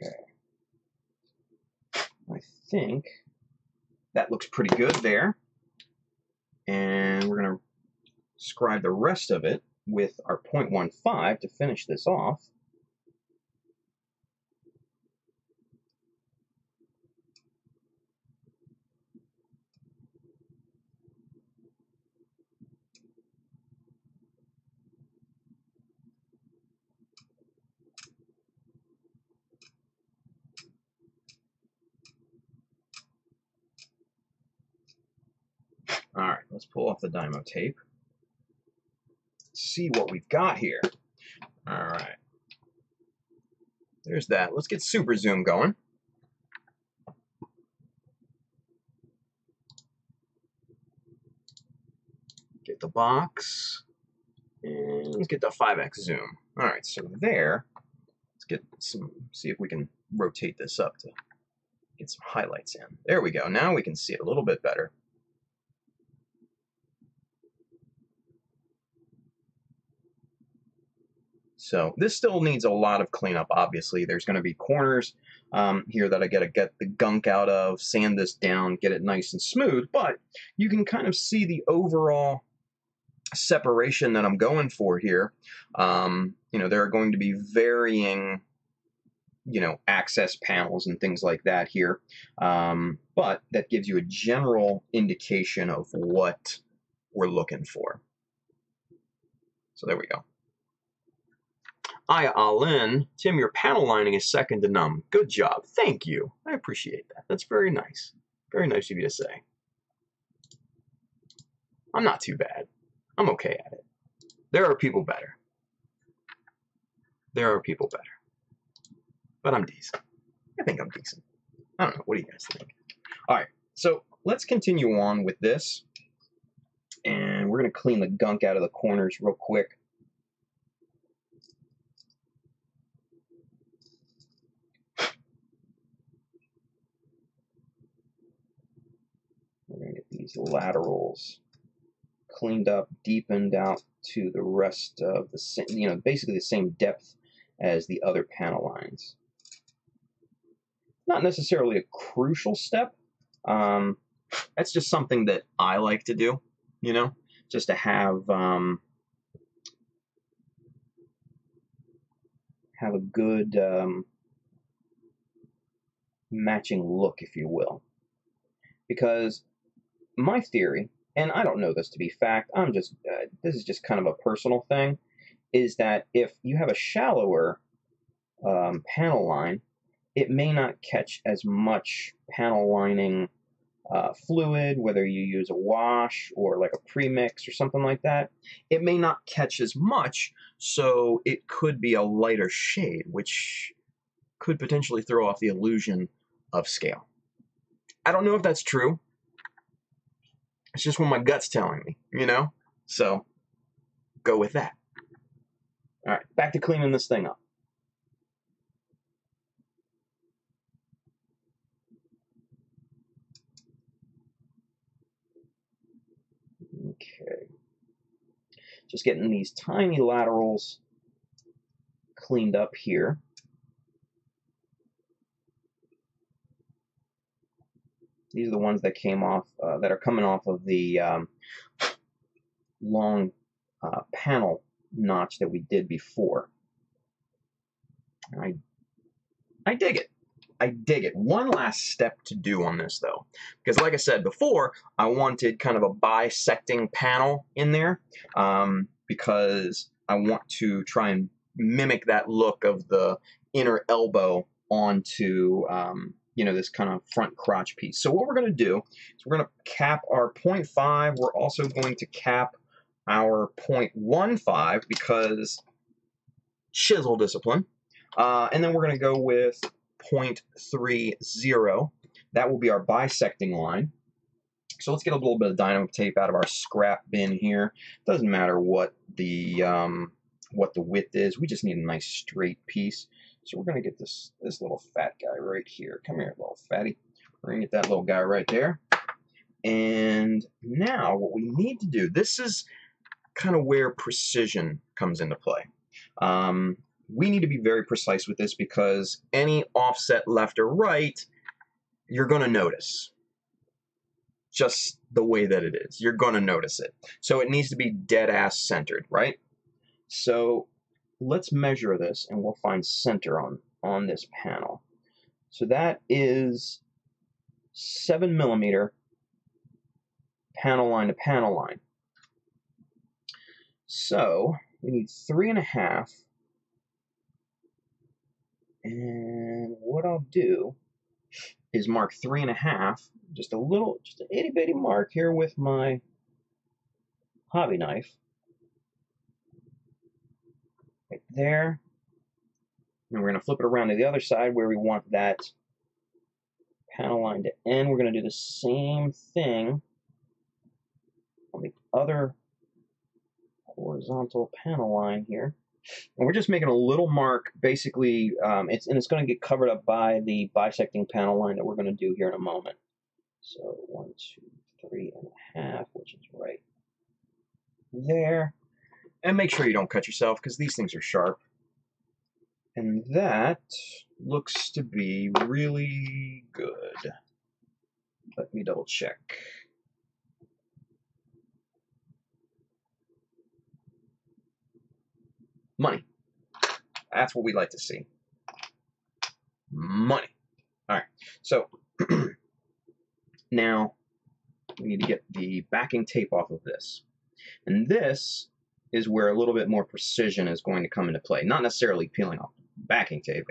Okay. I think that looks pretty good there. And we're going to scribe the rest of it with our 0.15 to finish this off. All right, let's pull off the Dymo tape. See what we've got here. All right. There's that. Let's get super zoom going. Get the box. And let's get the 5x zoom. All right, so there. Let's get some, see if we can rotate this up to get some highlights in. There we go. Now we can see it a little bit better. So this still needs a lot of cleanup, obviously. There's going to be corners here that I got to get the gunk out of, sand this down, get it nice and smooth. But you can kind of see the overall separation that I'm going for here. You know, there are going to be varying, you know, access panels and things like that here. But that gives you a general indication of what we're looking for. So there we go. Aya Alin, Tim, your panel lining is second to none. Good job. Thank you. I appreciate that. That's very nice. Very nice of you to say. I'm not too bad. I'm okay at it. There are people better. There are people better. But I'm decent. I think I'm decent. I don't know. What do you guys think? All right, so let's continue on with this. And we're going to clean the gunk out of the corners real quick. We're going to get these laterals cleaned up, deepened out to the rest of the same, basically the same depth as the other panel lines. Not necessarily a crucial step. That's just something that I like to do, just to have a good matching look, if you will. Because my theory, and I don't know this to be fact, this is just kind of a personal thing, is that if you have a shallower panel line, it may not catch as much panel lining fluid, whether you use a wash or like a premix or something like that. It may not catch as much, so it could be a lighter shade, which could potentially throw off the illusion of scale. I don't know if that's true. It's just what my gut's telling me, So, go with that. All right, back to cleaning this thing up. Okay. Just getting these tiny laterals cleaned up here. These are the ones that came off, that are coming off of the long panel notch that we did before. I dig it. I dig it. One last step to do on this, though, because like I said before, I wanted kind of a bisecting panel in there because I want to try and mimic that look of the inner elbow onto this kind of front crotch piece. So what we're going to do is we're going to cap our 0.5. We're also going to cap our 0.15 because chisel discipline. And then we're going to go with 0.30. That will be our bisecting line. So let's get a little bit of dynamo tape out of our scrap bin here. Doesn't matter what the width is. We just need a nice straight piece. So we're going to get this little fat guy right here. Come here, little fatty. We're going to get that little guy right there. And now what we need to do, this is kind of where precision comes into play. We need to be very precise with this because any offset left or right, you're going to notice. Just the way that it is. You're going to notice it. So it needs to be dead-ass centered, right? So let's measure this and we'll find center on this panel. So that is 7 millimeter panel line to panel line. So we need 3.5. And what I'll do is mark 3.5, just an itty bitty mark here with my hobby knife. Right there. And we're going to flip it around to the other side where we want that panel line to end. We're going to do the same thing on the other horizontal panel line here. And we're just making a little mark, basically, it's going to get covered up by the bisecting panel line that we're going to do here in a moment. So 1, 2, 3.5, which is right there. And make sure you don't cut yourself because these things are sharp. And that looks to be really good. Let me double check. Money. That's what we like to see. Money. All right. So now we need to get the backing tape off of this. And this is where a little bit more precision is going to come into play. Not necessarily peeling off backing tape.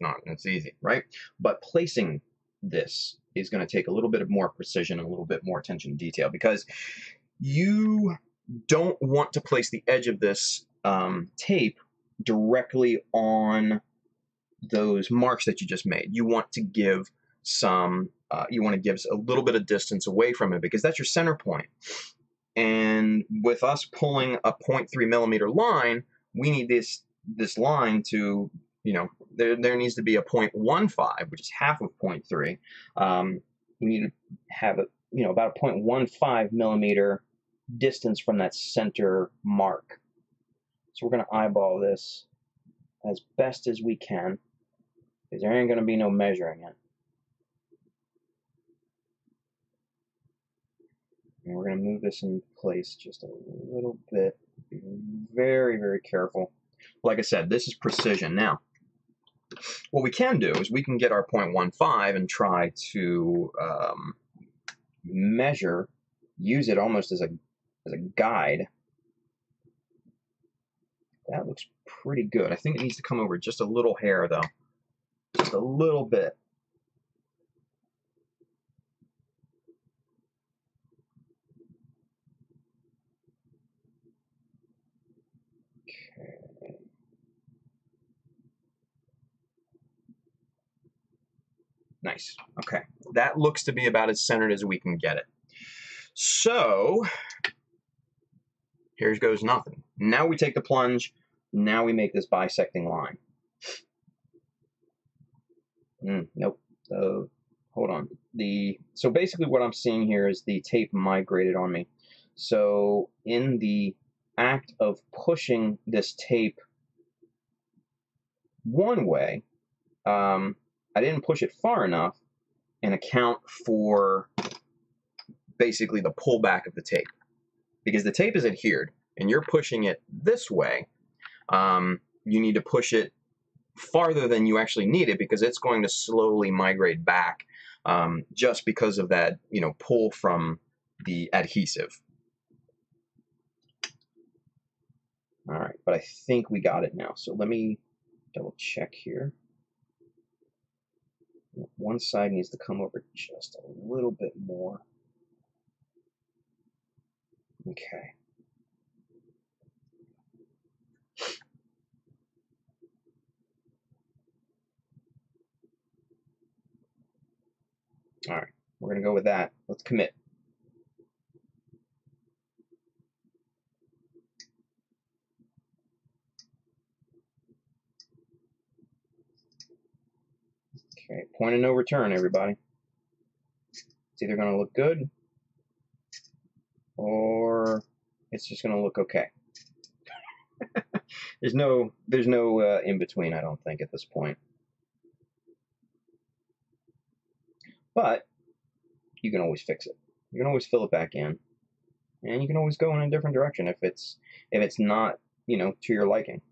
It's easy, right? But placing this is going to take a little bit of more precision and a little bit more attention to detail because you don't want to place the edge of this tape directly on those marks that you just made. You want to give some, you want to give a little bit of distance away from it because that's your center point. And with us pulling a 0.3 millimeter line, we need this line to, you know, there needs to be a 0.15, which is half of 0.3. We need to have a, you know, about a 0.15 millimeter distance from that center mark. So we're going to eyeball this as best as we can, because there ain't going to be no measuring it. And we're going to move this in place just a little bit. Be very, very careful. Like I said, this is precision. Now, what we can do is we can get our 0.15 and try to measure, use it almost as a guide. That looks pretty good. I think it needs to come over just a little hair, though. Just a little bit. Okay. Nice. Okay. That looks to be about as centered as we can get it. So, here goes nothing. Now we take the plunge. Now we make this bisecting line. Nope. Hold on. So basically what I'm seeing here is the tape migrated on me. So in the act of pushing this tape one way, I didn't push it far enough and account for basically the pullback of the tape. Because the tape is adhered and you're pushing it this way, you need to push it farther than you actually need it because it's going to slowly migrate back just because of that, you know, pull from the adhesive. All right, but I think we got it now. So let me double check here. One side needs to come over just a little bit more. Okay. All right, we're going to go with that. Let's commit. Okay, point of no return, everybody. It's either going to look good or it's just going to look okay. there's no in between, I don't think, at this point. But you can always fix it. You can always fill it back in, and you can always go in a different direction if it's not, you know, to your liking.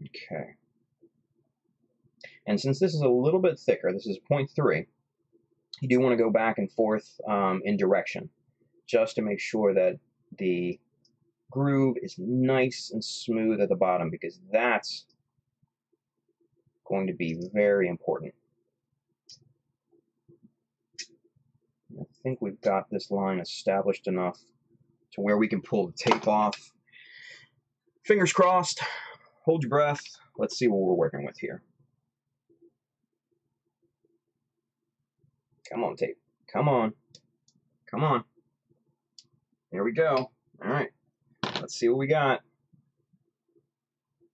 Okay. And since this is a little bit thicker, this is 0.3, you do want to go back and forth in direction just to make sure that the groove is nice and smooth at the bottom, because that's going to be very important. I think we've got this line established enough to where we can pull the tape off. Fingers crossed. Hold your breath. Let's see what we're working with here. Come on, tape. Come on. Come on. There we go. All right. Let's see what we got.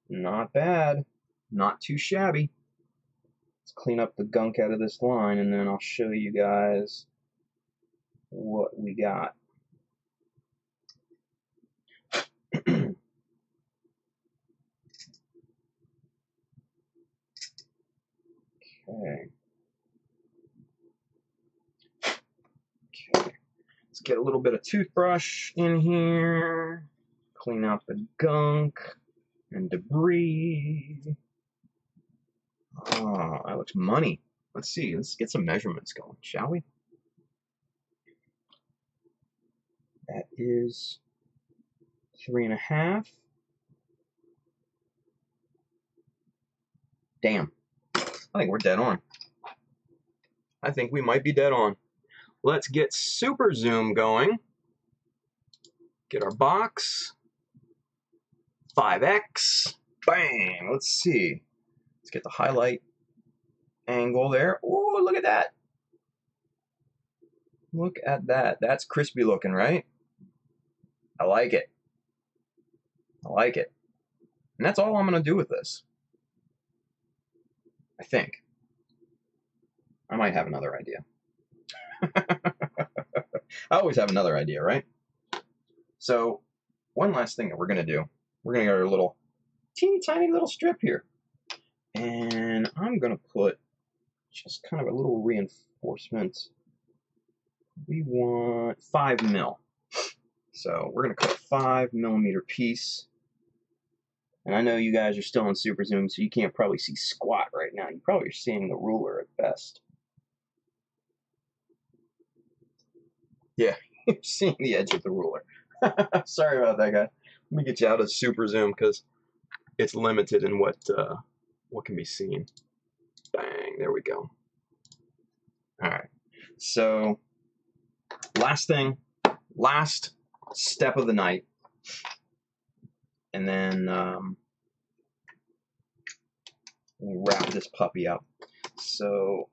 Not bad. Not too shabby. Let's clean up the gunk out of this line, and then I'll show you guys what we got. Okay. Let's get a little bit of toothbrush in here. Clean out the gunk and debris. Oh, that looks money. Let's see. Let's get some measurements going, shall we? That is 3.5. Damn. I think we're dead on. I think we might be dead on. let's get super zoom going. Get our box. 5x. Bang. Let's see. Let's get the highlight angle there. Oh, look at that. Look at that. That's crispy looking, right? I like it. I like it. And that's all I'm going to do with this. I think. I might have another idea. I always have another idea, right? So, one last thing that we're going to do. We're going to get our little, teeny tiny little strip here. And I'm going to put just kind of a little reinforcement. We want 5 mil. So, we're going to cut a 5 millimeter piece. And I know you guys are still in super zoom, so you can't probably see squat right now. You probably are seeing the ruler at best. Yeah, you're seeing the edge of the ruler. Sorry about that, guy. Let me get you out of super zoom because it's limited in what can be seen. Bang, there we go. All right, so last thing, last step of the night. And then we'll wrap this puppy up. So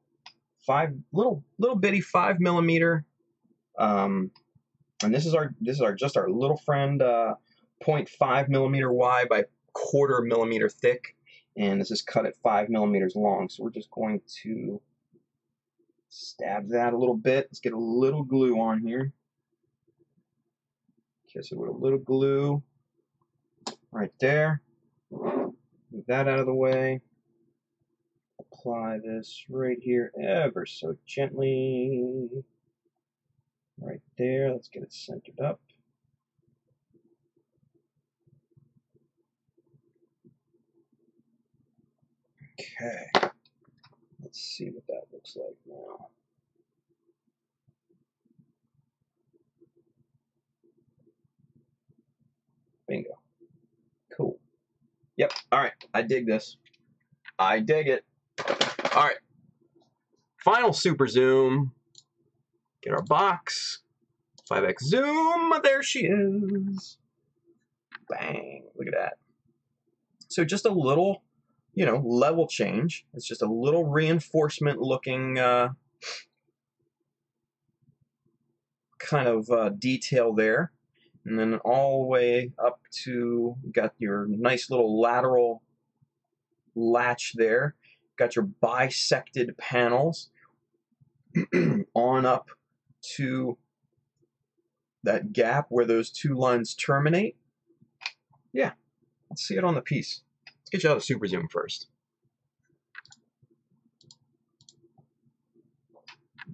little bitty 5 millimeter, and this is our just our little friend 0.5 millimeter wide by 1/4 millimeter thick, and this is cut at 5 millimeters long. So we're just going to stab that a little bit. Let's get a little glue on here. Kiss it with a little glue. Right there. Move that out of the way. Apply this right here ever so gently. Right there. Let's get it centered up. Okay. Let's see what that looks like now. Bingo. Cool. Yep. All right. I dig this. I dig it. All right. Final super zoom. Get our box. 5x zoom. There she is. Bang. Look at that. So just a little, level change. It's just a little reinforcement looking kind of detail there. And then all the way up to, you got your nice little lateral latch there. Got your bisected panels on up to that gap where those two lines terminate. Yeah, let's see it on the piece. Let's get you out of super zoom first.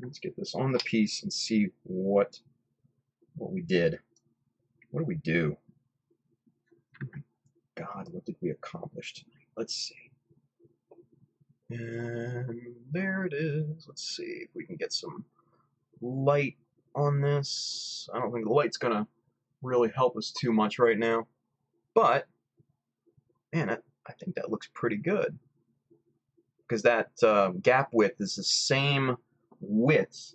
Let's get this on the piece and see what we did. What did we do? Oh my God, what did we accomplish tonight? Let's see. And there it is. Let's see if we can get some light on this. I don't think the light's gonna really help us too much right now. But, man, I think that looks pretty good. Because that gap width is the same width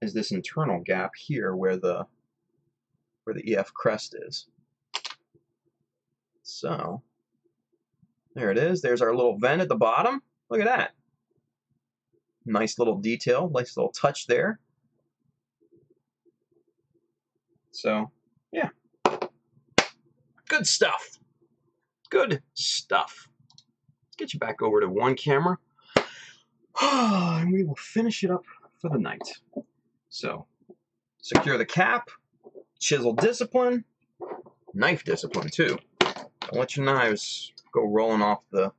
as this internal gap here where the EF crest is. So, there it is. There's our little vent at the bottom. Look at that. Nice little detail, nice little touch there. So, yeah. Good stuff. Good stuff. Let's get you back over to one camera. And we will finish it up for the night. So, secure the cap. Chisel discipline. Knife discipline, too. Don't let your knives go rolling off the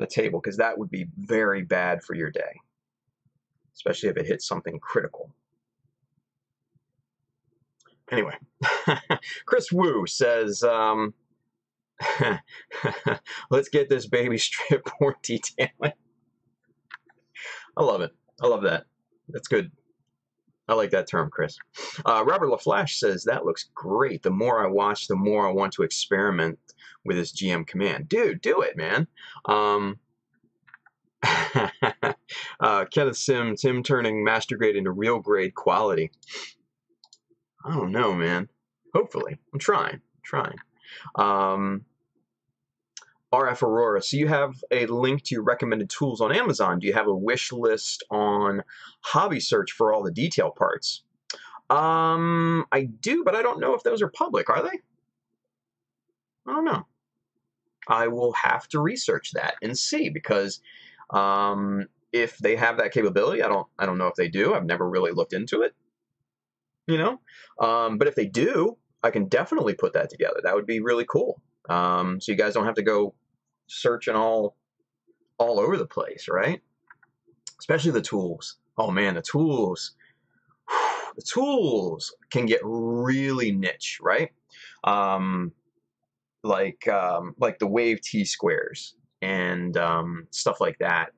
table, because that would be very bad for your day, especially if it hits something critical. Anyway, Chris Wu says, let's get this baby strip more detailing. I love it. I love that. That's good. I like that term, Chris. Robert LaFlash says, that looks great. The more I watch, the more I want to experiment with this GM command. Dude, do it, man. Kenneth Sims, him turning master grade into real grade quality. I don't know, man. Hopefully. I'm trying. RF Aurora, so you have a link to your recommended tools on Amazon. Do you have a wish list on Hobby Search for all the detail parts? I do, but I don't know if those are public, are they? I don't know. I will have to research that and see, because if they have that capability, I don't know if they do. I've never really looked into it, you know. But if they do, I can definitely put that together. That would be really cool. So you guys don't have to go searching all over the place, right? Especially the tools. Oh man, the tools. The tools can get really niche, right? Like the Wave T squares and stuff like that.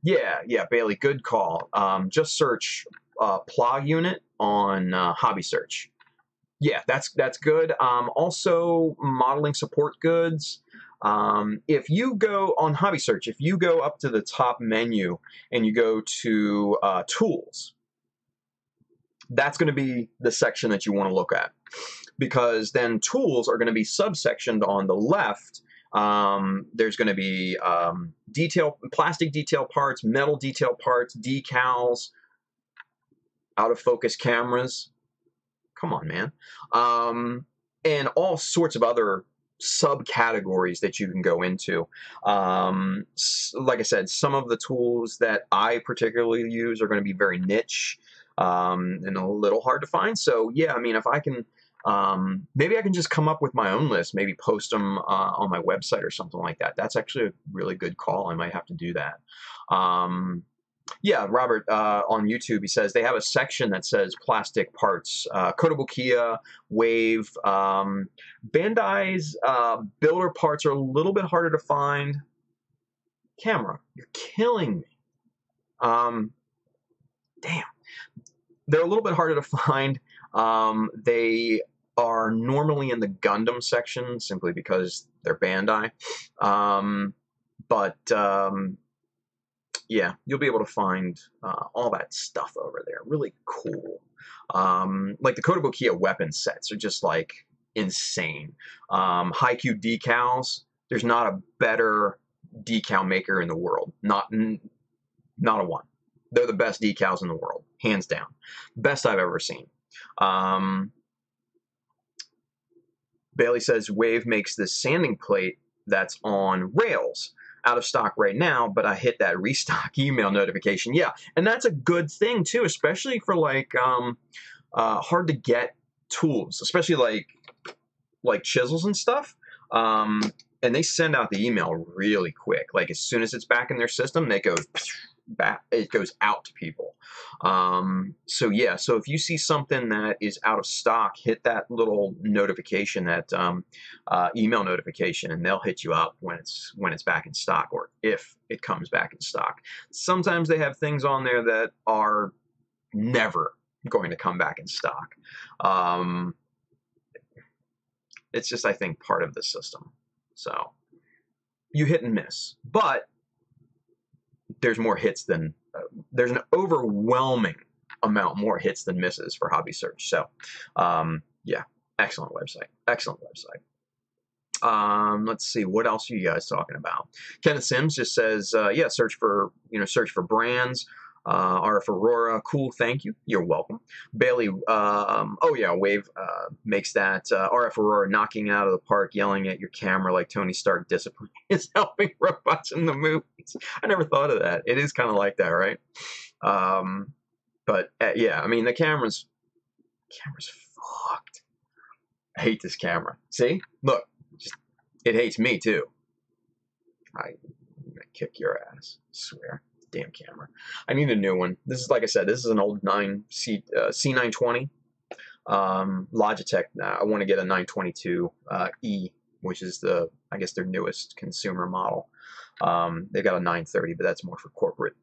Yeah, Bailey, good call. Just search plug unit on Hobby Search. Yeah, that's good. Also, modeling support goods. If you go on Hobby Search, if you go up to the top menu and you go to tools, that's going to be the section that you want to look at, because then tools are going to be subsectioned on the left. There's going to be plastic detail parts, metal detail parts, decals, out of focus cameras. Come on, man. And all sorts of other subcategories that you can go into. Like I said, some of the tools that I particularly use are going to be very niche and a little hard to find. So yeah, I mean, if I can, maybe I can just come up with my own list, maybe post them on my website or something like that. That's actually a really good call. I might have to do that. Yeah, Robert on YouTube, he says they have a section that says plastic parts. Kotobukiya, Wave, Bandai's builder parts are a little bit harder to find. Camera, you're killing me. Damn. They're a little bit harder to find. They are normally in the Gundam section simply because they're Bandai. Yeah, you'll be able to find all that stuff over there. Really cool. Like the Kotobukiya weapon sets are just like insane. Haikyuu decals. There's not a better decal maker in the world. Not a one. They're the best decals in the world, hands down. Best I've ever seen. Bailey says Wave makes this sanding plate that's on rails. Out of stock right now, but I hit that restock email notification. Yeah, and that's a good thing too, especially for like hard to get tools, especially like chisels and stuff. And they send out the email really quick. Like as soon as it's back in their system, it goes back. It goes out to people. So yeah, so if you see something that is out of stock, hit that little notification, that email notification, and they'll hit you up when it's back in stock, or if it comes back in stock. Sometimes they have things on there that are never going to come back in stock. It's just, I think, part of the system. So you hit and miss, but there's more hits than there's an overwhelming amount more hits than misses for Hobby Search. So yeah, excellent website. Let's see, what else are you guys talking about? Kenneth Sims just says, yeah, search for brands. RF Aurora, cool, thank you. You're welcome. Bailey, oh yeah, Wave makes that. RF Aurora knocking out of the park, yelling at your camera like Tony Stark discipline is helping robots in the movies. I never thought of that. It is kind of like that, right? But yeah, I mean, the camera's fucked. I hate this camera. See? Look, it hates me too. I'm gonna kick your ass, I swear. Damn camera. I need a new one. This is, like I said, this is an old C920 Logitech. I want to get a 922E, which is I guess their newest consumer model. They've got a 930, but that's more for corporate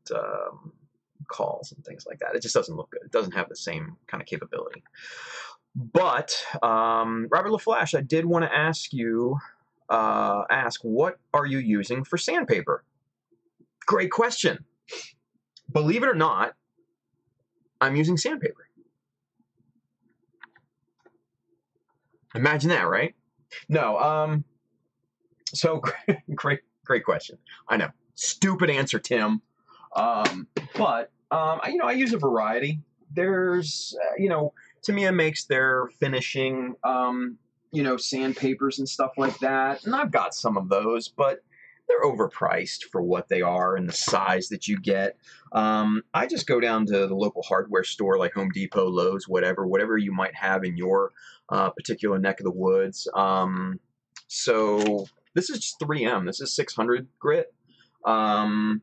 calls and things like that. It just doesn't look good. It doesn't have the same kind of capability. But Robert LaFlash, I did want to ask you, what are you using for sandpaper? Great question. Believe it or not, I'm using sandpaper. Imagine that, right? No, so great question. I know. Stupid answer, Tim. But I use a variety. There's, Tamiya makes their finishing, sandpapers and stuff like that, and I've got some of those, but they're overpriced for what they are and the size that you get. I just go down to the local hardware store like Home Depot, Lowe's, whatever you might have in your particular neck of the woods. So this is just 3M. This is 600 grit. Harbor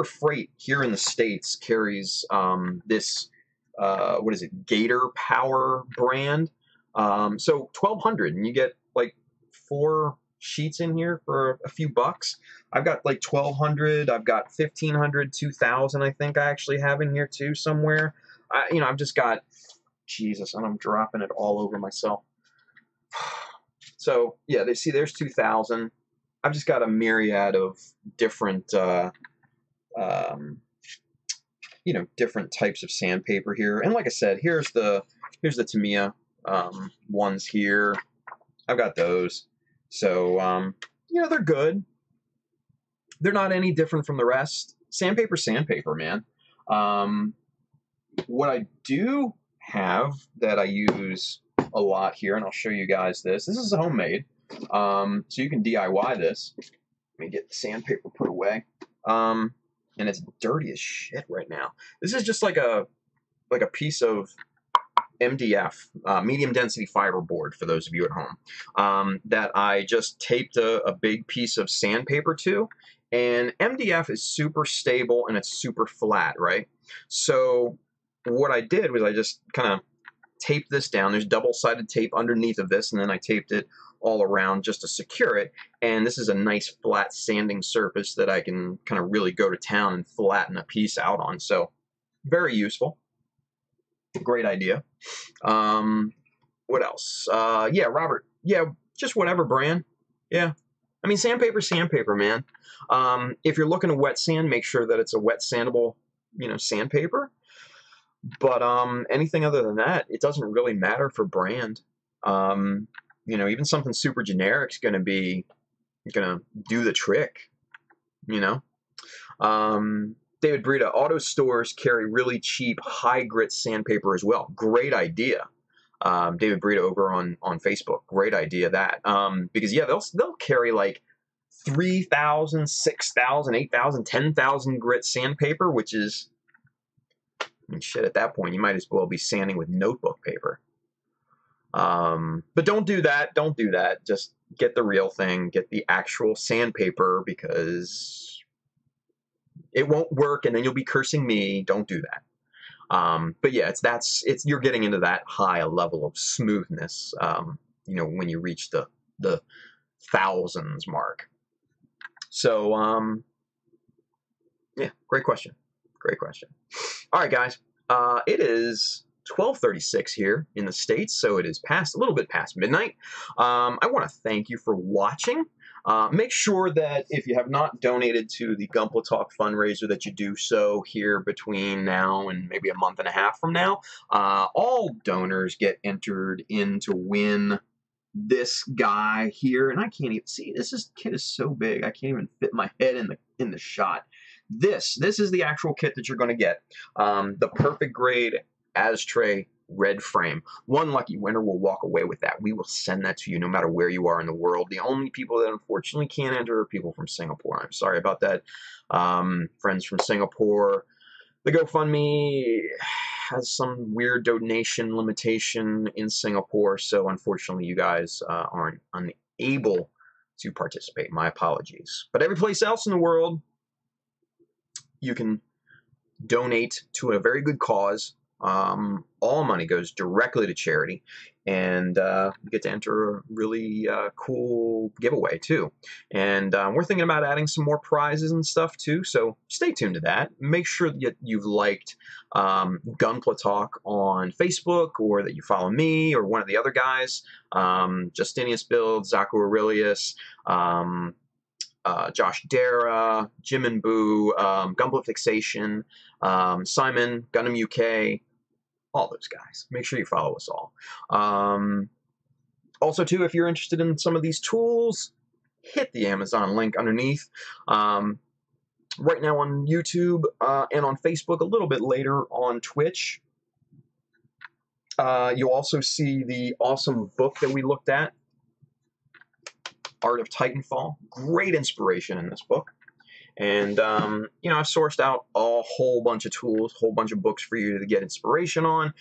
Freight here in the States carries this Gator Power brand. So 1,200, and you get like 4 sheets in here for a few bucks. I've got like 1,200. I've got 1,500, 2,000. I think I actually have in here too somewhere. I've just got Jesus, and I'm dropping it all over myself. So yeah, there's 2,000. I've just got a myriad of different, different types of sandpaper here. And like I said, here's the Tamiya ones here. I've got those. So they're good. They're not any different from the rest. Sandpaper, man. What I do have that I use a lot here, and I'll show you guys this. This is homemade, so you can DIY this. Let me get the sandpaper put away. And it's dirty as shit right now. This is just like a piece of MDF, medium density fiberboard, for those of you at home, that I just taped a big piece of sandpaper to. And MDF is super stable and it's super flat, right? So what I did was I just kind of taped this down. There's double-sided tape underneath of this, and then I taped it all around just to secure it. And this is a nice flat sanding surface that I can kind of really go to town and flatten a piece out on. So very useful. Great idea. What else? Yeah, Robert. Yeah, just whatever brand. Yeah. I mean, sandpaper, man. If you're looking to wet sand, make sure that it's a wet sandable, sandpaper. But anything other than that, it doesn't really matter for brand. Even something super generic is gonna do the trick. David Brita, auto stores carry really cheap, high grit sandpaper as well. Great idea. David Brita over on Facebook. Great idea that. Because yeah, they'll carry like 3,000, 6,000, 8,000, 10,000 grit sandpaper, which is, shit, at that point, you might as well be sanding with notebook paper. But don't do that. Don't do that. Just get the real thing. Get the actual sandpaper, because it won't work, and then you'll be cursing me. Don't do that. But yeah, you're getting into that high level of smoothness, when you reach the thousands mark. So, yeah, great question. Great question. All right, guys. It is 12:36 here in the States, so it is a little bit past midnight. I want to thank you for watching. Make sure that if you have not donated to the Gumpla Talk fundraiser, that you do so here between now and maybe a month and a half from now. All donors get entered in to win this guy here, and I can't even see. This kit is so big, I can't even fit my head in the shot. This is the actual kit that you're going to get. The perfect grade Ashtray red frame. One lucky winner will walk away with that. We will send that to you no matter where you are in the world. The only people that unfortunately can't enter are people from Singapore. I'm sorry about that. Friends from Singapore. The GoFundMe has some weird donation limitation in Singapore, so unfortunately you guys aren't unable to participate. My apologies. But every place else in the world, you can donate to a very good cause All money goes directly to charity, and you get to enter a really cool giveaway too. And we're thinking about adding some more prizes and stuff too, so stay tuned to that. Make sure that you've liked Gunpla Talk on Facebook, or that you follow me or one of the other guys, Justinius Build, Zaku Aurelius, Josh Dara, Jim and Boo, Gunpla Fixation, Simon, Gundam UK, all those guys. Make sure you follow us all. Also, too, if you're interested in some of these tools, hit the Amazon link underneath. Right now on YouTube and on Facebook, a little bit later on Twitch. You'll also see the awesome book that we looked at, Art of Titanfall. Great inspiration in this book. And, you know, I've sourced out a whole bunch of tools, a whole bunch of books for you to get inspiration on.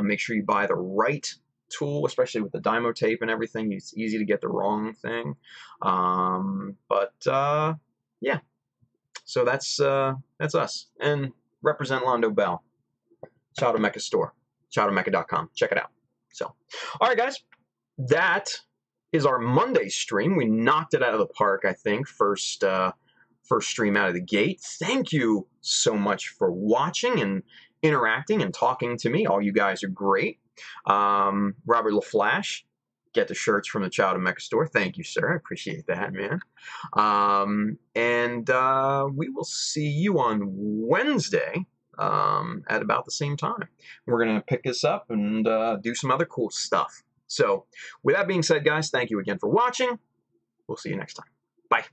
Make sure you buy the right tool, especially with the Dymo tape and everything. It's easy to get the wrong thing. Yeah. So that's us. And represent Londo Bell. Shout out to Mecha Store. Shout out to Mecha.com. Check it out. So, all right, guys. That is our Monday stream. We knocked it out of the park, I think. First stream out of the gate. Thank you so much for watching and interacting and talking to me. All you guys are great. Robert LaFlash, get the shirts from the Child of Mecha Store. Thank you, sir. I appreciate that, man. We will see you on Wednesday at about the same time. We're going to pick this up and do some other cool stuff. So, with that being said, guys, thank you again for watching. We'll see you next time. Bye.